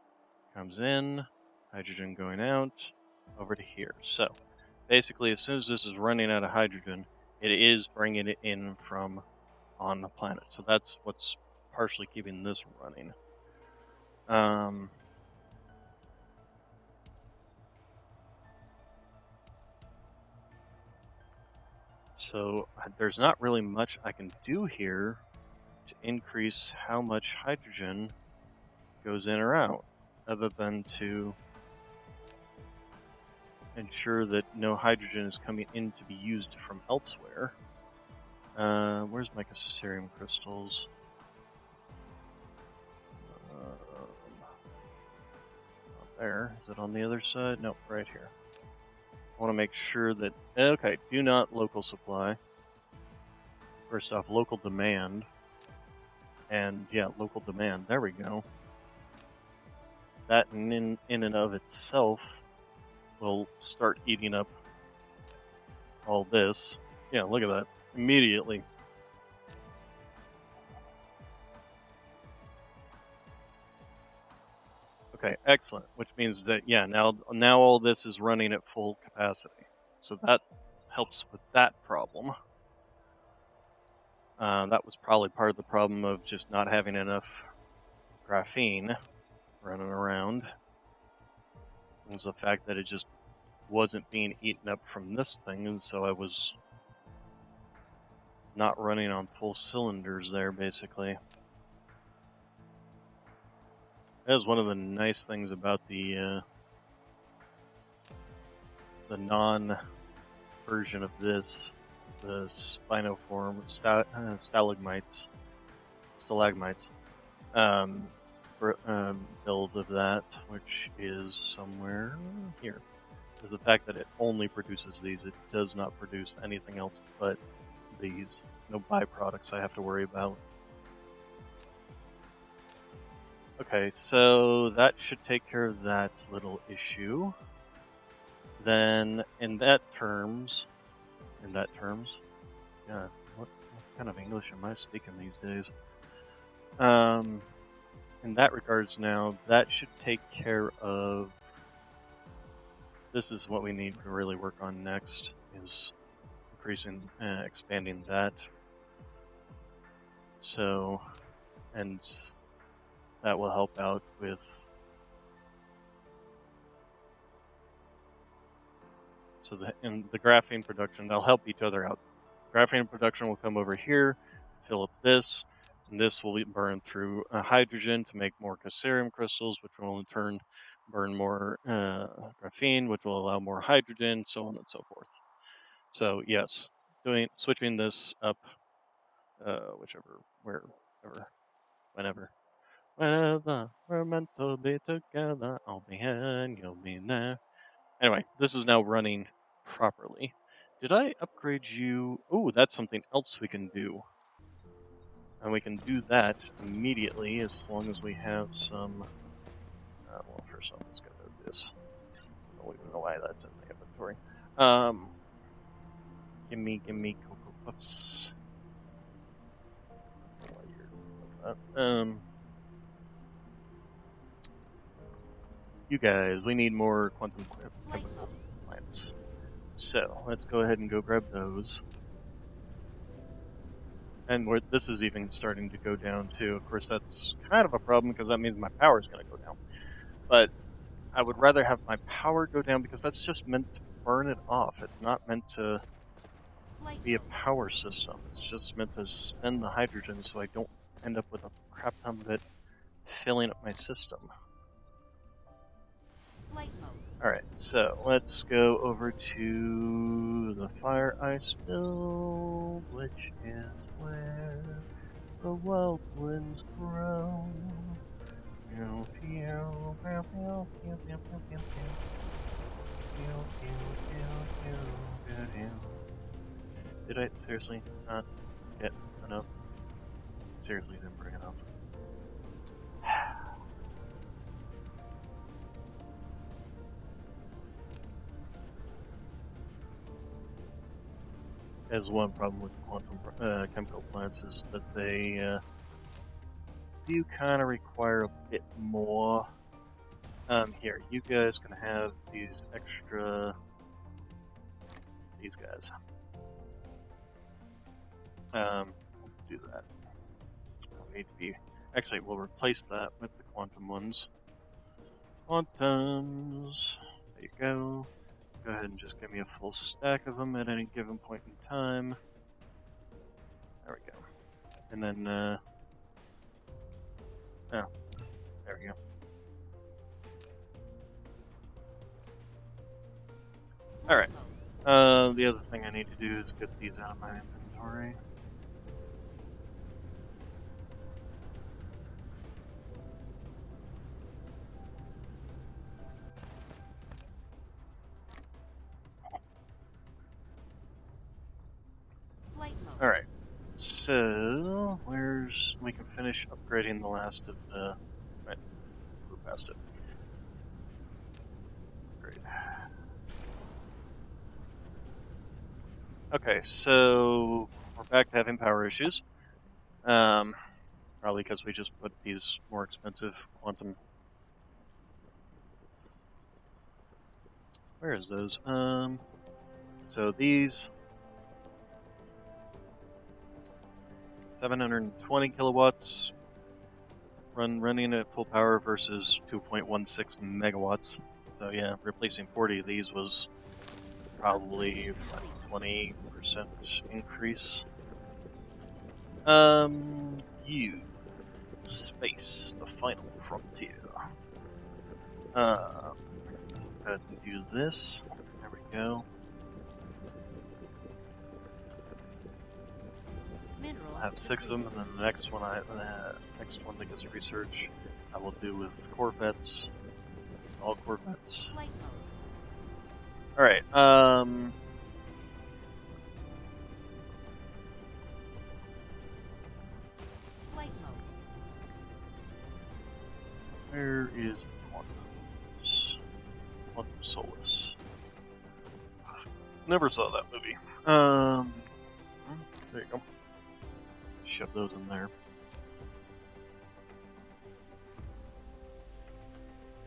comes in, hydrogen going out, over to here. So basically, as soon as this is running out of hydrogen, it is bringing it in from on the planet. So that's what's partially keeping this running. So there's not really much I can do here to increase how much hydrogen goes in or out, other than to ensure that no hydrogen is coming in to be used from elsewhere. Where's my cassarium crystals? Not there. Is it on the other side? Nope, right here. I want to make sure that... Okay, do not local supply. First off, local demand. And yeah, local demand. There we go. That in and of itself will start eating up all this. Yeah, look at that. Immediately. Okay, excellent. Which means that, yeah, now all this is running at full capacity. So that helps with that problem. That was probably part of the problem of just not having enough graphene running around. It was the fact that it just wasn't being eaten up from this thing, and so I was not running on full cylinders there, basically. That was one of the nice things about the non-version of this, the spinoform stalagmites, build of that, which is somewhere here, is the fact that it only produces these. It does not produce anything else but these. No byproducts I have to worry about. Okay, so that should take care of that little issue. Then, in that terms, yeah, what kind of English am I speaking these days? In that regards now, that should take care of... This is what we need to really work on next, is expanding that. So, and that will help out with... So in the graphene production, they'll help each other out. Graphene production will come over here, fill up this. And this will be burned through hydrogen to make more cassarium crystals, which will in turn burn more graphene, which will allow more hydrogen, so on and so forth. So yes, switching this up, whenever we're meant to be together, I'll be here and you'll be there. Anyway, this is now running properly. Did I upgrade you? Oh, that's something else we can do. And we can do that immediately as long as we have some... well, first off, let's go to this. I don't even know why that's in my inventory. Gimme Cocoa Puffs. I don't know why you're like that. You guys, we need more quantum chemical plants. So, let's go ahead and go grab those. And this is even starting to go down too. Of course, that's kind of a problem because that means my power is going to go down. But I would rather have my power go down because that's just meant to burn it off. It's not meant to be a power system. It's just meant to spend the hydrogen so I don't end up with a crap ton of it filling up my system. Alright, so let's go over to the fire ice build, which is where the wild winds grow. Did I seriously not get enough? Seriously didn't bring enough. As one problem with quantum chemical plants is that they do kind of require a bit more. Here, you guys can have these extra... these guys. We'll do that. Don't need to be... Actually, we'll replace that with the quantum ones. Quantums! There you go. Go ahead and just give me a full stack of them at any given point in time. There we go. And then, oh, there we go. Alright. The other thing I need to do is get these out of my inventory. Alright. So, we can finish upgrading the last of the... Right, flew past it. Great. Okay, so we're back to having power issues. Probably because we just put these more expensive quantum... Where is those? So these... 720 kilowatts running at full power versus 2.16 megawatts. So yeah, replacing 40 of these was probably a 20% increase. You space, the final frontier. Go ahead and do this. There we go. I'll have 6 of them, and then the next one that gets research, I will do with Corvettes. All Corvettes. Alright, where is the Quantum? Quantum Solace. Never saw that movie. There you go. Shove those in there.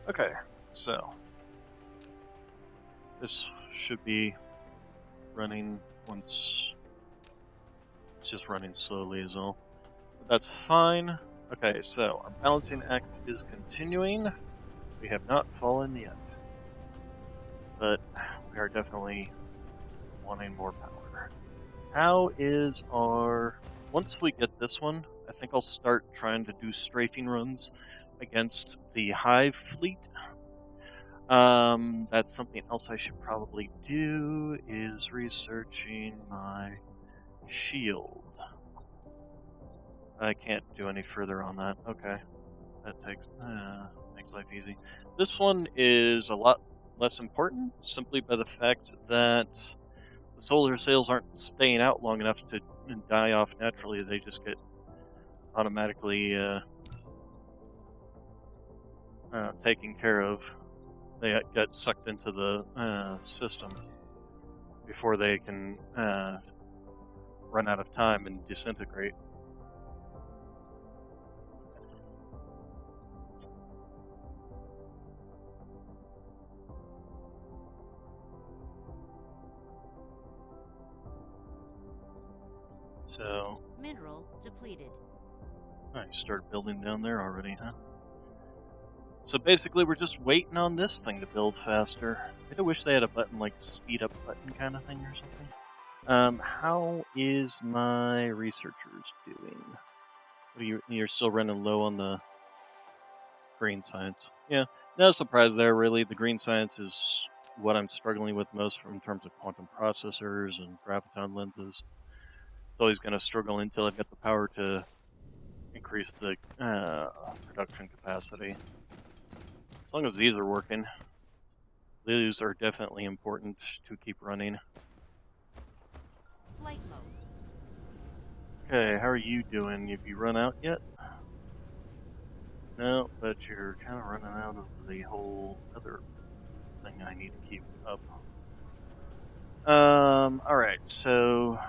Okay, so this should be running once. It's just running slowly is all. But that's fine. Okay, so our balancing act is continuing. We have not fallen yet. But we are definitely wanting more power. How is our... Once we get this one, I think I'll start trying to do strafing runs against the Hive fleet. That's something else I should probably do, is researching my shield. I can't do any further on that. Okay. That makes life easy. This one is a lot less important, simply by the fact that the solar sails aren't staying out long enough to die off naturally. They just get automatically taken care of. They get sucked into the system before they can run out of time and disintegrate. So, Mineral depleted. oh, you started building down there already, huh? So basically, we're just waiting on this thing to build faster. I wish they had a button like speed up button kind of thing or something. How is my researchers doing? What are you're still running low on the green science. Yeah, no surprise there, really. The green science is what I'm struggling with most in terms of quantum processors and graviton lenses. It's always going to struggle until I've got the power to increase the production capacity. As long as these are working, these are definitely important to keep running. Flight mode. Okay, how are you doing? Have you run out yet? No, but you're kind of running out of the whole other thing I need to keep up. Alright, so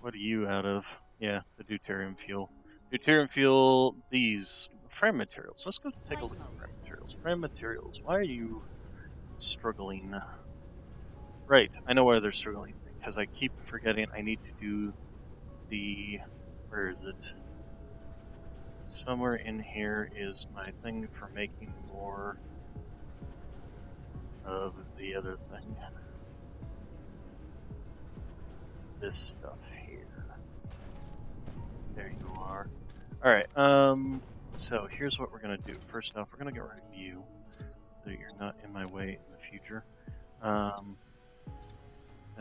what are you out of? Yeah, the deuterium fuel. Deuterium fuel, these frame materials. Let's go take a look at frame materials. Frame materials, why are you struggling? Right, I know why they're struggling. Because I keep forgetting I need to do the... Where is it? Somewhere in here is my thing for making more of the other thing. This stuff here. There you are. Alright, so here's what we're gonna do. First off, we're gonna get rid of you, so you're not in my way in the future. And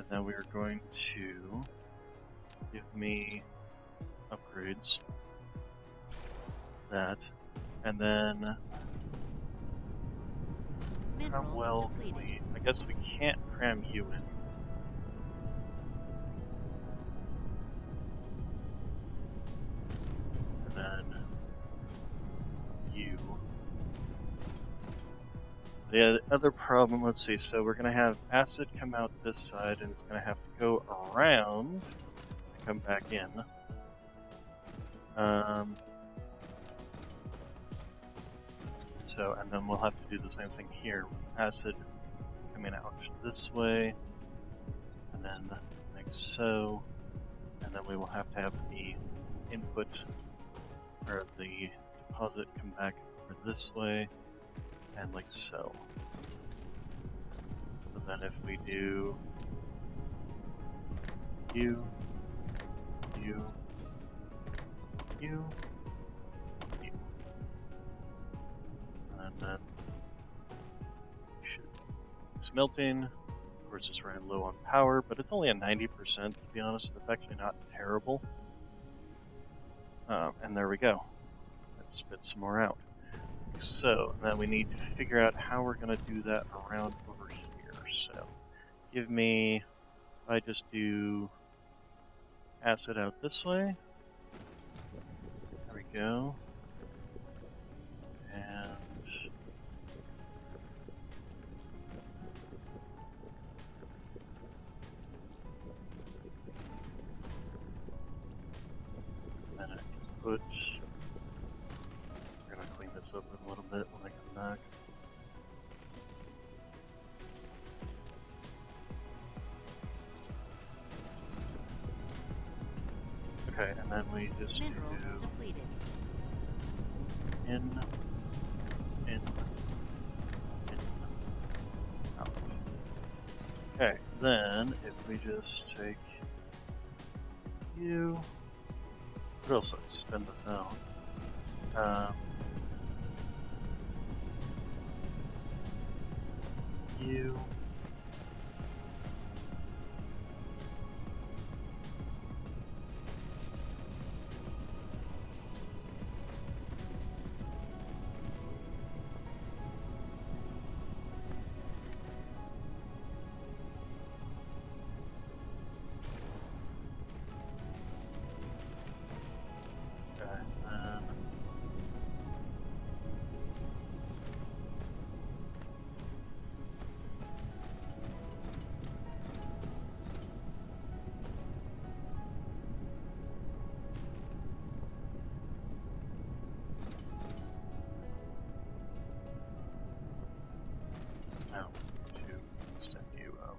then we are going to give me upgrades. That. And then how well can we... I guess we can't cram you in. And then you. The other problem, let's see, so we're going to have acid come out this side, and it's going to have to go around and come back in. So, and then we'll have to do the same thing here with acid coming out this way, and then like so, and then we will have to have the input, or the deposit come back over this way, and like so. So then if we do you, and then we should smelting. Of course, it's running low on power, but it's only at 90%, to be honest. That's actually not terrible. And there we go. That spits some more out. So, then we need to figure out how we're going to do that around over here. So, give me, if I just do acid out this way. There we go. And then I can put... We're going to clean this up a little bit when I come back. Okay, and then we just Mineral do depleted. in, out. Okay, then if we just take you, What else? Let's spin this out. You. Now to send you out.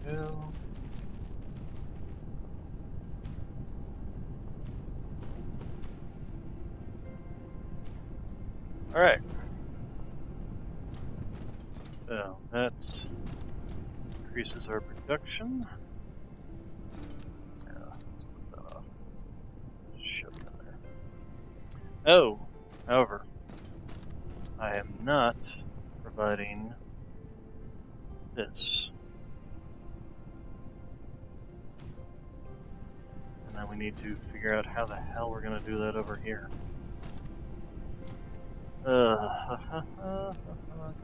Go. All right. So that increases our production. Yeah, let's put that off. Shove it in there. Oh, however, I am not providing this. And then we need to figure out how the hell we're going to do that over here. Because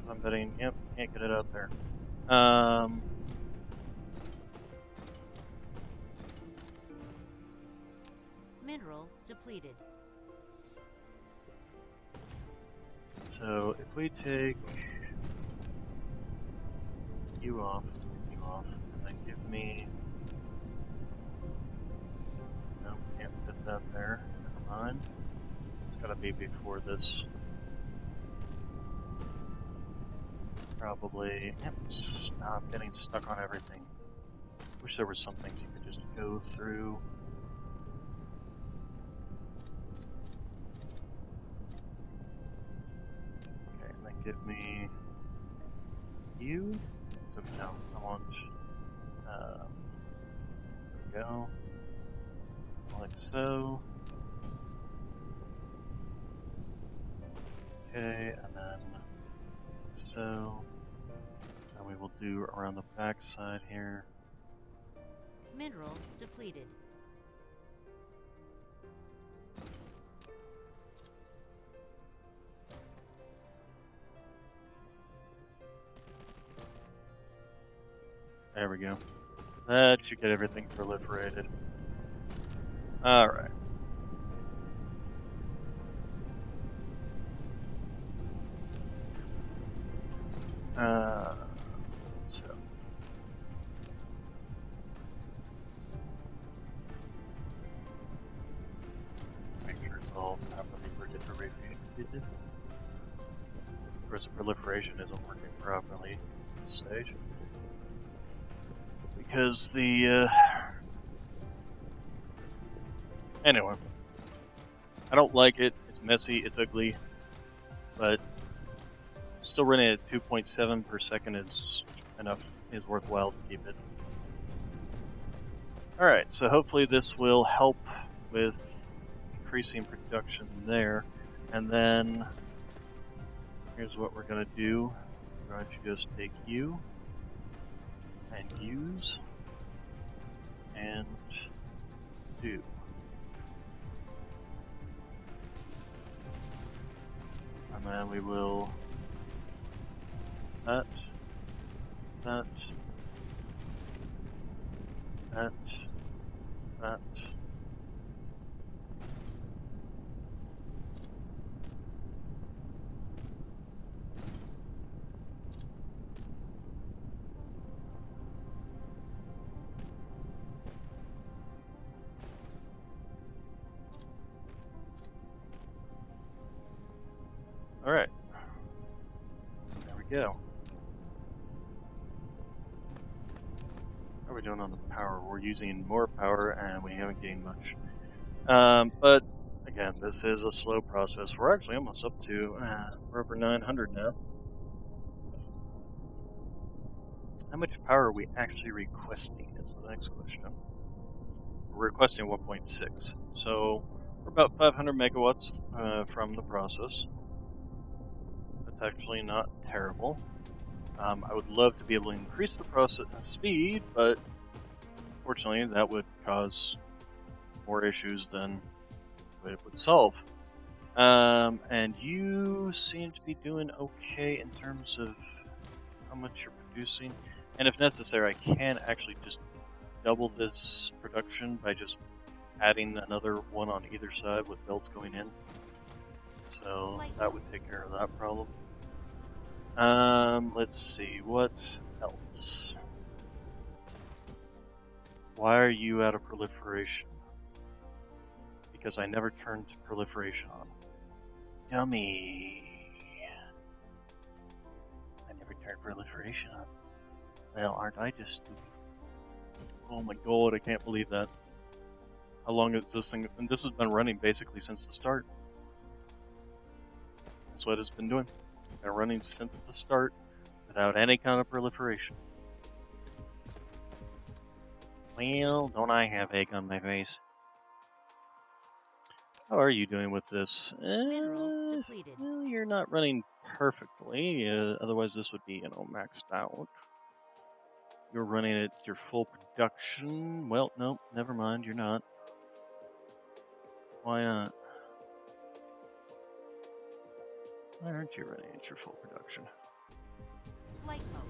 I'm betting, yep, can't get it out there. Mineral depleted. So if we take you off, and then give me... No, can't fit that there. Never mind. It's gotta be before this. Probably... Yep, stop getting stuck on everything. Wish there were some things you could just go through. Okay, and then give me you. So no, I want there we go. Like so. Okay, and then so. And we will do around the back side here. Mineral depleted. There we go. That should get everything proliferated. Alright. So. Make sure it's all properly proliferated. Of course, proliferation isn't working properly at this stage. Because the, Anyway. I don't like it. It's messy, it's ugly. But still running at 2.7 per second is worthwhile to keep it. Alright, so hopefully this will help with increasing production there. And then, here's what we're going to do. We're going to just take you, and use, and do. And then we will that. All right. There we go. How are we doing on the power? We're using more power and we haven't gained much. But again, this is a slow process. We're actually almost up to, we're over 900 now. How much power are we actually requesting is the next question. We're requesting 1.6, so we're about 500 megawatts from the process. That's actually not terrible. I would love to be able to increase the process speed, but unfortunately that would cause more issues than it would solve. And you seem to be doing okay in terms of how much you're producing. And if necessary, I can actually just double this production by just adding another one on either side with belts going in. So that would take care of that problem. Let's see, what else? Why are you out of proliferation? Because I never turned proliferation on. Dummy. I never turned proliferation on. Well, aren't I just stupid? Oh my god, I can't believe that. How long is this thing? And this has been running basically since the start. That's what it's been doing. Been running since the start without any kind of proliferation. Well, don't I have egg on my face? How are you doing with this? Mineral depleted. Well, you're not running perfectly. Otherwise, this would be, maxed out. You're running at your full production. Well, no, never mind. You're not. Why not? Why aren't you running at your full production? Flight mode.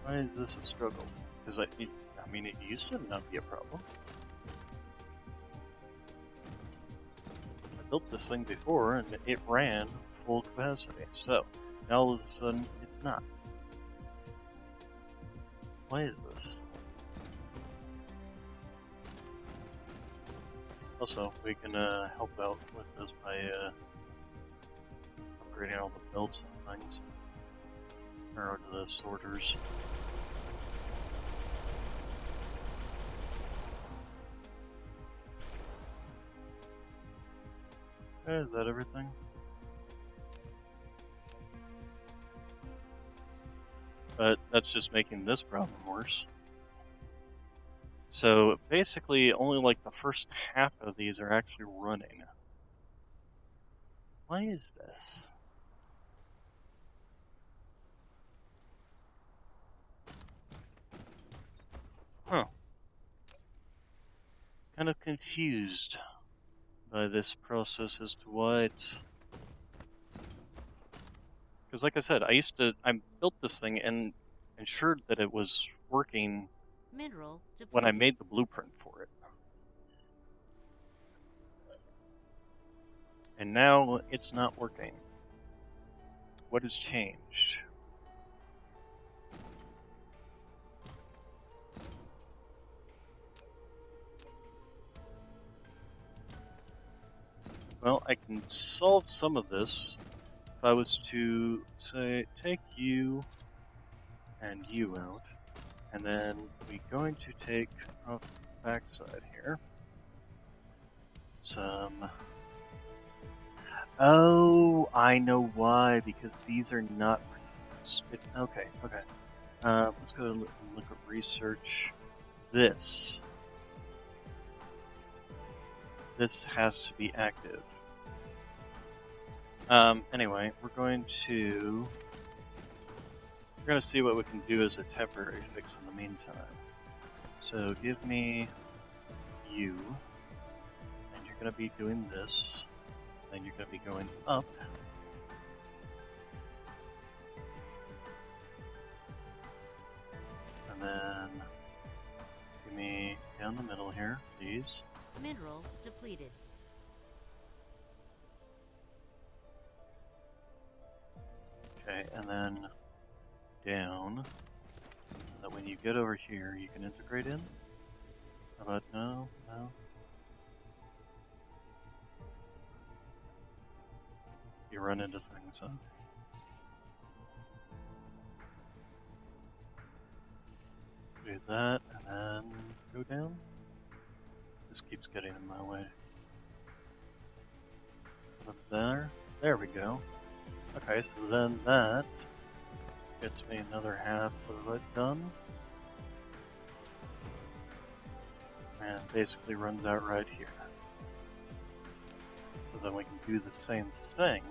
Why is this a struggle? Because it used to not be a problem. I built this thing before and it ran full capacity. So now all of a sudden it's not. Why is this? Also, we can help out with this by upgrading all the belts and things. Or the sorters. Okay, is that everything? But that's just making this problem worse. So basically, only like the first half of these are actually running. Why is this? Huh. Kind of confused by this process as to why it's... Because like I said, I built this thing and ensured that it was working Mineral depleted. when I made the blueprint for it. And now it's not working. What has changed? Well, I can solve some of this if I was to, say, take you and you out, and then we're going to take off the backside here some... Oh, I know why, because these are not... Okay. Let's go and look at research. This has to be active. Anyway, we're going to see what we can do as a temporary fix in the meantime. So give me you, and you're going to be doing this, and you're going to be going up. And then give me down the middle here, please. Mineral depleted. Okay, and then down, so that when you get over here, you can integrate in. How about no? You run into things, huh? Do that, and then go down. This keeps getting in my way. Up there. There we go. Okay, so then that gets me another half of it done. And basically runs out right here. So then we can do the same thing.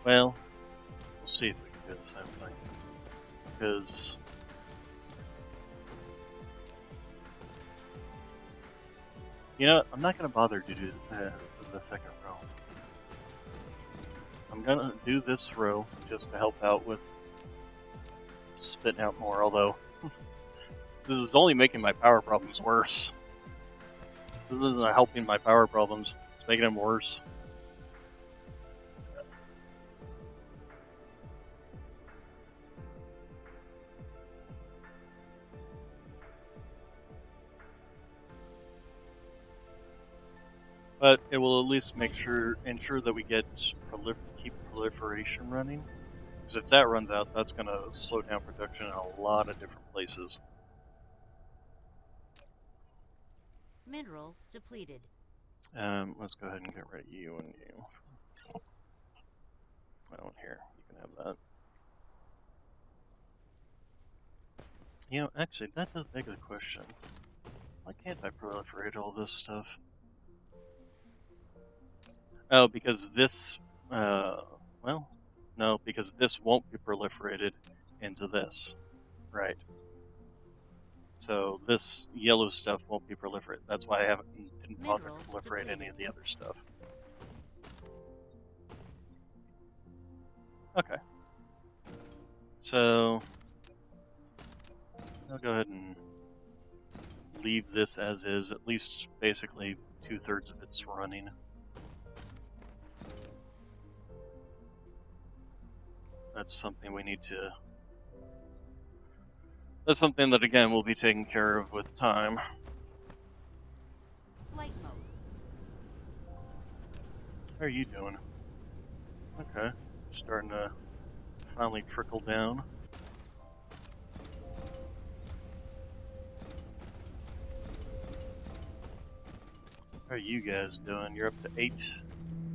Well, we'll see if we can do the same thing. Because you know, I'm not going to bother to do the second row. I'm going to do this row just to help out with spitting out more, although this is only making my power problems worse. This isn't helping my power problems, it's making them worse. But it will at least ensure that we get keep proliferation running. Because if that runs out, that's going to slow down production in a lot of different places. Mineral depleted. Let's go ahead and get rid of you and you. That one here, you can have that. You know, actually, that does beg the question. Why can't I proliferate all this stuff? Oh, because this, well, no, because this won't be proliferated into this, right? So this yellow stuff won't be proliferated. That's why I didn't bother to proliferate any of the other stuff. Okay. So I'll go ahead and leave this as is. At least basically 2/3 of it's running. That's something we need to. That's something that again will be taken care of with time. Flight mode. How are you doing? Okay, starting to finally trickle down. How are you guys doing? You're up to 8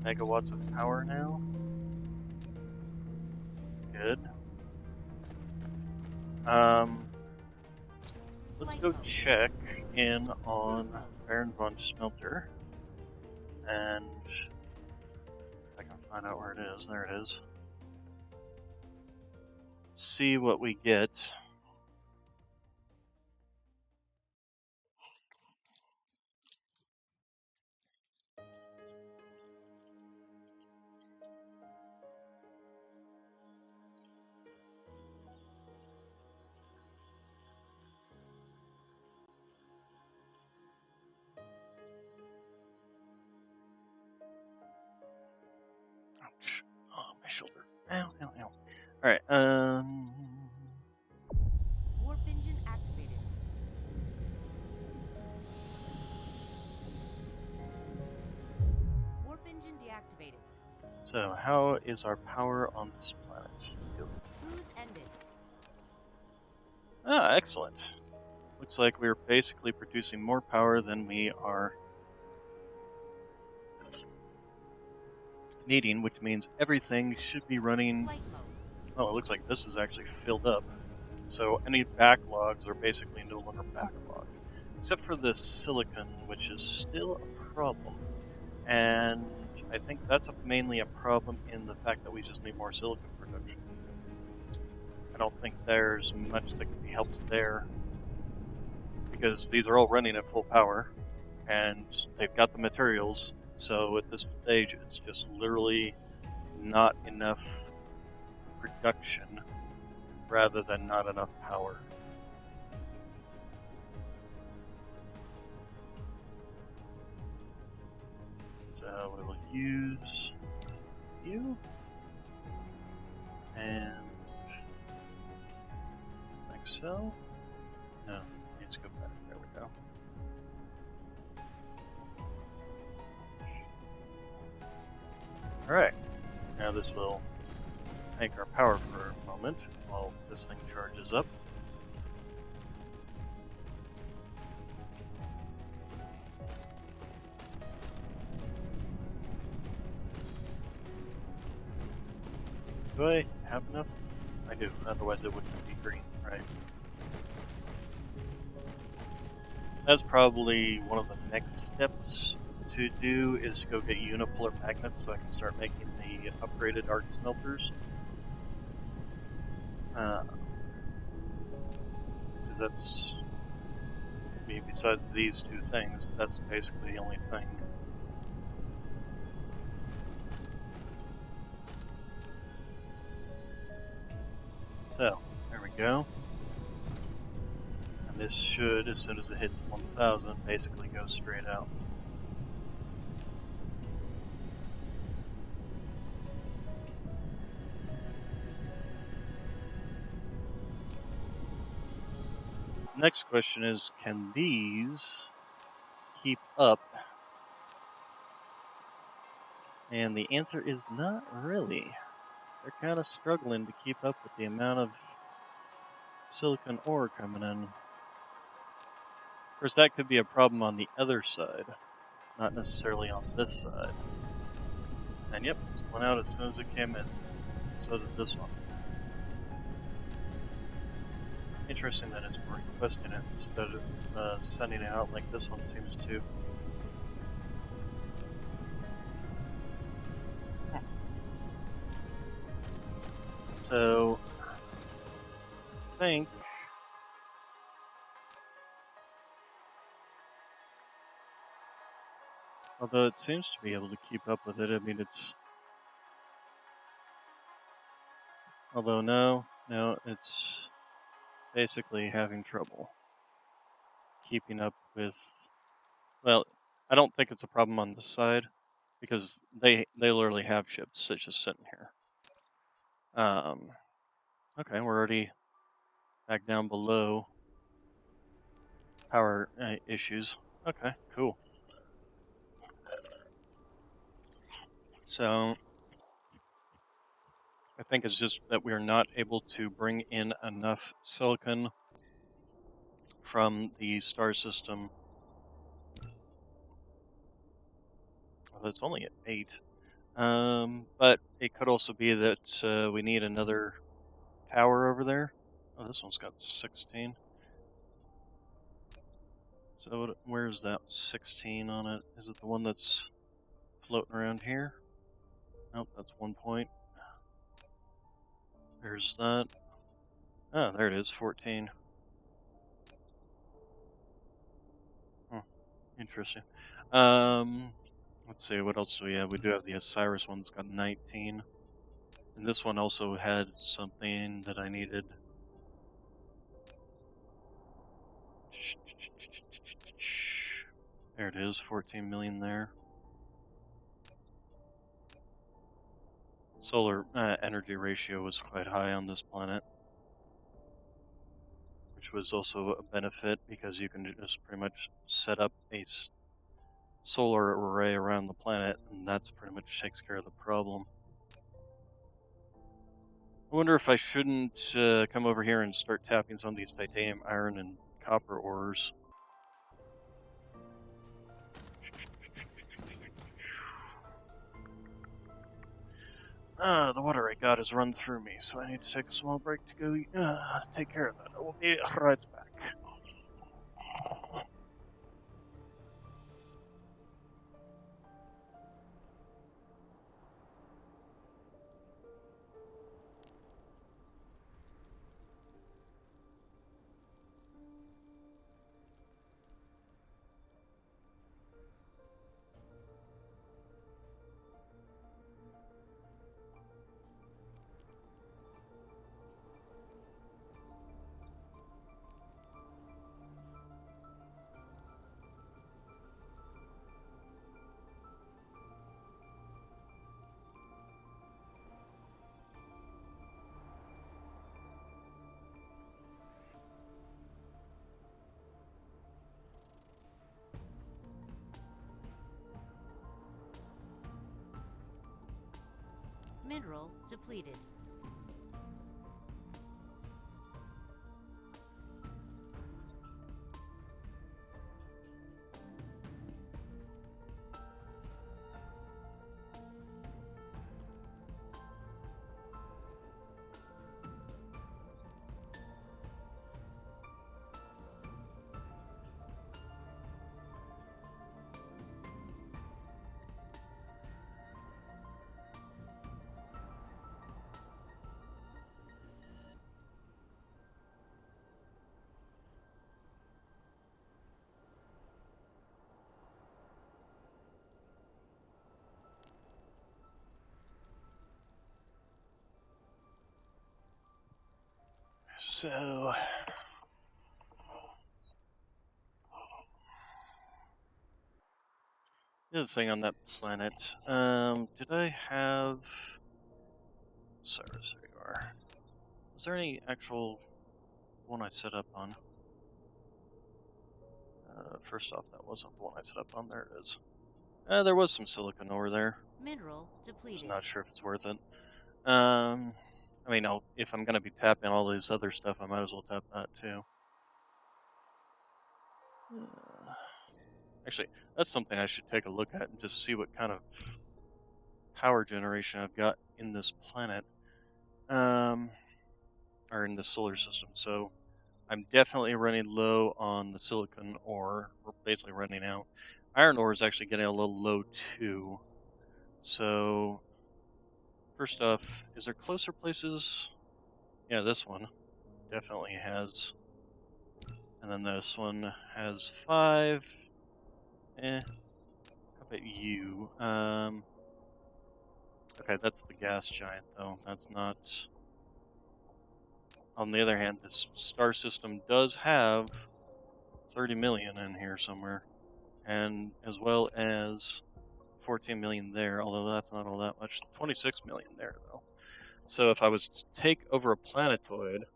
megawatts of power now. Good. Let's go check in on Baron von Smelter, and if I can find out where it is. There it is. See what we get. Ouch. Oh, my shoulder. Ow, ow, ow. Alright, Warp engine activated. Warp engine deactivated. So, how is our power on this planet? Cruise ended. Ah, excellent. Looks like we're basically producing more power than we are needing, which means everything should be running. Flight mode. Oh, it looks like this is actually filled up. So any backlogs are basically no longer backlogged. Except for this silicon, which is still a problem. And I think that's mainly a problem in the fact that we just need more silicon production. I don't think there's much that can be helped there, because these are all running at full power, and they've got the materials, so at this stage it's just literally not enough production rather than not enough power. So we will use you, and like so. No, let's go back. There we go. Alright, now this will tank our power for a moment while this thing charges up. Do I have enough? I do, otherwise it wouldn't be green, right? That's probably one of the next steps to do, is go get unipolar magnets so I can start making the upgraded arc smelters. Because that's, I mean, besides these two things, that's basically the only thing. So, there we go. And this should, as soon as it hits 1000, basically go straight out. Next question is, can these keep up? And the answer is not really. They're kind of struggling to keep up with the amount of silicon ore coming in. Of course, that could be a problem on the other side, not necessarily on this side. And yep, this went out as soon as it came in. So did this one. Interesting that it's requesting it instead of sending it out like this one seems to. So, I think although it seems to be able to keep up with it, I mean, it's... Although, no, it's basically having trouble keeping up with... Well, I don't think it's a problem on this side, because they literally have ships that just sitting here. Okay, we're already back down below power issues. Okay, cool. So, I think it's just that we're not able to bring in enough silicon from the star system. Well, it's only at 8. But it could also be that we need another tower over there. Oh, this one's got 16. So where's that 16 on it? Is it the one that's floating around here? Nope, that's 1 point. There's that. Oh, there it is, 14. Interesting. Let's see, what else do we have? We do have the Osiris one that's got 19. And this one also had something that I needed. There it is, 14 million there. Solar energy ratio was quite high on this planet, which was also a benefit because you can just pretty much set up a solar array around the planet, and that's pretty much takes care of the problem. I wonder if I shouldn't come over here and start tapping some of these titanium, iron, and copper ores. The water I got has run through me, so I need to take a small break to go take care of that. I will be right back. Mineral depleted. So the other thing on that planet, did I have Cyrus? There you are. Was there any actual one I set up on? First off, that wasn't the one I set up on. There it is. There was some silicon over there. Mineral depleted. Just not sure if it's worth it. I mean, if I'm gonna be tapping all this other stuff, I might as well tap that too. Actually, that's something I should take a look at and just see what kind of power generation I've got in this planet, or in the solar system. So I'm definitely running low on the silicon ore. We're basically running out. Iron ore is actually getting a little low too. So first off, is there closer places? Yeah, this one definitely has. And then this one has 5. How about you? Okay, that's the gas giant though. That's not. On the other hand, this star system does have 30 million in here somewhere, and as well as 14 million there, although that's not all that much. 26 million there though. So if I was to take over a planetoid,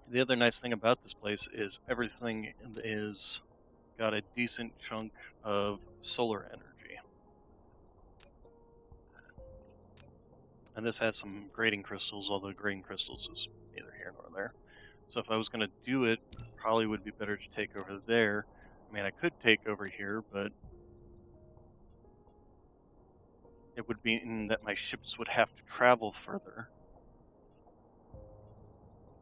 the other nice thing about this place is everything is got a decent chunk of solar energy. And this has some grading crystals, although grading crystals is neither here nor there. So if I was going to do it, probably would be better to take over there. I mean, I could take over here, but it would mean that my ships would have to travel further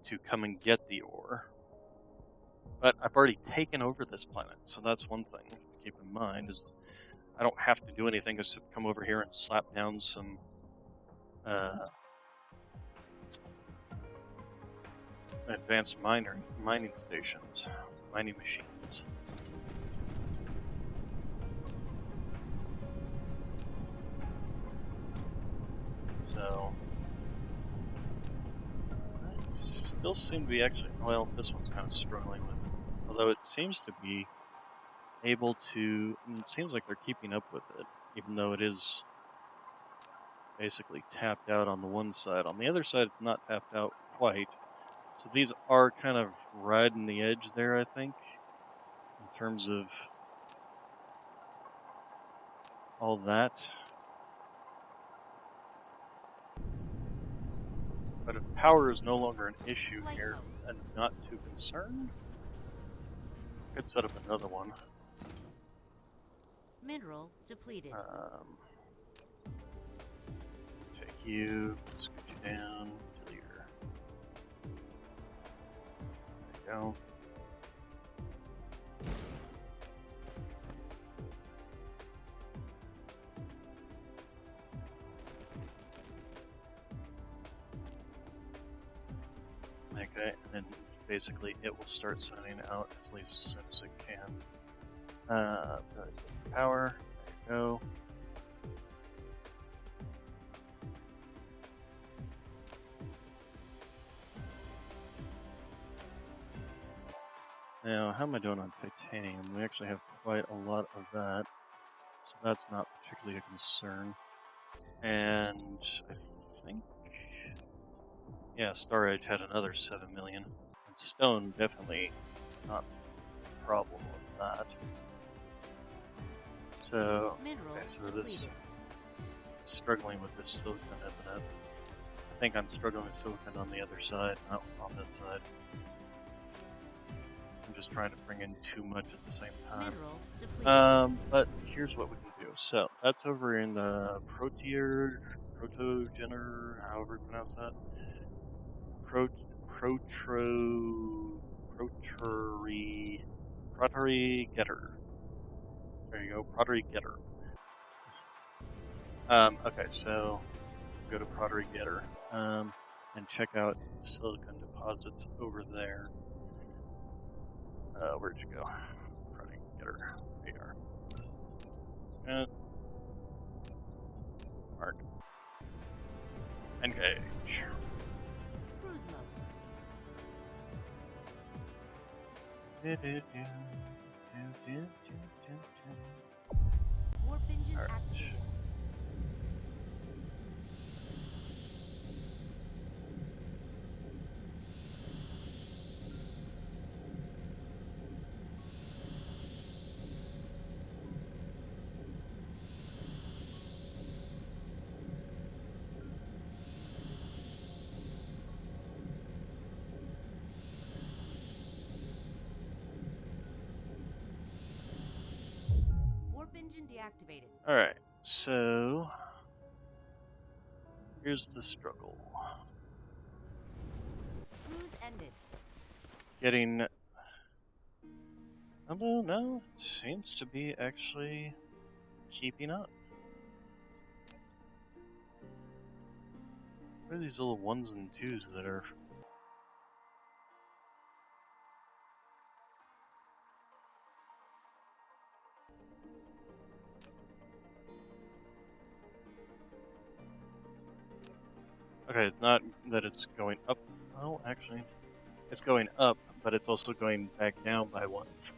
to come and get the ore. But I've already taken over this planet, so that's one thing to keep in mind, is I don't have to do anything except come over here and slap down some advanced mining stations, mining machines. So I still seem to be actually, well, this one's kind of struggling with, although it seems to be able to, it seems like they're keeping up with it, even though it is basically tapped out on the one side. On the other side, it's not tapped out quite. So these are kind of riding the edge there, I think, in terms of all that. But if power is no longer an issue here, I'm not too concerned. Could set up another one. Mineral depleted. Take you, scoot you down to your. There you go. Okay, and then basically it will start sending out as soon as it can. Power, there you go. Now, how am I doing on titanium? We actually have quite a lot of that, so that's not particularly a concern. And I think, yeah, Star Edge had another 7 million. And stone, definitely not a problem with that. So, okay, so this is struggling with this silicon, isn't it? I think I'm struggling with silicon on the other side, not on this side. I'm just trying to bring in too much at the same time. But here's what we can do. So, that's over in the protogener, however you pronounce that. Protary getter. There you go, Protary getter. Okay, so go to Protary getter and check out silicon deposits over there. Where'd you go? Protary getter. There you are. Mark. Engage. Warp engine All right. activated. Warp engine deactivated. All right. So here's the struggle. Cruise ended. Getting. Although no, it seems to be actually keeping up. What are these little ones and twos that are? Okay, it's not that it's going up. Well, actually, it's going up, but it's also going back down by ones.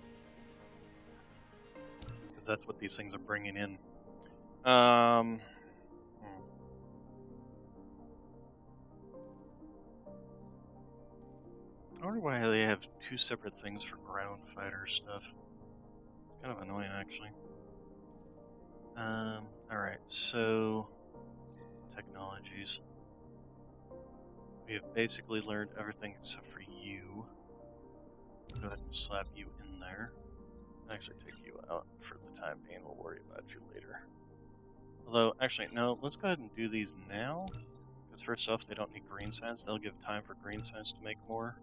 Because that's what these things are bringing in. I wonder why they have two separate things for ground fighter stuff. Kind of annoying, actually. Alright, so technologies. We have basically learned everything except for you. Go ahead and slap you in there. Actually take you out for the time being, we'll worry about you later. Although, actually, no, let's go ahead and do these now. Because first off, they don't need green signs, they'll give time for green signs to make more.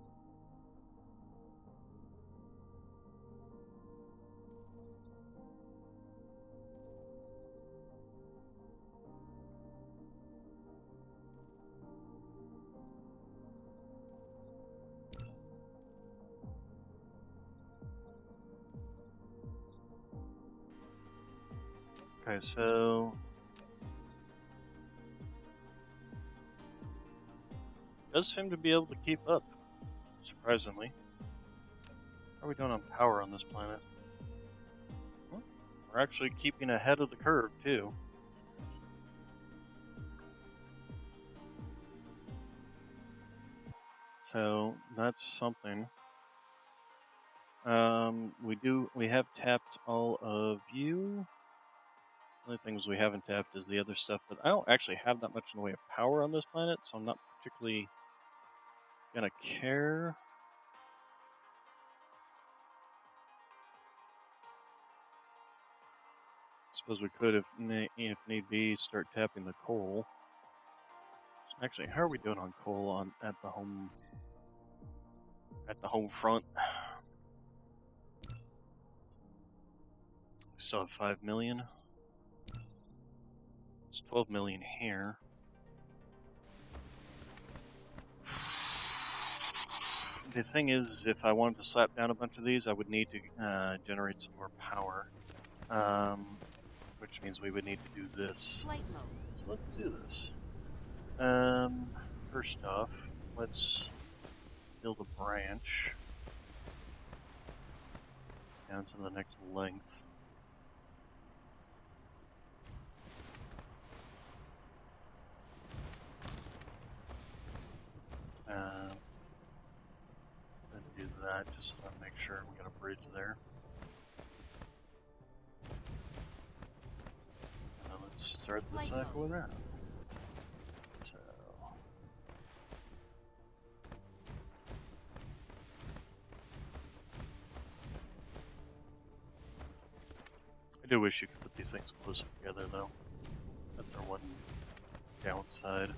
Okay, so does seem to be able to keep up, surprisingly. How are we doing on power on this planet? Well, we're actually keeping ahead of the curve, too. So that's something. We have tapped all of you. The only things we haven't tapped is the other stuff, but I don't actually have that much in the way of power on this planet, so I'm not particularly gonna care. Suppose we could, if need be, start tapping the coal. So actually, how are we doing on coal at the home front? We still have 5 million. It's 12 million here. The thing is, if I wanted to slap down a bunch of these, I would need to generate some more power. Which means we would need to do this. Flight mode. So let's do this. First off, let's build a branch down to the next length. Then do that, just to make sure we got a bridge there. And then let's start the cycle around. So I do wish you could put these things closer together, though. That's our one downside.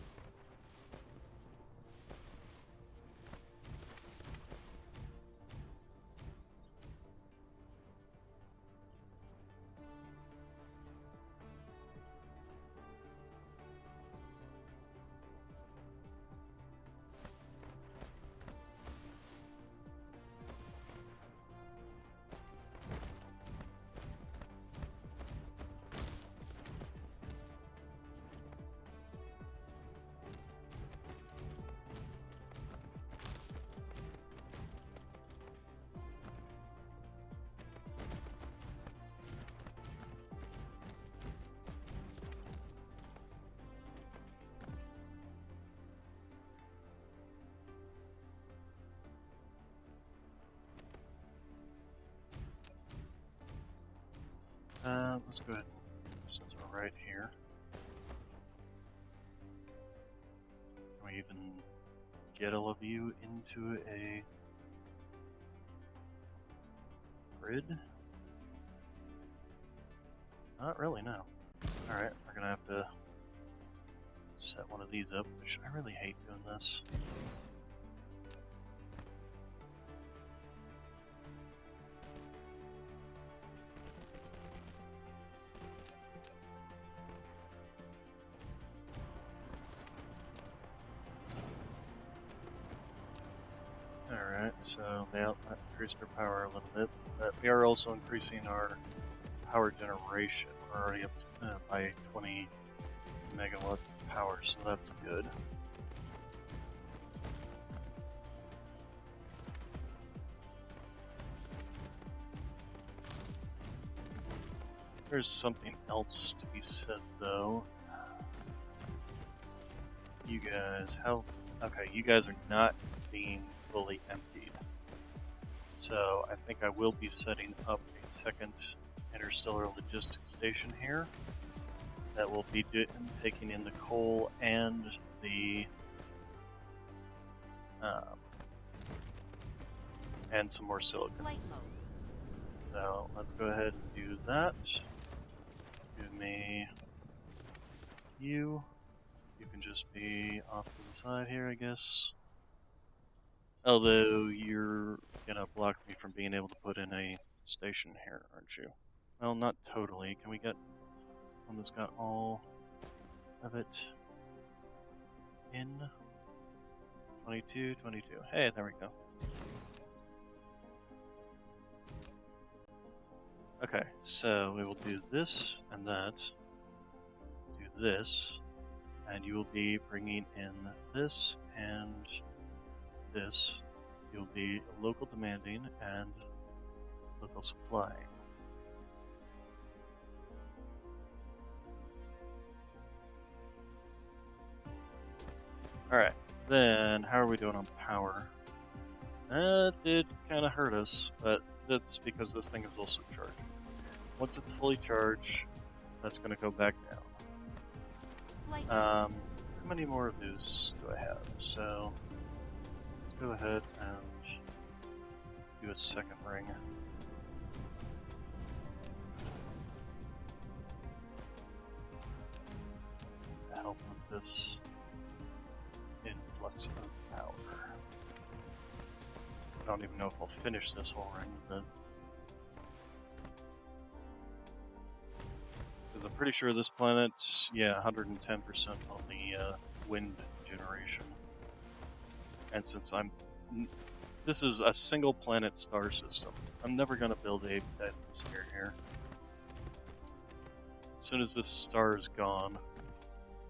let's go ahead, since we're right here. Can we even get all of you into a grid? Not really, no. Alright, we're gonna have to set one of these up, which I really hate doing this. Alright, so that increased our power a little bit, but we are also increasing our power generation. We're already up to, by 20 megawatt power, so that's good. There's something else to be said, though. You guys, okay, you guys are not being fully emptied. So I think I will be setting up a second interstellar logistics station here that will be taking in the coal and the and some more silicon. So let's go ahead and do that. Give me you. You can just be off to the side here, I guess. Although you're gonna block me from being able to put in a station here, aren't you? Well, not totally. Can we get one that's got all of it in? 22, 22. Hey, there we go. Okay, so we will do this and that. Do this, and you will be bringing in this and this. You'll be local demanding and local supplying. Alright, then how are we doing on power? That did kind of hurt us, but that's because this thing is also charged. Once it's fully charged, that's going to go back down. How many more of these do I have? So let's go ahead and do a second ring. To help with this influx of power. I don't even know if I'll finish this whole ring, but because I'm pretty sure this planet, yeah, 110% on the wind generation. And since this is a single planet star system, I'm never going to build a Dyson Sphere here. As soon as this star is gone,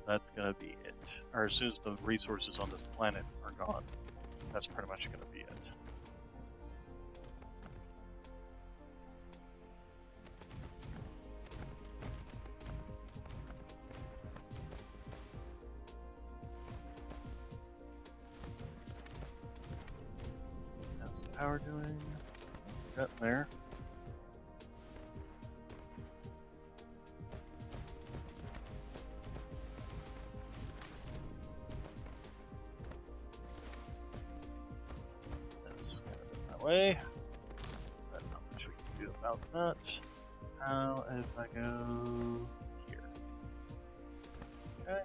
that's going to be it. Or as soon as the resources on this planet are gone, that's pretty much going to be it. How's the power doing? Got there. That's kind of in my way. But not much we can do about that. How if I go here? Okay.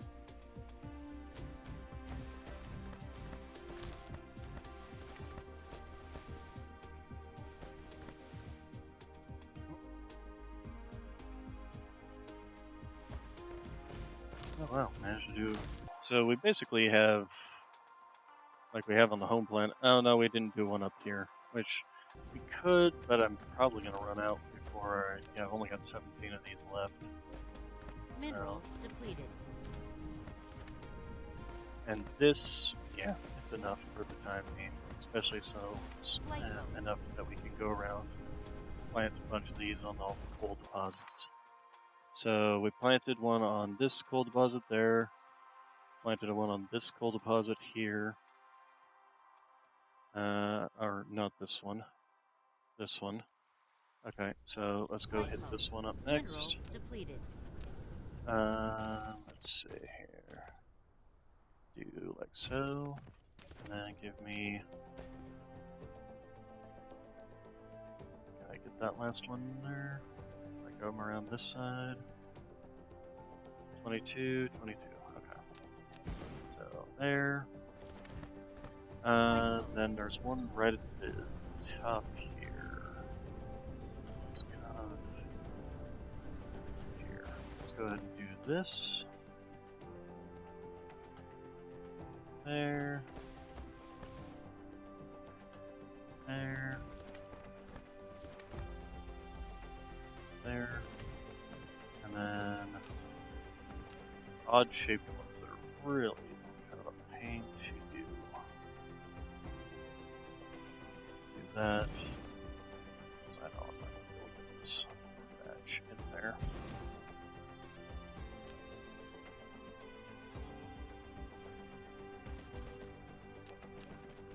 Oh wow, managed to do. So we basically have, like we have on the home planet. Oh no, we didn't do one up here, which we could, but I'm probably going to run out before. Yeah, I've only got 17 of these left. Mineral depleted. And this, yeah, it's enough for the time being, especially so it's enough that we can go around, plant a bunch of these on all the coal deposits. So we planted one on this coal deposit there, planted one on this coal deposit here, or not this one, this one. Okay, so let's go Flight hit mode. this one up Mineral next. depleted. Let's see here. Do like so, and then give me. Can I get that last one in there? I go around this side. 22, 22. Okay. So there. Then there's one right at the top here. It's kind of here. Let's go ahead and do this. There. There. There. And then odd shaped ones that are really kind of a pain to do. Do that. Because I know I'm not going to be able to get this batch in there.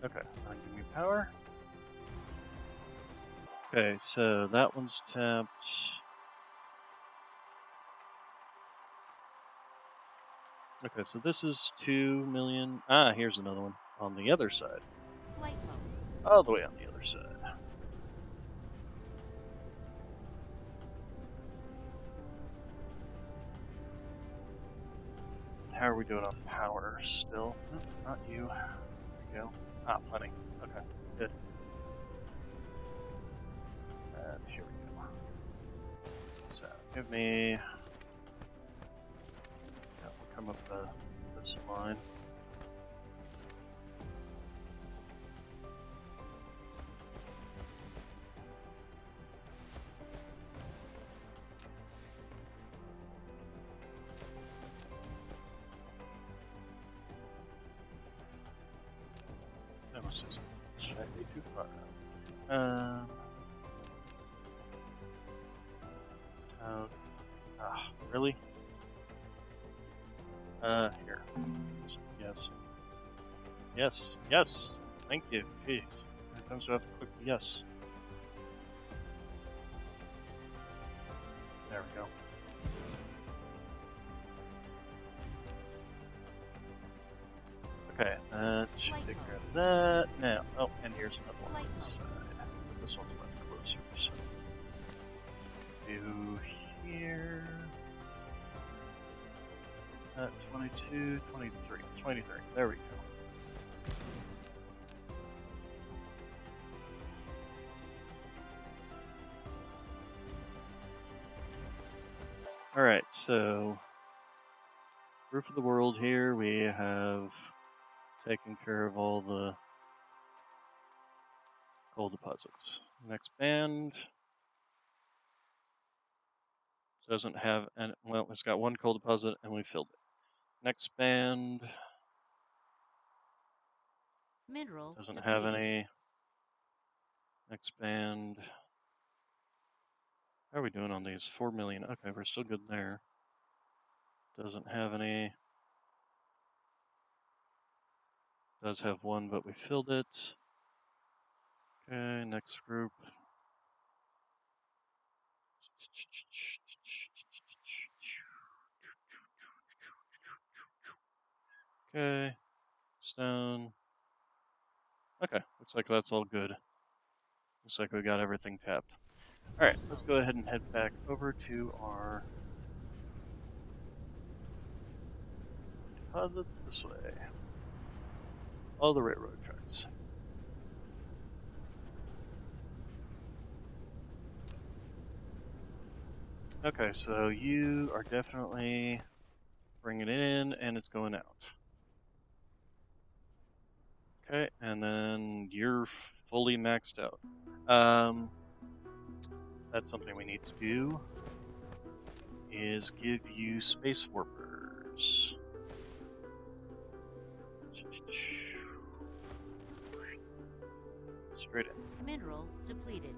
Okay, now give me power. Okay, so that one's tapped. Okay, so this is 2 million. Ah, here's another one on the other side. Flight mode. All the way on the other side. How are we doing on power still? Oh, not you. There we go. Ah, plenty. Okay, good. And here we go. So, give me... Yeah, we'll come up this line. That was just slightly too far. Really? Here. Just, yes. Yes. Yes! Thank you. Jeez. How many times do I have to click yes? There we go. Okay, that should take care of that. Now, oh, and here's another one on this side. But this one's much closer, so. Do here. Is that 22, 23? 23. There we go. Alright, so. Roof of the world here, we have taken care of all the coal deposits. Next band doesn't have any, well, it's got one coal deposit and we filled it. Next band Mineral doesn't depleted. have any. Next band. How are we doing on these? 4 million. Okay, we're still good there. Doesn't have any. Does have one, but we filled it. Okay, next group. Okay, stone. Okay, looks like that's all good. Looks like we got everything tapped. Alright, let's go ahead and head back over to our deposits this way. All the railroad tracks. Okay, so you are definitely bringing it in and it's going out. Okay, and then you're fully maxed out. That's something we need to do, is give you space warpers. Straight in. Mineral depleted.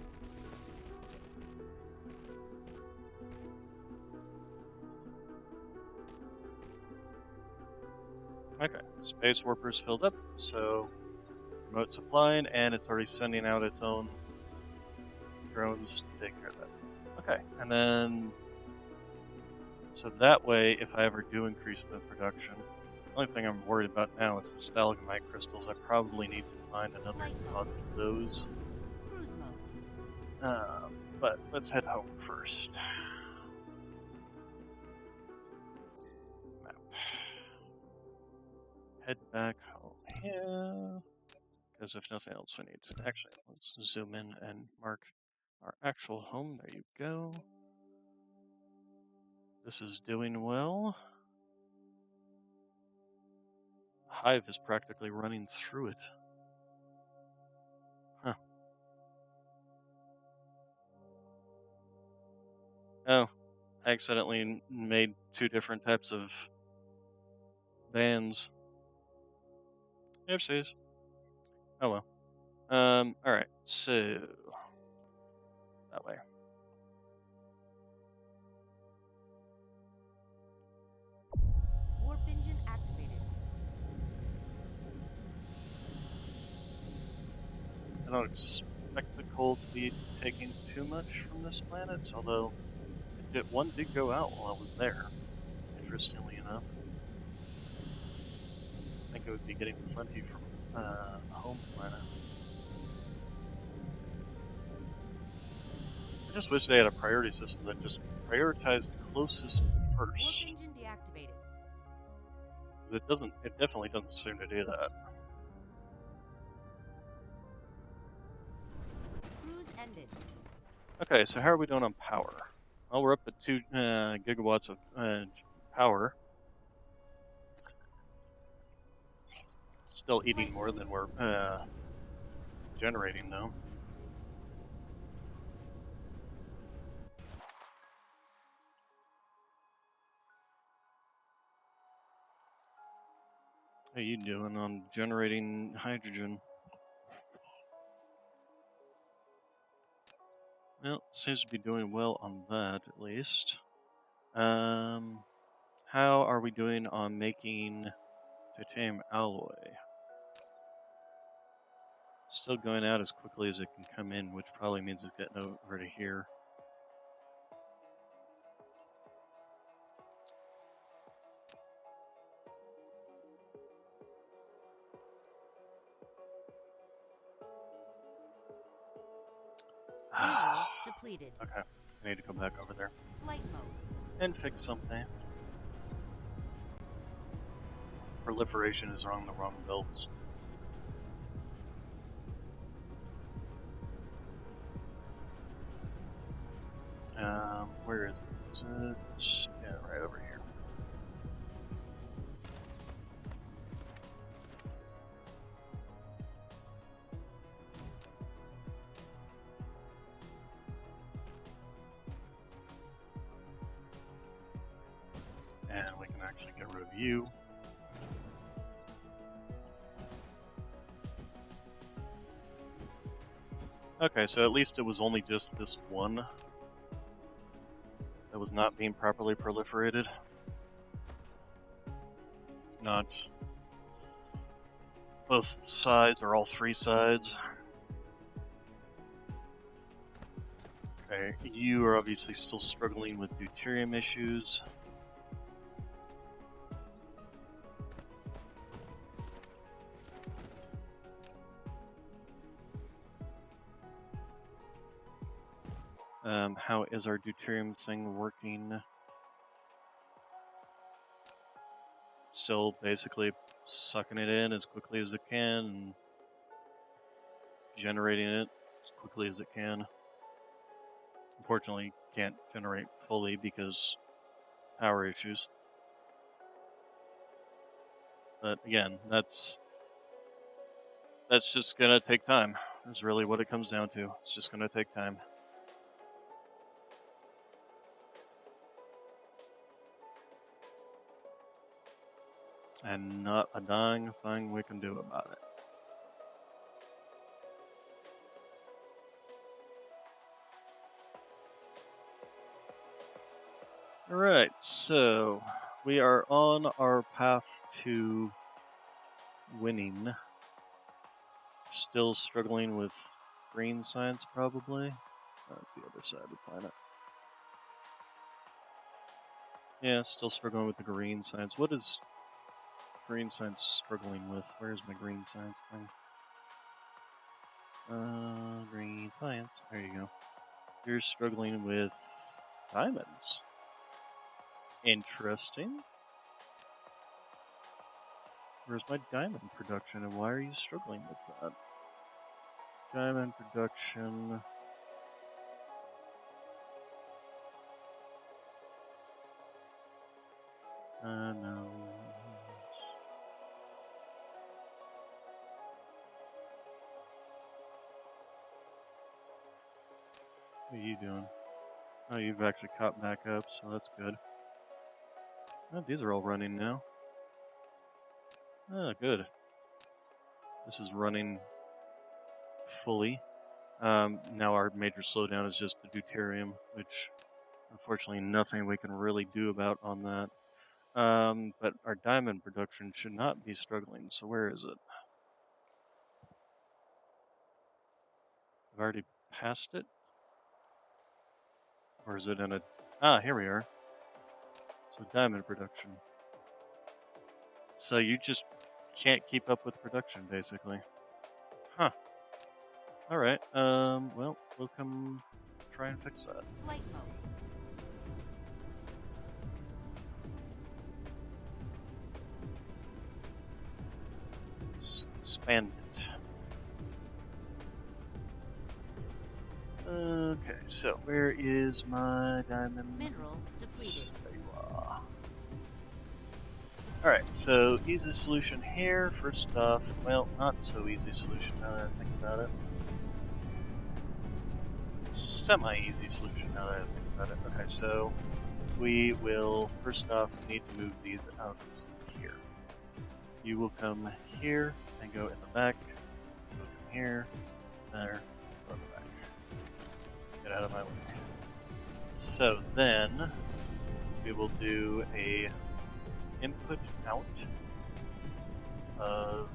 Okay, space warpers filled up, so remote supplying, and it's already sending out its own drones to take care of that. Okay, and then so that way, if I ever do increase the production, the only thing I'm worried about now is the stalagmite crystals. I probably need to find another deposit of those. Cruise mode. But let's head home first. Map. Head back home here. Because if nothing else, we need to actually let's zoom in and mark our actual home. There you go. This is doing well. Hive is practically running through it. Huh. Oh, I accidentally made two different types of bands. Oopsies. Oh well. Alright, so that way. Warp engine activated. I don't expect the coal to be taking too much from this planet, although one did go out while I was there, interestingly enough. I think it would be getting plenty from the home planet. I just wish they had a priority system that just prioritized closest first. Warp engine deactivated. Because it definitely doesn't seem to do that. Cruise ended. Okay, so how are we doing on power? Well, we're up at 2 gigawatts of power. Still eating more than we're generating, though. How you doing on generating hydrogen? Well, seems to be doing well on that, at least. How are we doing on making titanium alloy? Still going out as quickly as it can come in, which probably means it's getting over to here. Fuel depleted. Okay, I need to go back over there. Flight mode. And fix something. Proliferation is on the wrong belts. Where is it? Is it? Yeah, right over here. And we can actually get rid of you. Okay, so at least it was only just this one that was not being properly proliferated. Not both sides or all three sides. Okay, you are obviously still struggling with deuterium issues. How is our deuterium thing working? Still basically sucking it in as quickly as it can and generating it as quickly as it can. Unfortunately, can't generate fully because power issues. But again, that's just gonna take time. That's really what it comes down to. It's just gonna take time. And not a dang thing we can do about it. Alright, so we are on our path to winning. Still struggling with green science, probably. That's the other side of the planet. Yeah, still struggling with the green science. What is green science struggling with? Where's my green science thing? Green science. There you go. You're struggling with diamonds. Interesting. Where's my diamond production, and why are you struggling with that? Diamond production. No. What are you doing? Oh, you've actually caught back up, so that's good. Oh, these are all running now. Oh, good. This is running fully. Now our major slowdown is just the deuterium, which unfortunately nothing we can really do about on that. But our diamond production should not be struggling, so where is it? I've already passed it? Or is it in a... Ah, here we are. So diamond production. So you just can't keep up with production, basically. Huh. Alright, well, we'll come try and fix that. Flight mode. Expand it. Okay, so where is my diamond? Mineral depleted. There you are. Alright, so easy solution here. First off, well, not so easy solution now that I think about it. Semi-easy solution now that I think about it. Okay, so we will first off need to move these out of here. You will come here and go in the back. Go from here, there, go in the back. Get out of my way. So then we will do a input out of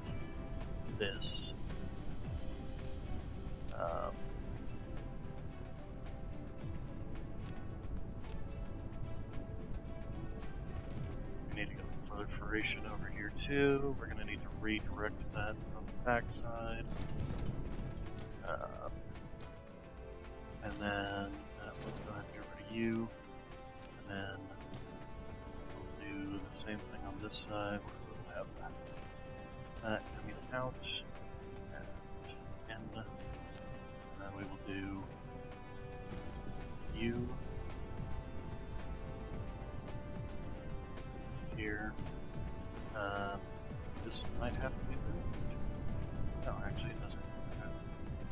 this. We need to get the proliferation over here too. We're going to need to redirect that from the backside. And then let's go ahead and get rid of you. And then we'll do the same thing on this side. We'll have that coming out and in. And then we will do you here. This might have to be moved. No, actually it doesn't. Okay.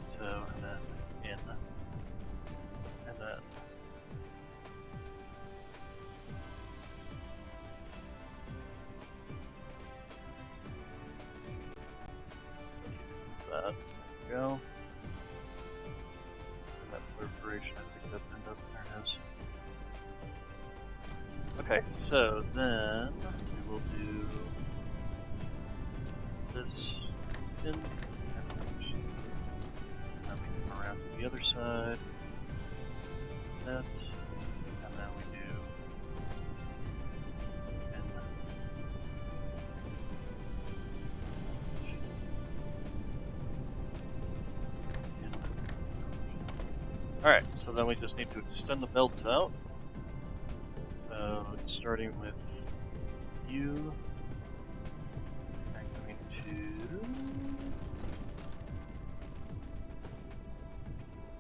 So, and then in. And then that. There we go. And that proliferation I picked up end up there it is. Okay, so then we will do this in and out. Then we come around to the other side. That, and then we do in. Alright, so then we just need to extend the belts out. So starting with you and coming to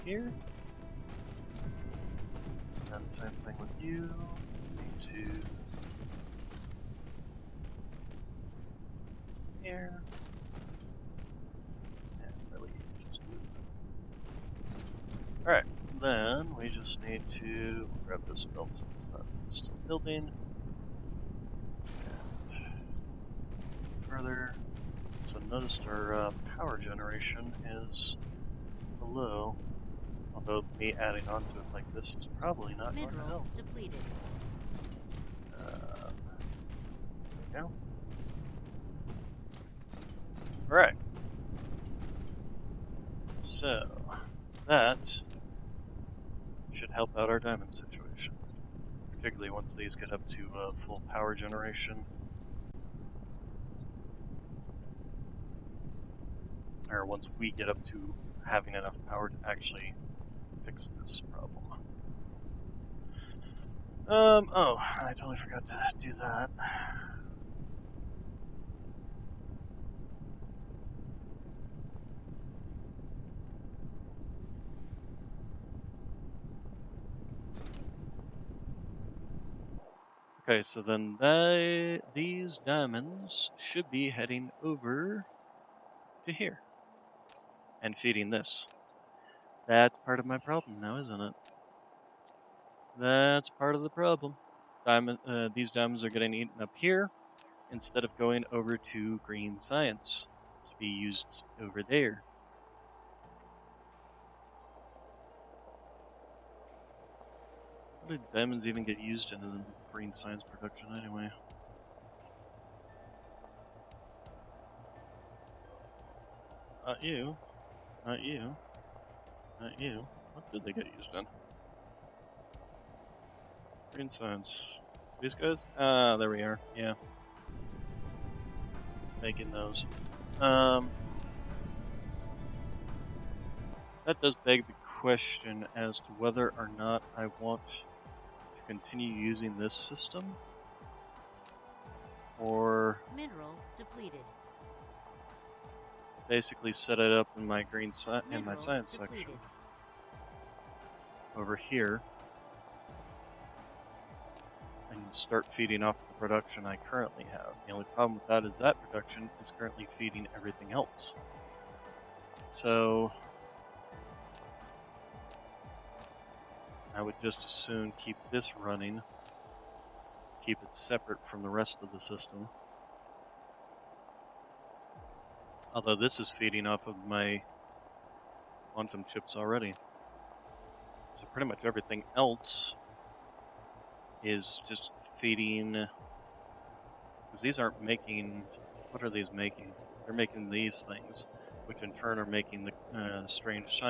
here. And then the same thing with you. Coming to here. And really just move. Alright, then we just need to grab this belt since it's still building. And further. So notice our power generation is below. Although me adding onto it like this is probably not going to Mineral help. depleted. There we go. Alright. So, that should help out our diamond situation. Particularly once these get up to full power generation. Or once we get up to having enough power to actually fix this problem. Oh, I totally forgot to do that. Okay, so then these diamonds should be heading over to here and feeding this. That's part of my problem now, isn't it? That's part of the problem. These diamonds are getting eaten up here instead of going over to green science to be used over there. How did diamonds even get used in green science production anyway? Not you. Not you. Not you. What did they get used in? Green science. These guys? Ah, there we are. Yeah. Making those. That does beg the question as to whether or not I want to continue using this system or Mineral depleted. basically set it up in my in my science depleted. section over here and start feeding off the production I currently have. The only problem with that is that production is currently feeding everything else. So I would just as soon keep this running, keep it separate from the rest of the system. Although this is feeding off of my quantum chips already. So pretty much everything else is just feeding, because these aren't making, what are these making? They're making these things, which in turn are making the strange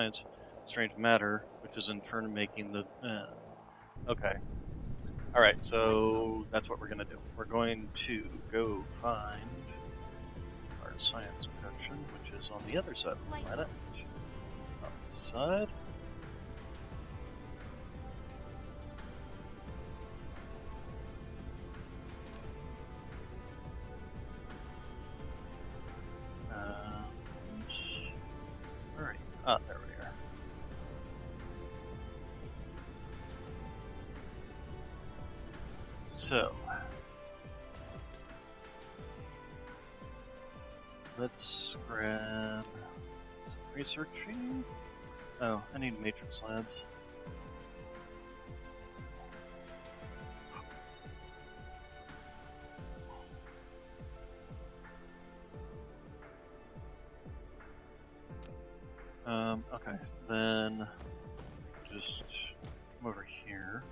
matter, which is in turn making the, okay. Alright, so that's what we're going to do. We're going to go find our science production, which is on the other side of the planet. On this side. Alright, there we are. So, let's grab some researching. Oh, I need matrix labs. Okay, then just come over here.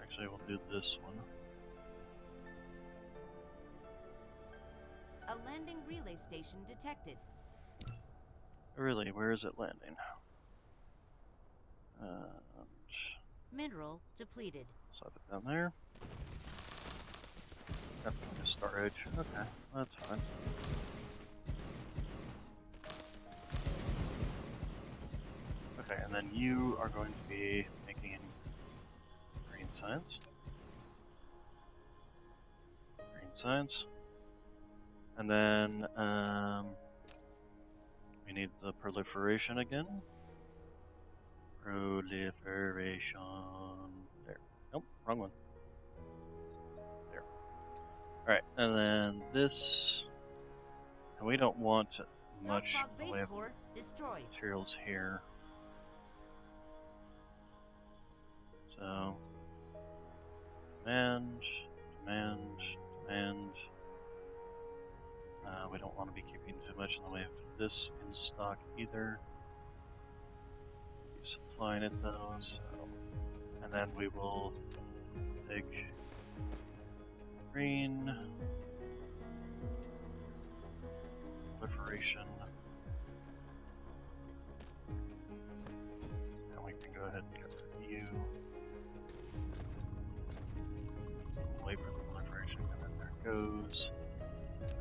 Actually, we'll do this one. A landing relay station detected. Really, where is it landing? Mineral depleted. Slap it down there. That's going to storage. Okay, that's fine. Okay, and then you are going to be making green science. Green science. And then we need the proliferation again. Proliferation. There. Nope, wrong one. There. Alright, and then this. And we don't want much in the way of materials here. So, demand. We don't want to be keeping too much in the way of this in stock either. Be supplying it though, so. And then we will take green, proliferation, can go ahead and get rid of you. Wait for the proliferation, and then there it goes.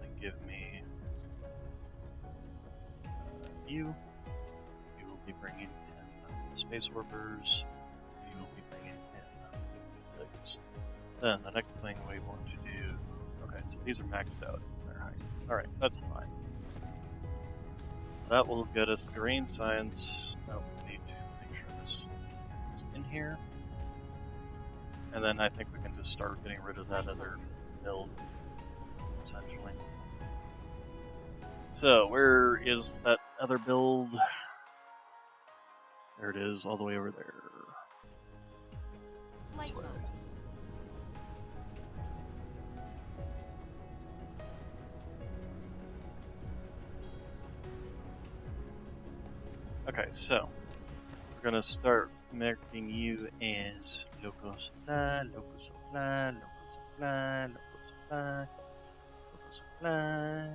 And give me you. You will be bringing in space orbers. You will be bringing in things. Then the next thing we want to do. Okay, so these are maxed out in their height. Alright, that's fine. So that will get us green science. Oh, we need to make sure this is in here. And then I think we can just start getting rid of that other build, essentially. So, where is that other build? There it is, all the way over there. This way. Okay, so we're gonna start marking you as local supply, local supply, local supply, local supply, local supply,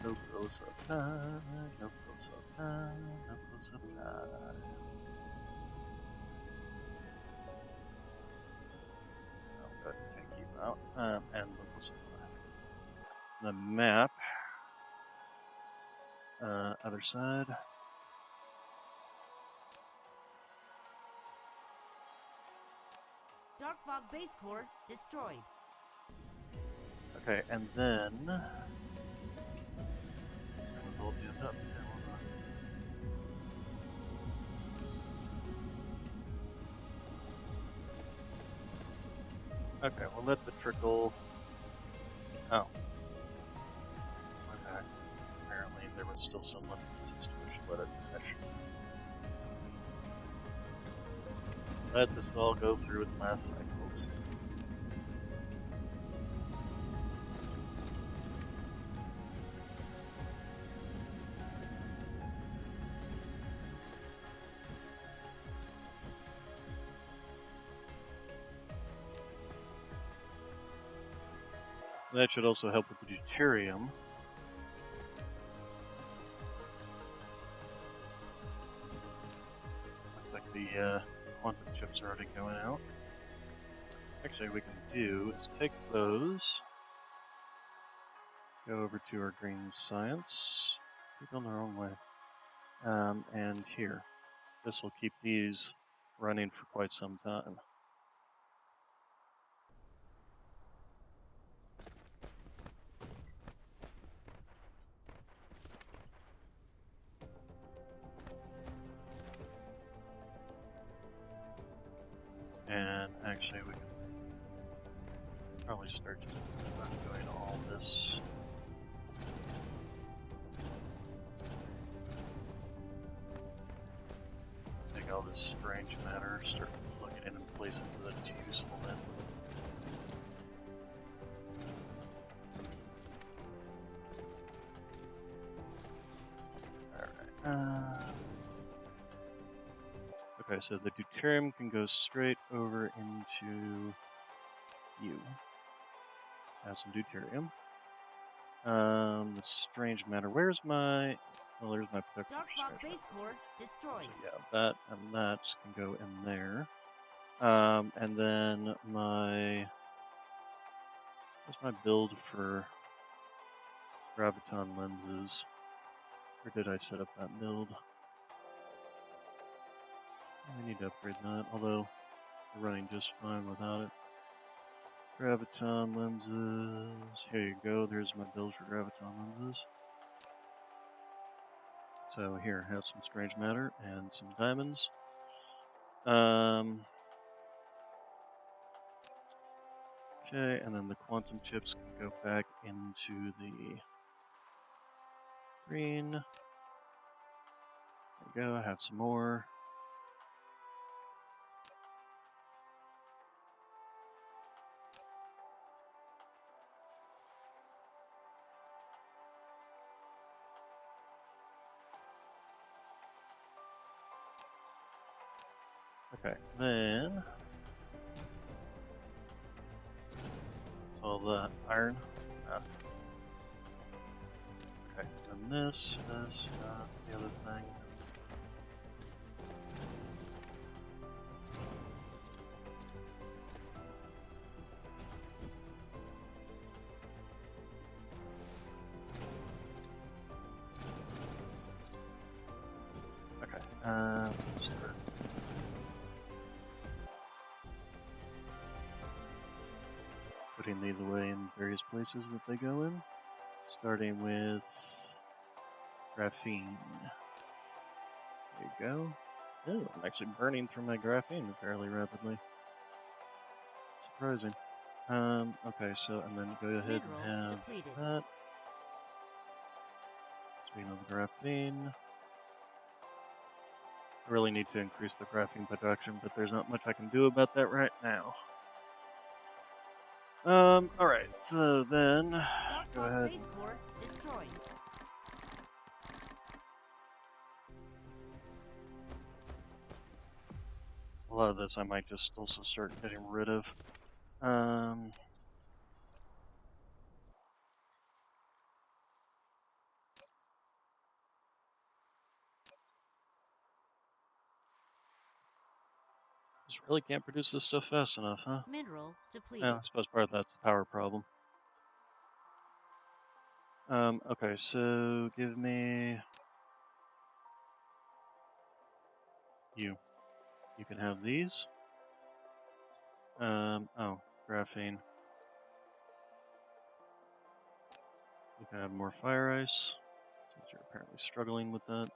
local supply, local supply, local supply. I'll go ahead and take you out, and local supply. The map. Other side. Dark Fog Base Core destroyed. Okay, and then this thing was all jammed up. Okay, we'll let the trickle. Oh. Okay. Apparently there was still some left in the system. We should let it finish. Let this all go through its last cycles. That should also help with the deuterium. Looks like the quantum chips are already going out. Actually, we can do is take those, go over to our green science. We're going the wrong way. And here, this will keep these running for quite some time. And actually, we can probably start just doing all this. Take all this strange matter, start plugging it in places that it's useful in. Alright. Okay, so the deuterium can go straight over into you. Have some deuterium. The strange matter. Where's my? Well, there's my production Dark for Fog strange Base Core destroyed. So yeah, that and that can go in there. And then my. Where's my build for graviton lenses? Where did I set up that build? I need to upgrade that, although we're running just fine without it. Graviton lenses. Here you go. There's my build for graviton lenses. So here, have some strange matter and some diamonds. Okay, and then the quantum chips can go back into the green. There we go. I have some more. Okay, then it's all the iron. Okay, and this, the other thing. Okay, let's start. Putting these away in various places that they go in. Starting with graphene. There you go. Oh, I'm actually burning through my graphene fairly rapidly. Surprising. Okay, so, and then go ahead Mineral and have depleted. that. Speaking of the graphene, I really need to increase the graphene production, but there's not much I can do about that right now. Alright, so then, Dark go Fog ahead. base core destroyed. A lot of this I might just also start getting rid of. Just really can't produce this stuff fast enough, huh? Mineral depleted. Yeah, I suppose part of that's the power problem. Okay, so give me you. You can have these. Oh, graphene. You can have more fire ice, since you're apparently struggling with that.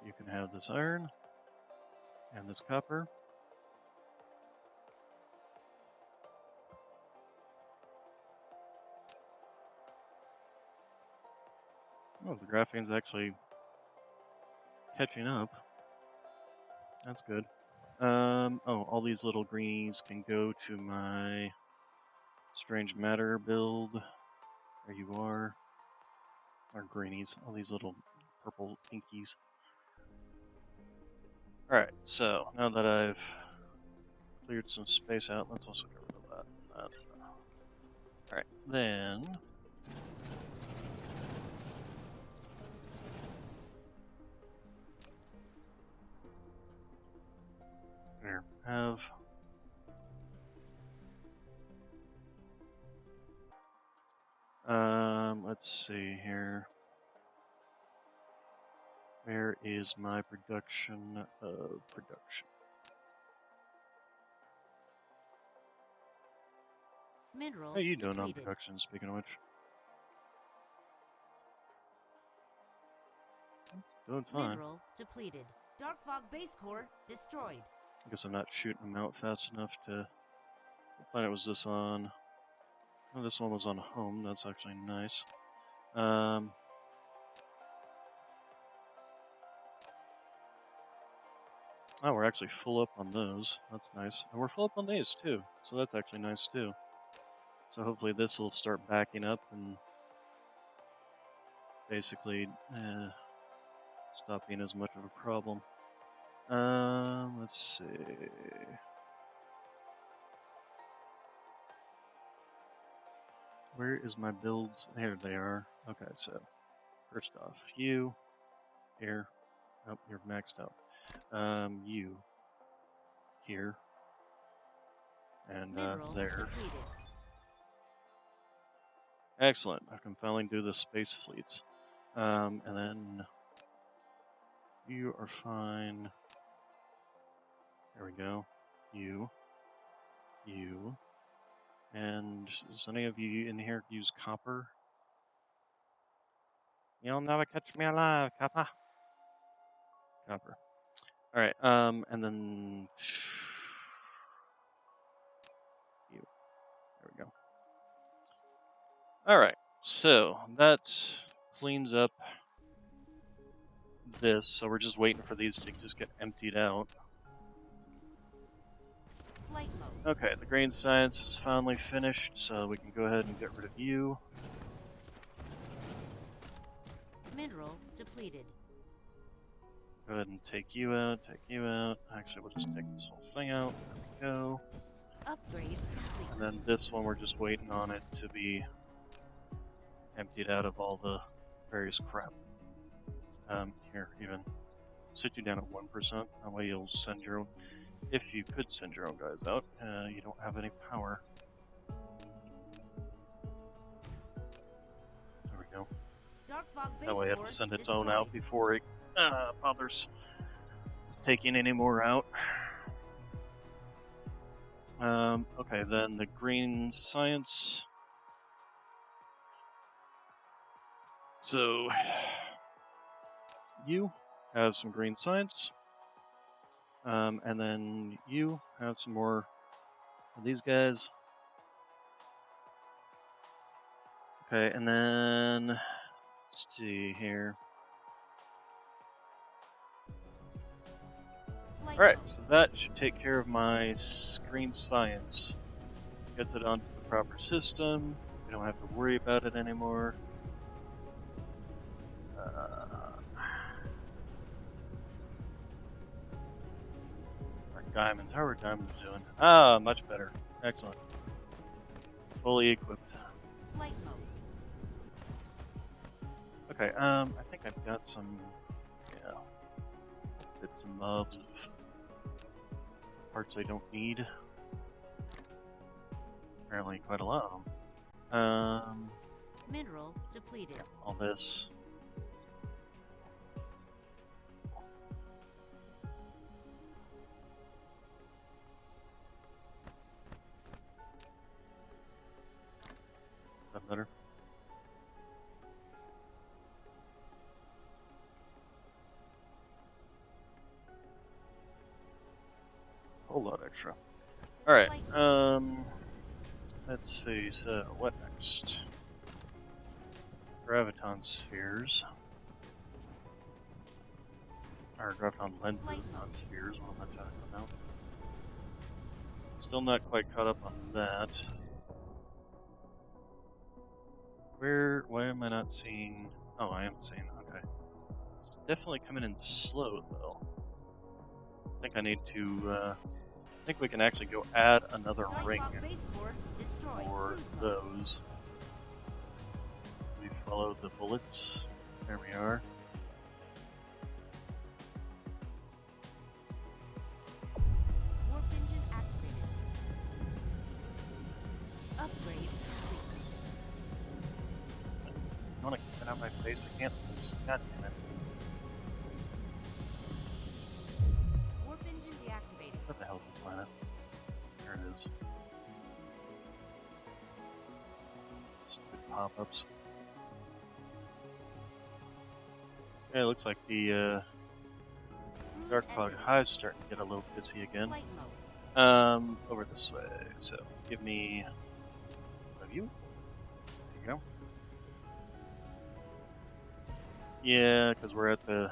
You can have this iron and this copper. Oh, the graphene's actually catching up. That's good. Oh, all these little greenies can go to my strange matter build. There you are. Or greenies, all these little purple pinkies. Alright, so now that I've cleared some space out, let's also get rid of that. Alright, then here, have let's see here. Where is my production of production? Mineral How are you doing on depleted. production, speaking of which? Doing fine. Mineral depleted. Dark Fog base core destroyed. I guess I'm not shooting them out fast enough to... What planet was this on? Oh, this one was on home. That's actually nice. Oh, we're actually full up on those. That's nice. And we're full up on these, too. So that's actually nice, too. So hopefully this will start backing up and basically stop being as much of a problem. Let's see. Where is my builds? Here they are. Okay, so first off, you here. Oh, you're maxed out. You here and Mineral there. depleted. Excellent. I can finally do the space fleets. And then you are fine. There we go. You. And does any of you in here use copper? You'll never catch me alive, copper. Copper. Alright, and then you. There we go. Alright, so that cleans up this, so we're just waiting for these to just get emptied out. Flight mode. Okay, the grain science is finally finished, so we can go ahead and get rid of you. Mineral depleted. Go ahead and take you out, Actually, we'll just take this whole thing out. There we go. Upgrade complete. And then this one, we're just waiting on it to be emptied out of all the various crap. Here, even sit you down at 1%. That way you'll send your own. If you could send your own guys out, you don't have any power. There we go. That way it'll send its own out before it bothers taking any more out. Okay, then the green science. So, you have some green science, and then you have some more of these guys. Okay, and then, let's see here. Alright, so that should take care of my green science. Gets it onto the proper system. We don't have to worry about it anymore. Our diamonds. How are our diamonds doing? Ah, much better. Excellent. Fully equipped. Okay, I think I've got some, bits and bobs of parts I don't need. Apparently quite a lot of them. Mineral depleted. All this. Is that better? A whole lot extra. Alright, let's see, so what next? Graviton spheres. Or graviton lenses, not spheres, what am I talking about? Still not quite caught up on that. Why am I not seeing? Oh, I am seeing, okay. It's definitely coming in slow, though. I think I need to, I think we can actually go add another ring for those. We follow the bullets. There we are. Warp engine activated. Upgrade complete. I want to get out of my face. I can't. God damn it. Warp engine deactivated. What the hell's the planet? There it is. Stupid pop-ups. Yeah, it looks like the Dark Fog Hive's starting to get a little busy again. Over this way. So, give me one of you. There you go. Yeah, because we're at the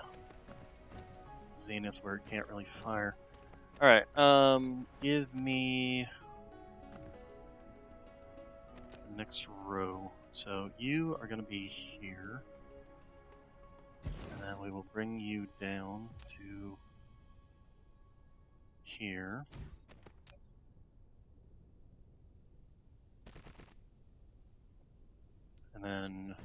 zenith where it can't really fire. Alright, give me the next row. So you are going to be here. And then we will bring you down to here. And then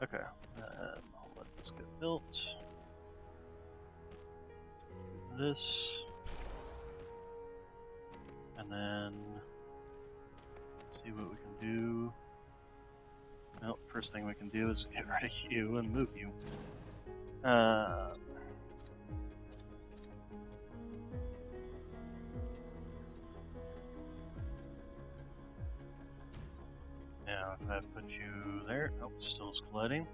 okay, I'll let this get built. This, and then see what we can do. Well, first thing we can do is get rid of you and move you. Now, if I put you there, oh, it still is colliding.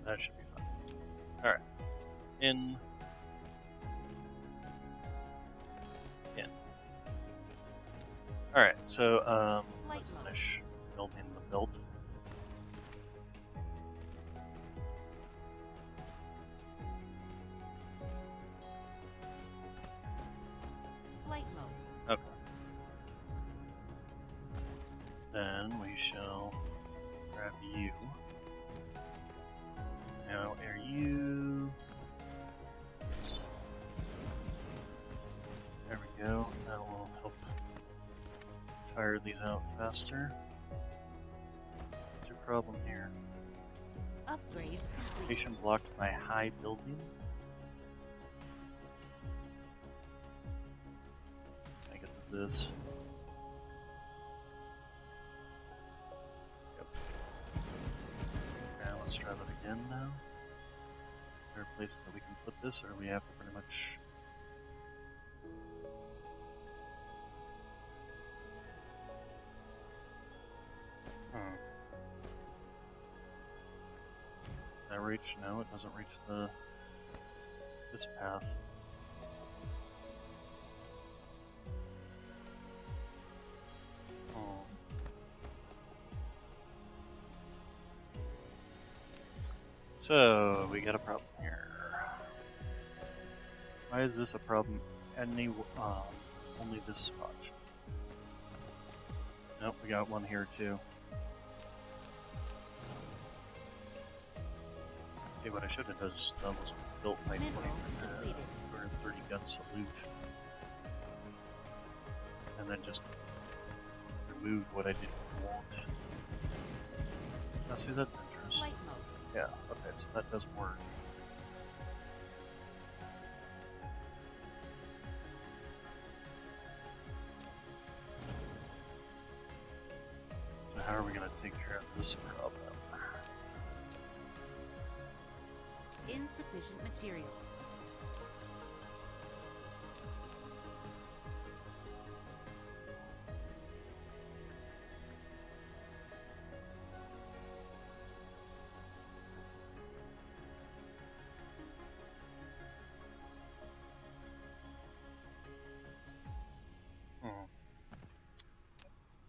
That should be fine. Alright. In. Alright, so, let's finish building the belt. Flight mode. Okay. Then we shall grab you. Now, are you... Yes. There we go. That will help fire these out faster. What's your problem here? Upgrade complete. Location blocked by high building. I get to this. Yep. Okay, let's try that again now. Is there a place that we can put this, or we have to pretty much... Does that reach? No, it doesn't reach this path. Oh. So we got a problem here. Why is this a problem? Only this spot. Nope, we got one here too. See, what I should have done was built my 230 gun salute, and then just removed what I didn't want. Now, see, that's interesting. Flight mode. Yeah, okay, so that does work. So how are we going to take care of this problem? Insufficient materials.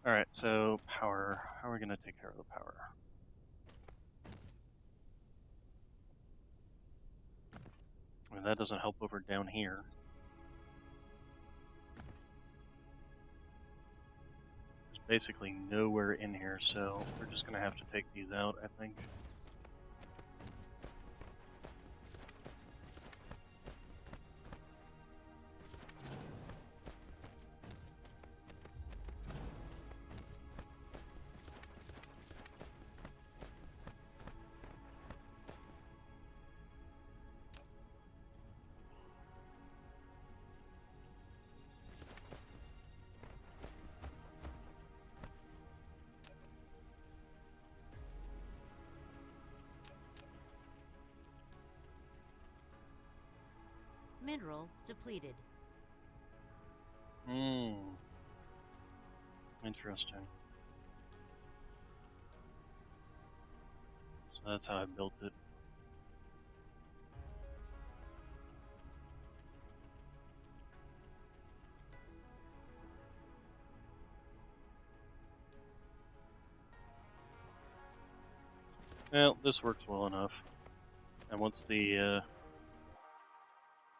Alright, so power. How are we going to take care of the power? I mean, that doesn't help over down here. There's basically nowhere in here, so we're just going to have to take these out, I think. Mineral depleted. Interesting. So that's how I built it. Well, this works well enough. And once the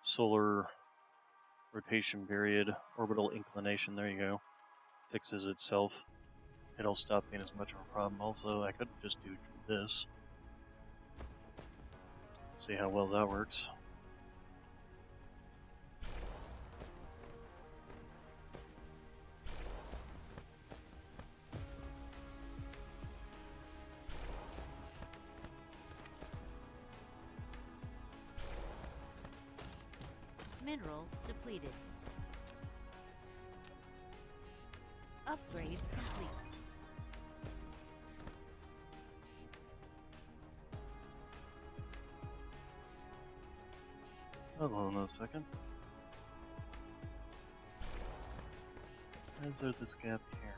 solar rotation period, orbital inclination, there you go, fixes itself, it'll stop being as much of a problem. Also, I could just do this. See how well that works. Mineral depleted. Upgrade complete. Hold on a second. Insert this gap here.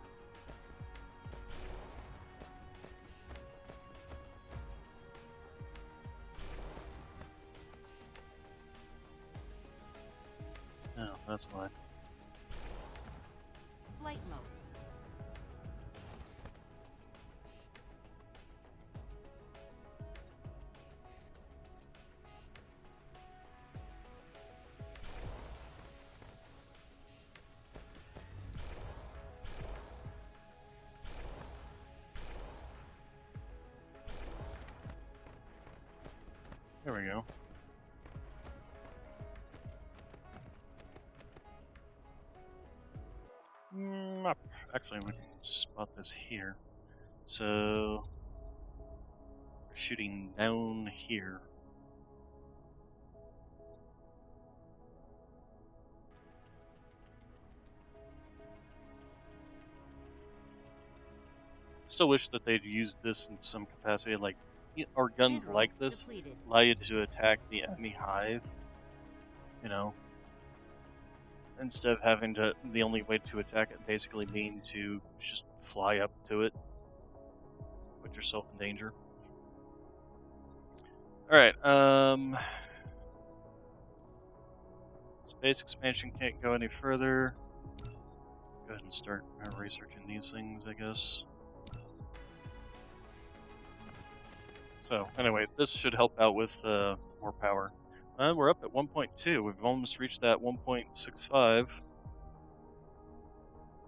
that's fine. Flight mode. There we go. Actually, we can spot this here. So, we're shooting down here. Still wish that they'd use this in some capacity, like, or guns Mineral like this depleted. allow you to attack the enemy hive, you know, instead of having to, the only way to attack it basically being to just fly up to it, put yourself in danger. Alright, space expansion can't go any further. Go ahead and start researching these things, I guess. So, anyway, this should help out with more power. We're up at 1.2. We've almost reached that 1.65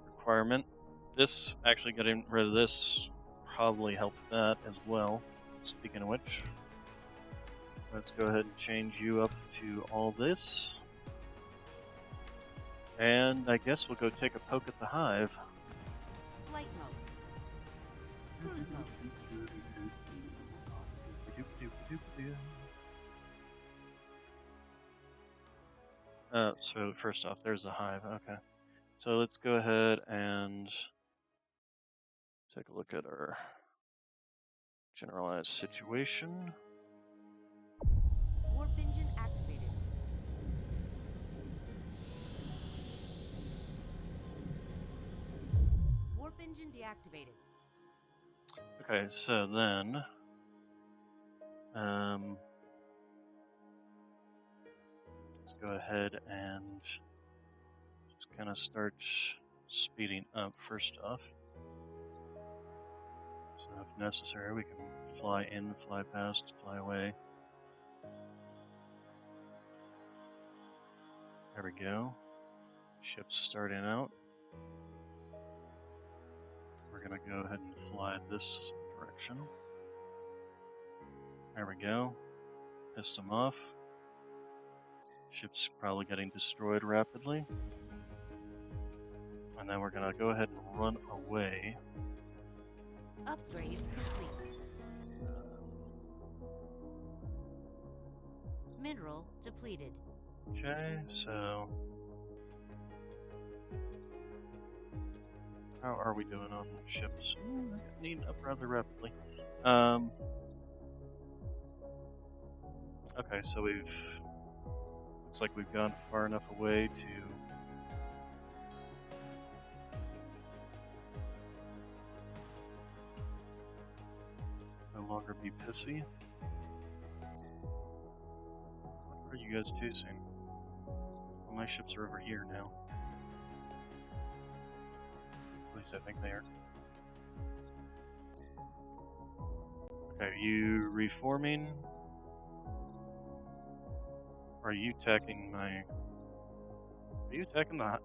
requirement. This, actually getting rid of this, probably helped that as well. Speaking of which, let's go ahead and change you up to all this. And I guess we'll go take a poke at the hive. Flight mode. Cruise mode. So first off, there's the hive. Okay. So let's go ahead and take a look at our generalized situation. Warp engine activated. Warp engine deactivated. Okay, so then, let's go ahead and just kind of start speeding up first off. So if necessary, we can fly in, fly past, fly away. There we go. Ship's starting out. We're going to go ahead and fly this direction. There we go. Pissed them off. Ship's probably getting destroyed rapidly. And then we're going to go ahead and run away. Upgrade complete. Mineral depleted. Okay, so how are we doing on ships? Needing up rather rapidly. Okay, so looks like we've gone far enough away to no longer be pissy. What are you guys chasing? Well, my ships are over here now. At least I think they are. Okay, are you reforming? Or are you attacking my... Are you attacking the...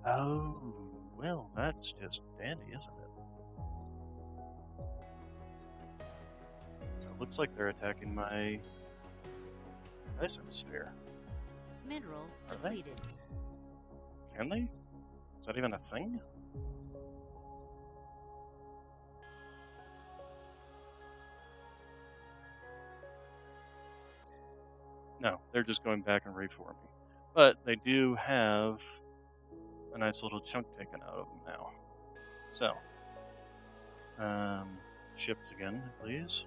Oh, well, that's just dandy, isn't it? So it looks like they're attacking my Dyson Sphere. Mineral Are they? depleted. Can they? Is that even a thing? No, they're just going back and reforming. But they do have a nice little chunk taken out of them now. So, ships again, please.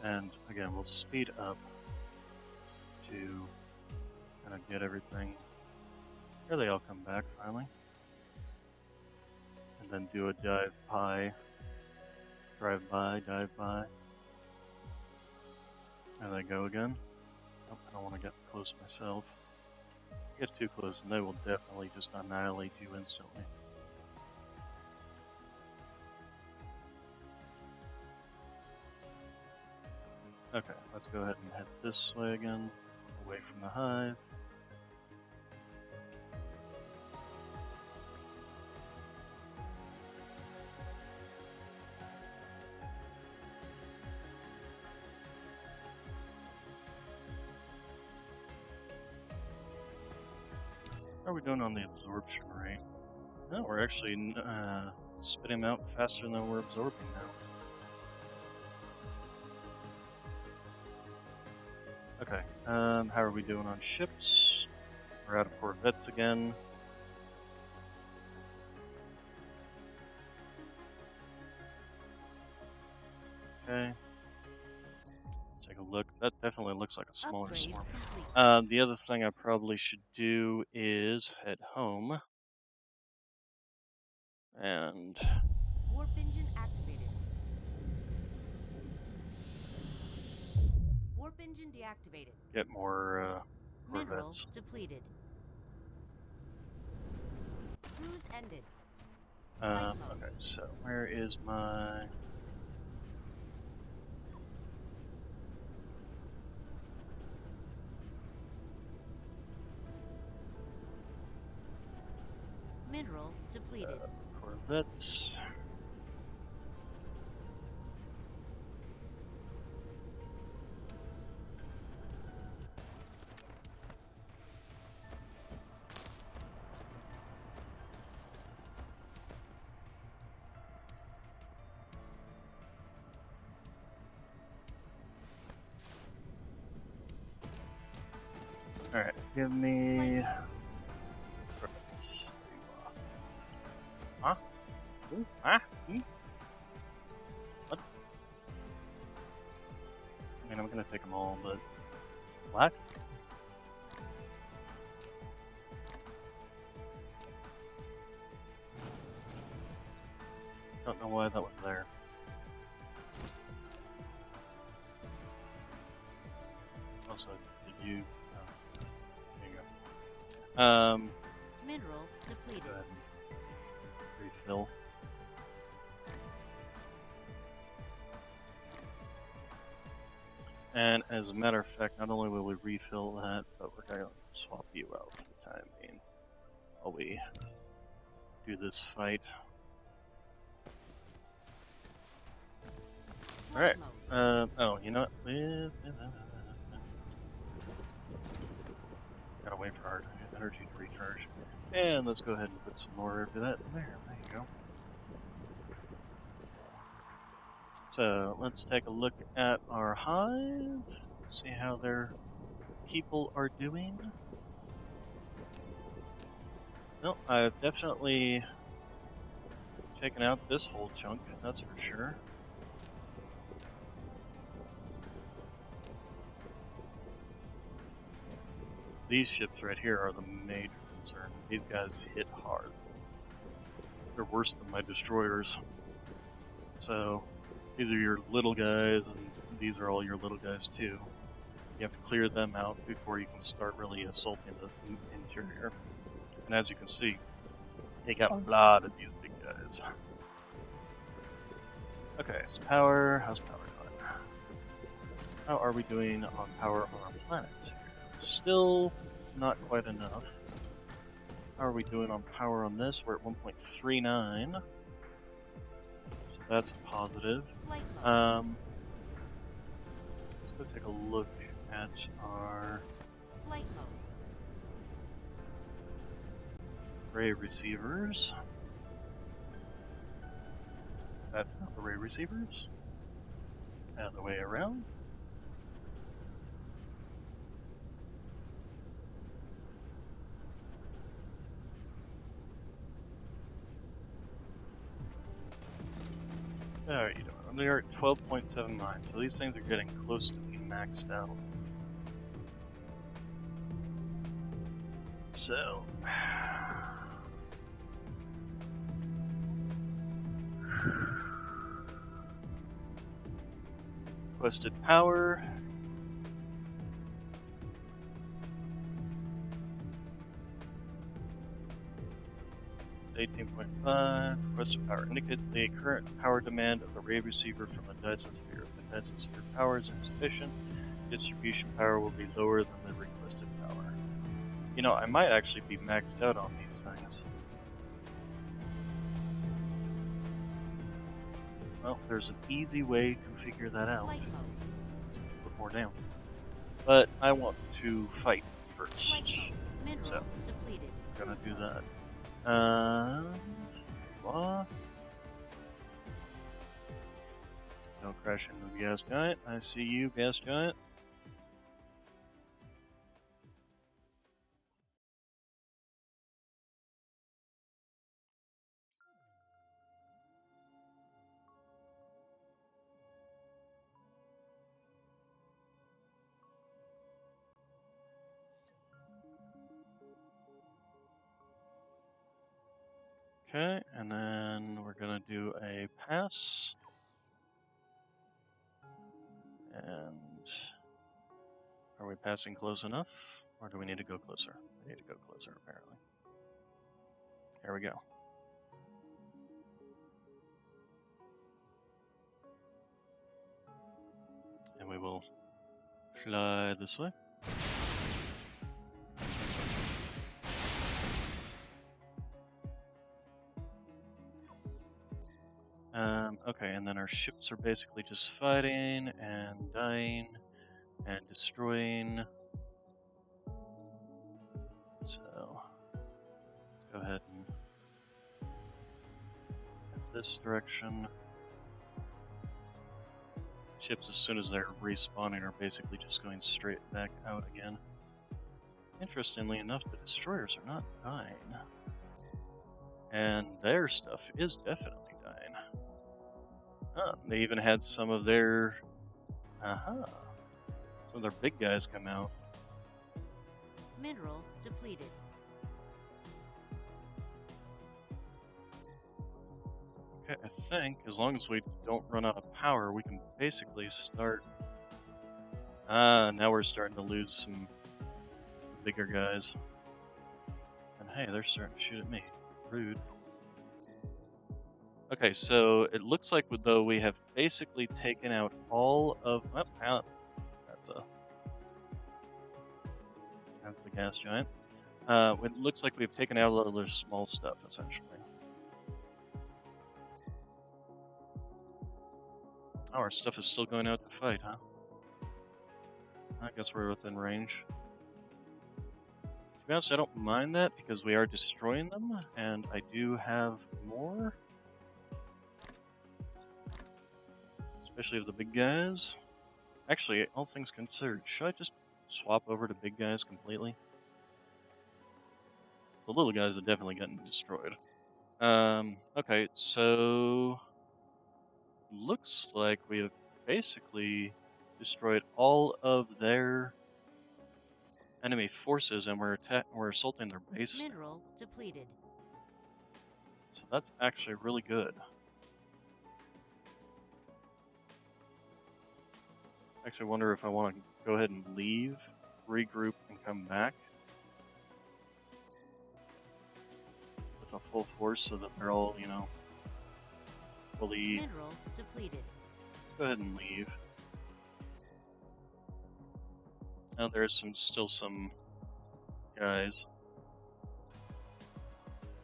And again, we'll speed up to kind of get everything. Here they all come back finally. And then do a dive pie Drive by, dive by. And they go again. Oh, I don't want to get close myself. Get too close and they will definitely just annihilate you instantly. Okay, let's go ahead and head this way again, away from the hive. How are we doing on the absorption rate? No, we're actually spitting out faster than we're absorbing now. Okay, how are we doing on ships? We're out of corvettes again. Okay. Let's take a look. That definitely looks like a smaller Upgrade swarm. complete. The other thing I probably should do is head home. And Warp engine activated. Warp engine deactivated. get more Mineral corvettes. depleted. Cruise ended. Flight mode. Okay, so where is my... Mineral depleted. Corvettes. Alright, give me... corvettes. Huh? Ooh, ah? What? I mean, I'm gonna take them all, but... What? Don't know why that was there. Also, did you... Oh, there you go. Mineral depleted. Go ahead and refill. And as a matter of fact, not only will we refill that, but we're going to swap you out for the time being while we do this fight. Alright. Oh, you know what? Gotta wait for our energy to recharge. And let's go ahead and put some more of that in there. There you go. So let's take a look at our hive, see how their people are doing. No, I've definitely taken out this whole chunk, that's for sure. These ships right here are the major concern. These guys hit hard. They're worse than my destroyers. So these are your little guys, and these are all your little guys too. You have to clear them out before you can start really assaulting the interior. And as you can see, they got a lot of these big guys. Okay, so power. How's power going? How are we doing on power on our planets? Still not quite enough. How are we doing on power on this? We're at 1.39. So that's a positive. Let's go take a look at our Flight mode. ray receivers. That's not the ray receivers. Other way around. How are you doing? They are at 12.79, so these things are getting close to being maxed out. So... requested power. It's 18.5. Requested power indicates the current power demand of the ray receiver from the Dyson Sphere. If the Dyson Sphere power is insufficient, distribution power will be lower than the requested power. You know, I might actually be maxed out on these things. Well, there's an easy way to figure that out. Put more down. But I want to fight first. So, I'm gonna do that. Blah. Don't crash into the gas giant. I see you, gas giant. Okay, and then we're gonna do a pass. And are we passing close enough? Or do we need to go closer? We need to go closer, apparently. Here we go. And we will fly this way. Okay, and then our ships are basically just fighting and dying and destroying. So let's go ahead and head this direction. Ships, as soon as they're respawning, are basically just going straight back out again. Interestingly enough, the destroyers are not dying. And their stuff is definitely dying. They even had some of their... some of their big guys come out. Mineral depleted. Okay, I think as long as we don't run out of power, we can basically start... now we're starting to lose some bigger guys. And hey, they're starting to shoot at me. Rude. Okay, so it looks like though we have basically taken out all of... Oh, that's the gas giant. It looks like we've taken out a lot of their small stuff, essentially. Oh, our stuff is still going out to fight, huh? I guess we're within range. To be honest, I don't mind that because we are destroying them, and I do have more. Especially of the big guys. Actually, all things considered, should I just swap over to big guys completely? The little guys have definitely gotten destroyed. Okay, so... looks like we have basically destroyed all of their enemy forces, and we're assaulting their base. Mineral depleted. So that's actually really good. Actually wonder if I want to go ahead and leave, regroup, and come back with a full force so that they're all, you know, fully... Mineral depleted. Let's go ahead and leave. Now there's still some guys.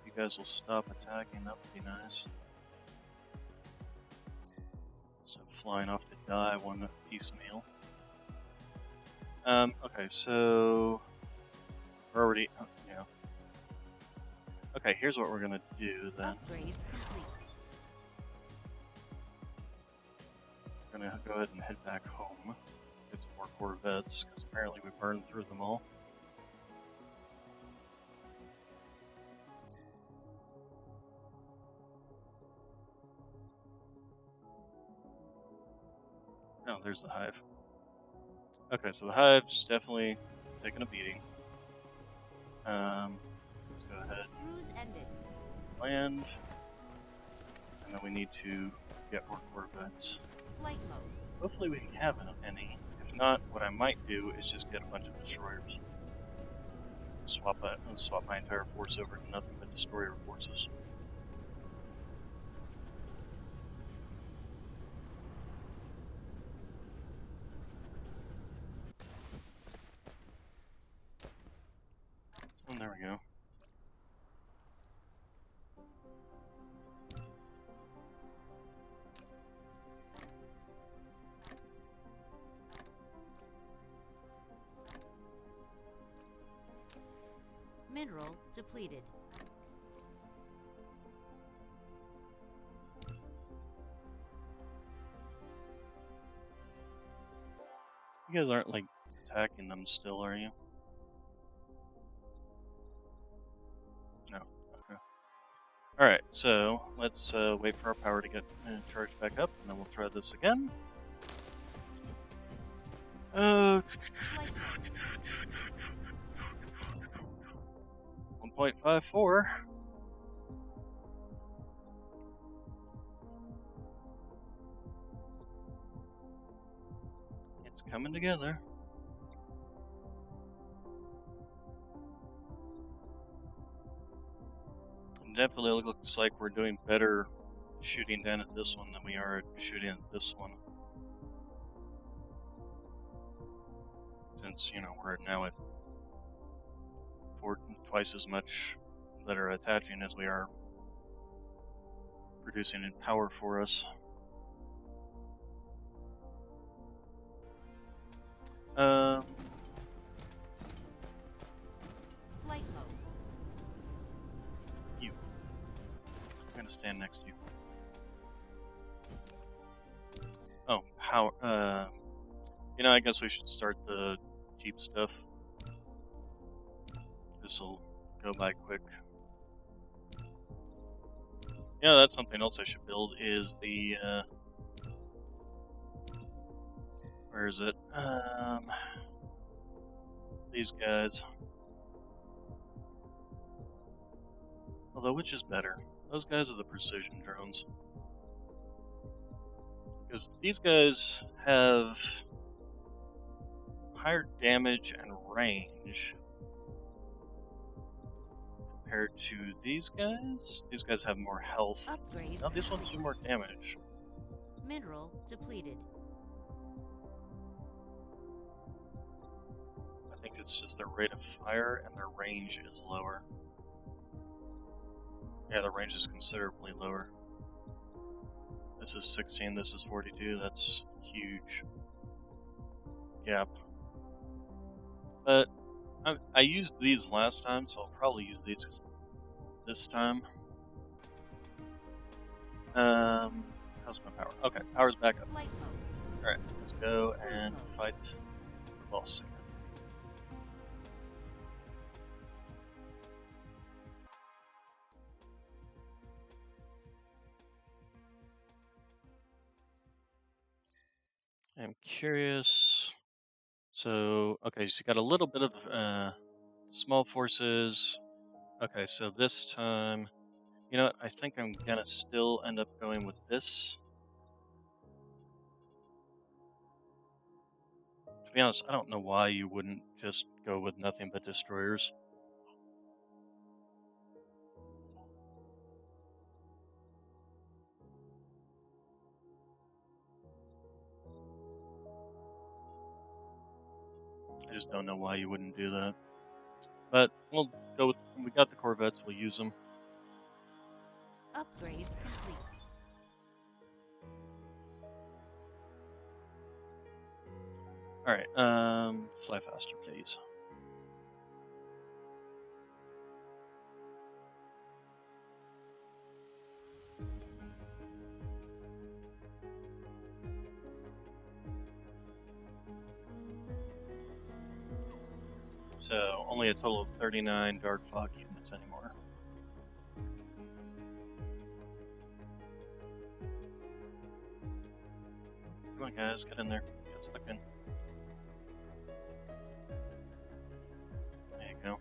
If you guys will stop attacking, that would be nice. So flying off to die one piecemeal. Okay, so we're already, yeah. Okay, here's what we're gonna do then. Upgrade complete. We're gonna go ahead and head back home. Get some more Corvettes, because apparently we burned through them all. Oh, there's the Hive. Okay, so the Hive's definitely taking a beating. Let's go ahead Cruise ended. and land. And then we need to get more Corvettes. Flight mode. hopefully we have any. If not, what I might do is just get a bunch of destroyers. Swap my entire force over to nothing but destroyer forces. And there we go. Mineral depleted. You guys aren't, like, attacking them still, are you? No. Okay. Alright, so let's wait for our power to get charged back up, and then we'll try this again. 1.54. It's coming together. It definitely looks like we're doing better shooting down at this one than we are at shooting at this one. Since, you know, we're now at twice as much that are attaching as we are producing in power for us. Flight mode. You. I'm gonna stand next to you. Oh, power. You know, I guess we should start the Jeep stuff. This'll go by quick. Yeah, that's something else I should build, is the, where is it? These guys. Although, which is better? Those guys are the precision drones. Because these guys have higher damage and range compared to these guys. These guys have more health. Upgrade. Now these ones do more damage. Mineral depleted. I think it's just their rate of fire and their range is lower. Yeah, the range is considerably lower. This is 16, this is 42, that's huge gap. But I used these last time, so I'll probably use these this time. How's my power? Okay, power's back up. Flight mode. Alright, let's go and fight the boss again. I'm curious. So, okay, so you got a little bit of small forces. Okay, so this time, you know what? I think I'm gonna still end up going with this. To be honest, I don't know why you wouldn't just go with nothing but destroyers. I just don't know why you wouldn't do that. But we'll go with, we got the Corvettes, we'll use them. Upgrade complete. Alright, fly faster, please. So, only a total of 39 Dark Fog units anymore. Come on, guys, get in there. Get stuck in. There you go.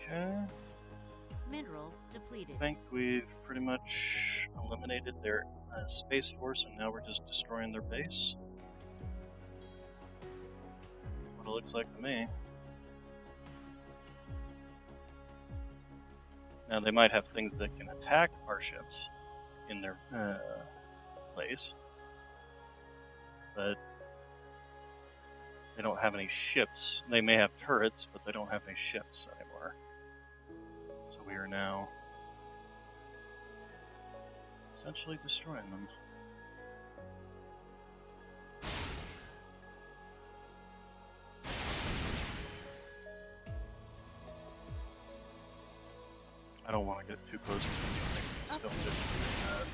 Okay. Mineral I depleted. think we've pretty much eliminated their space force, and now we're just destroying their base. That's what it looks like to me. Now they might have things that can attack our ships in their place, but they don't have any ships. They may have turrets, but they don't have any ships anymore. So we are now essentially destroying them. I don't want to get too close to these things. I'm still getting mad.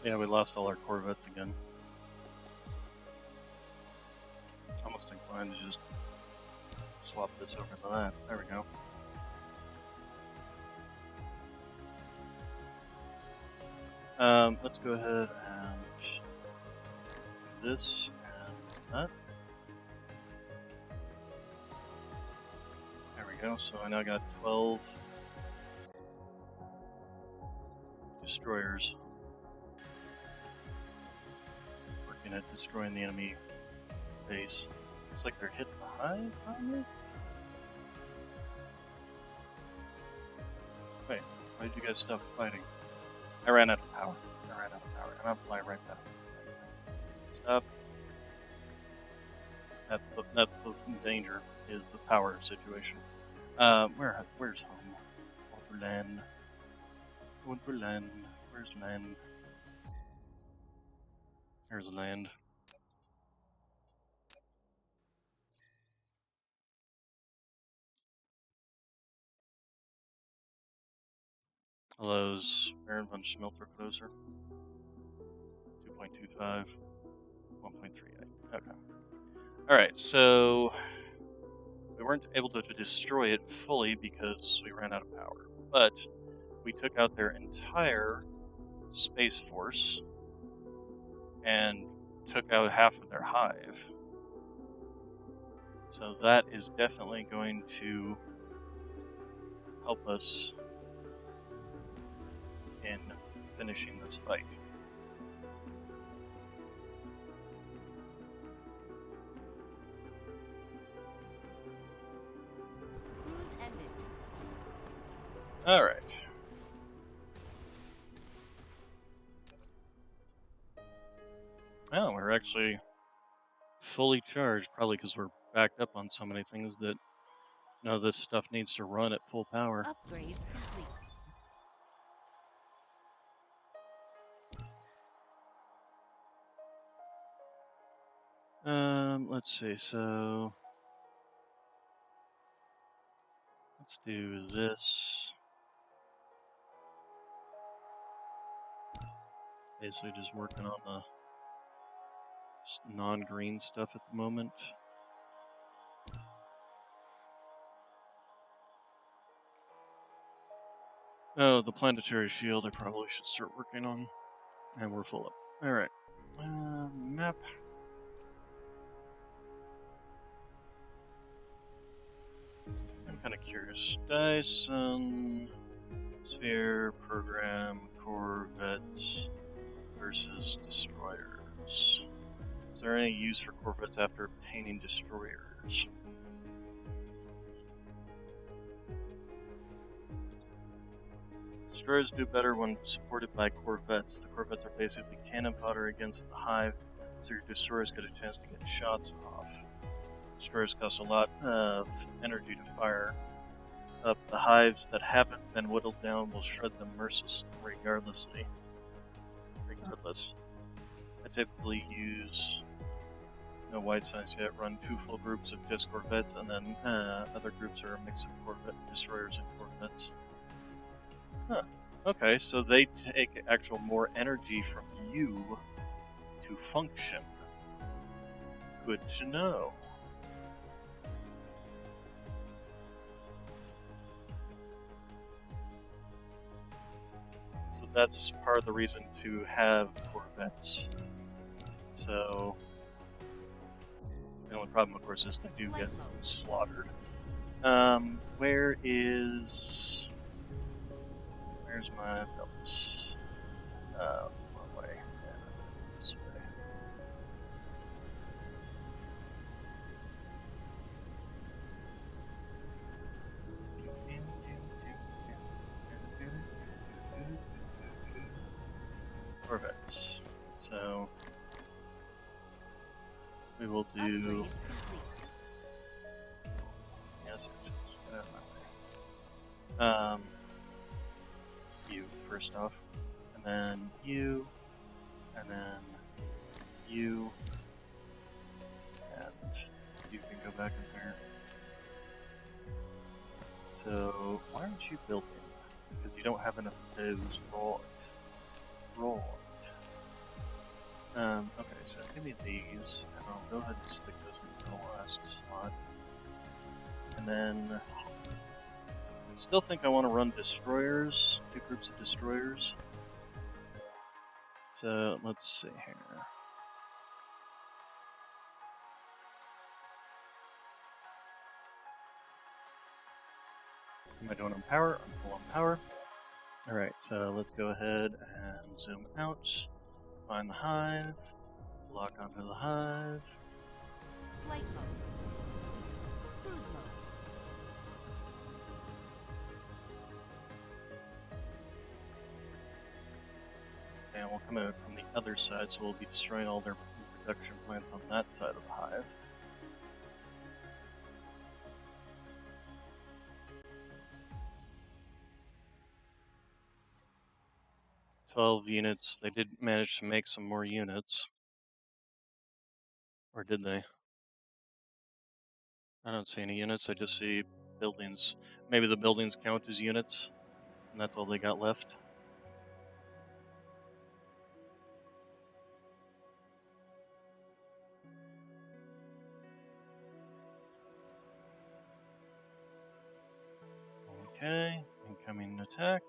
Yeah, we lost all our corvettes again. Almost inclined to just swap this over to that. There we go. Let's go ahead and do this and that. There we go. So I now got 12 destroyers working at destroying the enemy base. Looks like they're hitting the hive finally. Wait, why did you guys stop fighting? I ran out of power. And I'm flying right past this thing. Stop. That's the danger, is the power situation. Where's home? Wonderland. Wonderland. Where's land? There's land. Hello's Baron von Schmelter closer. 2.25. 1.38. Okay. Alright, so we weren't able to destroy it fully because we ran out of power. But we took out their entire space force and took out half of their hive. So that is definitely going to help us in finishing this fight. Cruise ended. Alright. Oh, we're actually fully charged, probably because we're backed up on so many things that none of this stuff needs to run at full power. Upgrade complete. Let's see, so let's do this. Basically just working on the non-green stuff at the moment. Oh, the planetary shield I probably should start working on. And we're full up. Alright. Map. I'm kind of curious. Dyson Sphere Program Corvettes versus destroyers. Is there any use for corvettes after obtaining destroyers? Destroyers do better when supported by corvettes. The corvettes are basically cannon fodder against the hive, so your destroyers get a chance to get shots off. Destroyers cost a lot of energy to fire up. The hives that haven't been whittled down will shred them mercilessly, regardless. I typically use no white signs yet, run 2 full groups of disc corvettes, and then other groups are a mix of corvette destroyers and corvettes. Huh. Okay, so they take actual more energy from you to function. Good to know. So that's part of the reason to have Corvettes. So the only problem, of course, is they do get slaughtered. Where's my belts? Wrong way. Yeah, that's this way. Corvettes. So we will do. Yes. Get out of my way. You first off, and then you, and then you, and you can go back in there. So why aren't you building? Because you don't have enough of those right. Okay, so give me these, and I'll go ahead and stick those in the last slot. And then I still think I want to run destroyers, 2 groups of destroyers. So let's see here. Am I doing on power? I'm full on power. Alright, so let's go ahead and zoom out, find the hive, lock onto the hive. Flight mode. Cruise mode. And we'll come out from the other side, so we'll be destroying all their production plants on that side of the hive. "12 units. They did manage to make some more units. Or did they? I don't see any units, I just see buildings. Maybe the buildings count as units, and that's all they got left. Okay, incoming attack.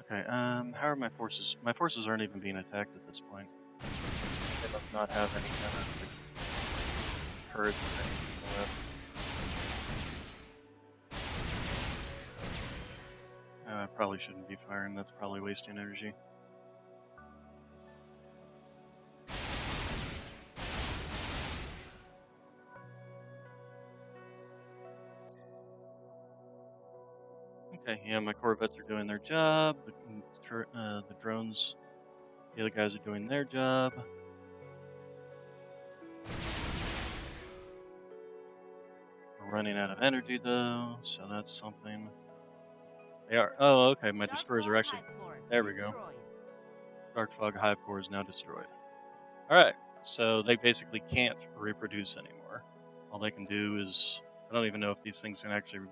Okay, how are my forces? My forces aren't even being attacked at this point. They must not have any kind of like, turrets or anything left. I probably shouldn't be firing, that's probably wasting energy. Okay, yeah, my Corvettes are doing their job. The drones, the other guys are doing their job. We're running out of energy though, so that's something. They are. Oh, okay, my destroyers are actually. There we go. Dark Fog Hive Core is now destroyed. Alright, so they basically can't reproduce anymore. All they can do is. I don't even know if these things can actually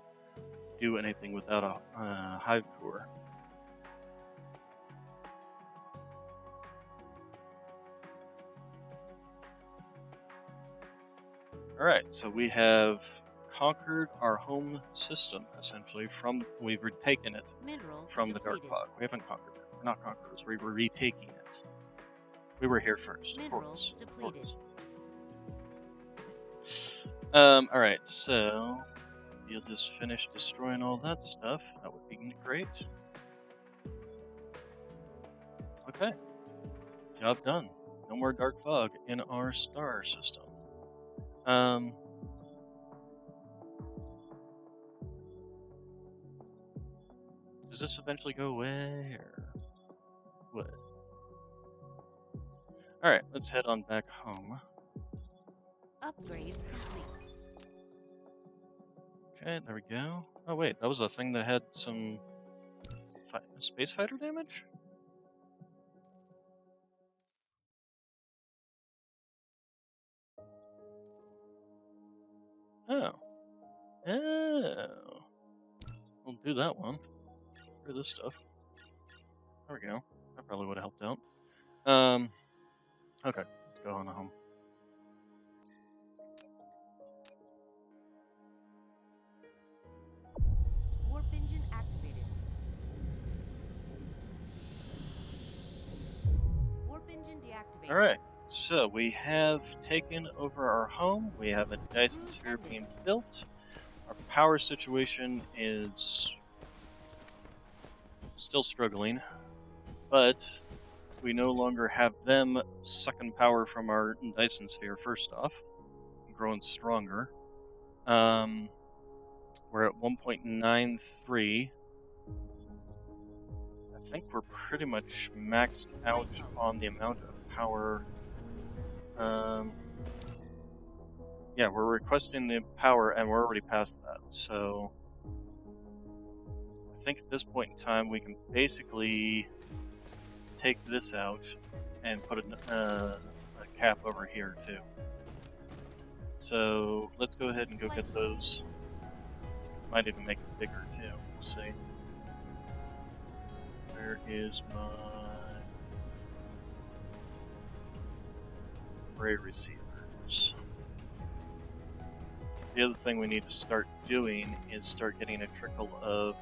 do anything without a hive core. Alright, so we have conquered our home system, essentially. We've retaken it from the Dark Fog. We haven't conquered it. We're not conquerors, we were retaking it. We were here first, of course. Alright, so you'll just finish destroying all that stuff. That would be great. Okay. Job done. No more Dark Fog in our star system. Does this eventually go away, or what? Alright, let's head on back home. Upgrade complete. Okay, there we go. Oh wait, that was a thing that had some space fighter damage? Oh. Oh. We'll do that one. For this stuff. There we go. That probably would have helped out. Okay, let's go on home. Warp engine activated. Warp engine deactivated. Alright, so we have taken over our home. We have a Dyson Cruise Sphere ended. being built. Our power situation is still struggling, but we no longer have them sucking power from our Dyson Sphere, first off. Growing stronger. We're at 1.93. I think we're pretty much maxed out on the amount of power. Yeah, we're requesting the power and we're already past that, so I think at this point in time we can basically take this out and put a cap over here too. So let's go ahead and go get those. Might even make it bigger too. We'll see. Where is my array receivers? The other thing we need to start doing is start getting a trickle of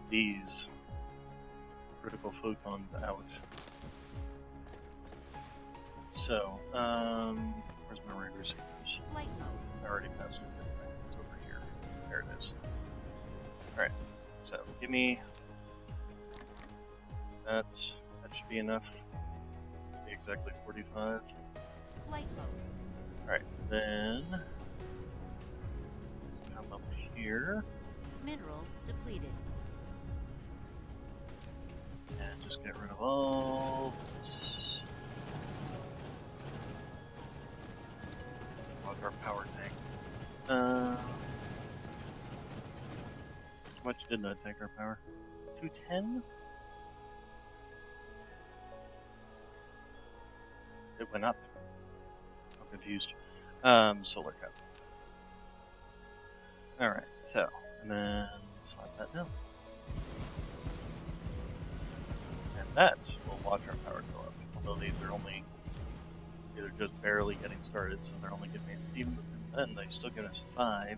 these critical photons out. So, where's my array receivers? Flight mode. I already passed it. It's over here. There it is. Alright, so give me that. That should be enough. Be exactly 45. Flight mode. Alright, then come up here Mineral depleted. and just get rid of all this. Log our power tank. How much did that take our power? 210? It went up. I'm confused. Solar cap. Alright, so, and then slide that down. And that will watch our power go up. Although these are only, they're just barely getting started, so they're only giving, even then, they still give us 5.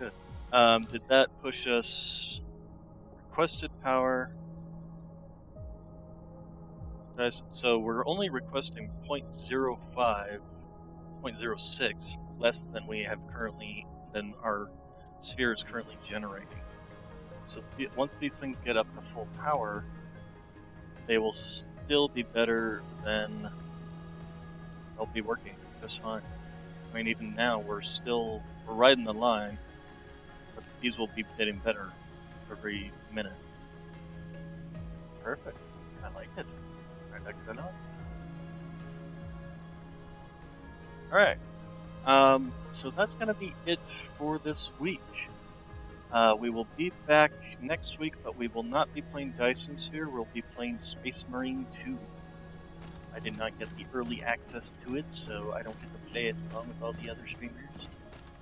Good. Did that push us requested power? So we're only requesting 0.05, 0.06 less than we have currently, than our sphere is currently generating. So once these things get up to full power, they will still be better than, they'll be working just fine. I mean, even now we're riding the line, but these will be getting better every minute. Perfect. I like it. Alright, so that's going to be it for this week. We will be back next week, but we will not be playing Dyson Sphere, we'll be playing Space Marine 2. I did not get the early access to it, so I don't get to play it along with all the other streamers.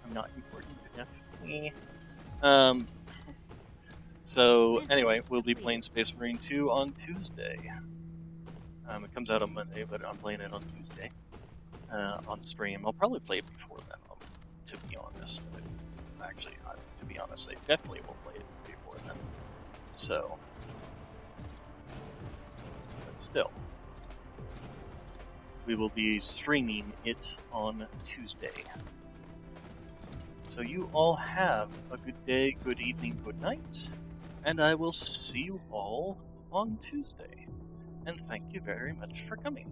I'm not important enough. So, anyway, we'll be playing Space Marine 2 on Tuesday. It comes out on Monday, but I'm playing it on Tuesday on stream. I'll probably play it before then, to be honest. Actually, to be honest, I definitely will play it before then. So, but still, we will be streaming it on Tuesday. So you all have a good day, good evening, good night, and I will see you all on Tuesday. And thank you very much for coming.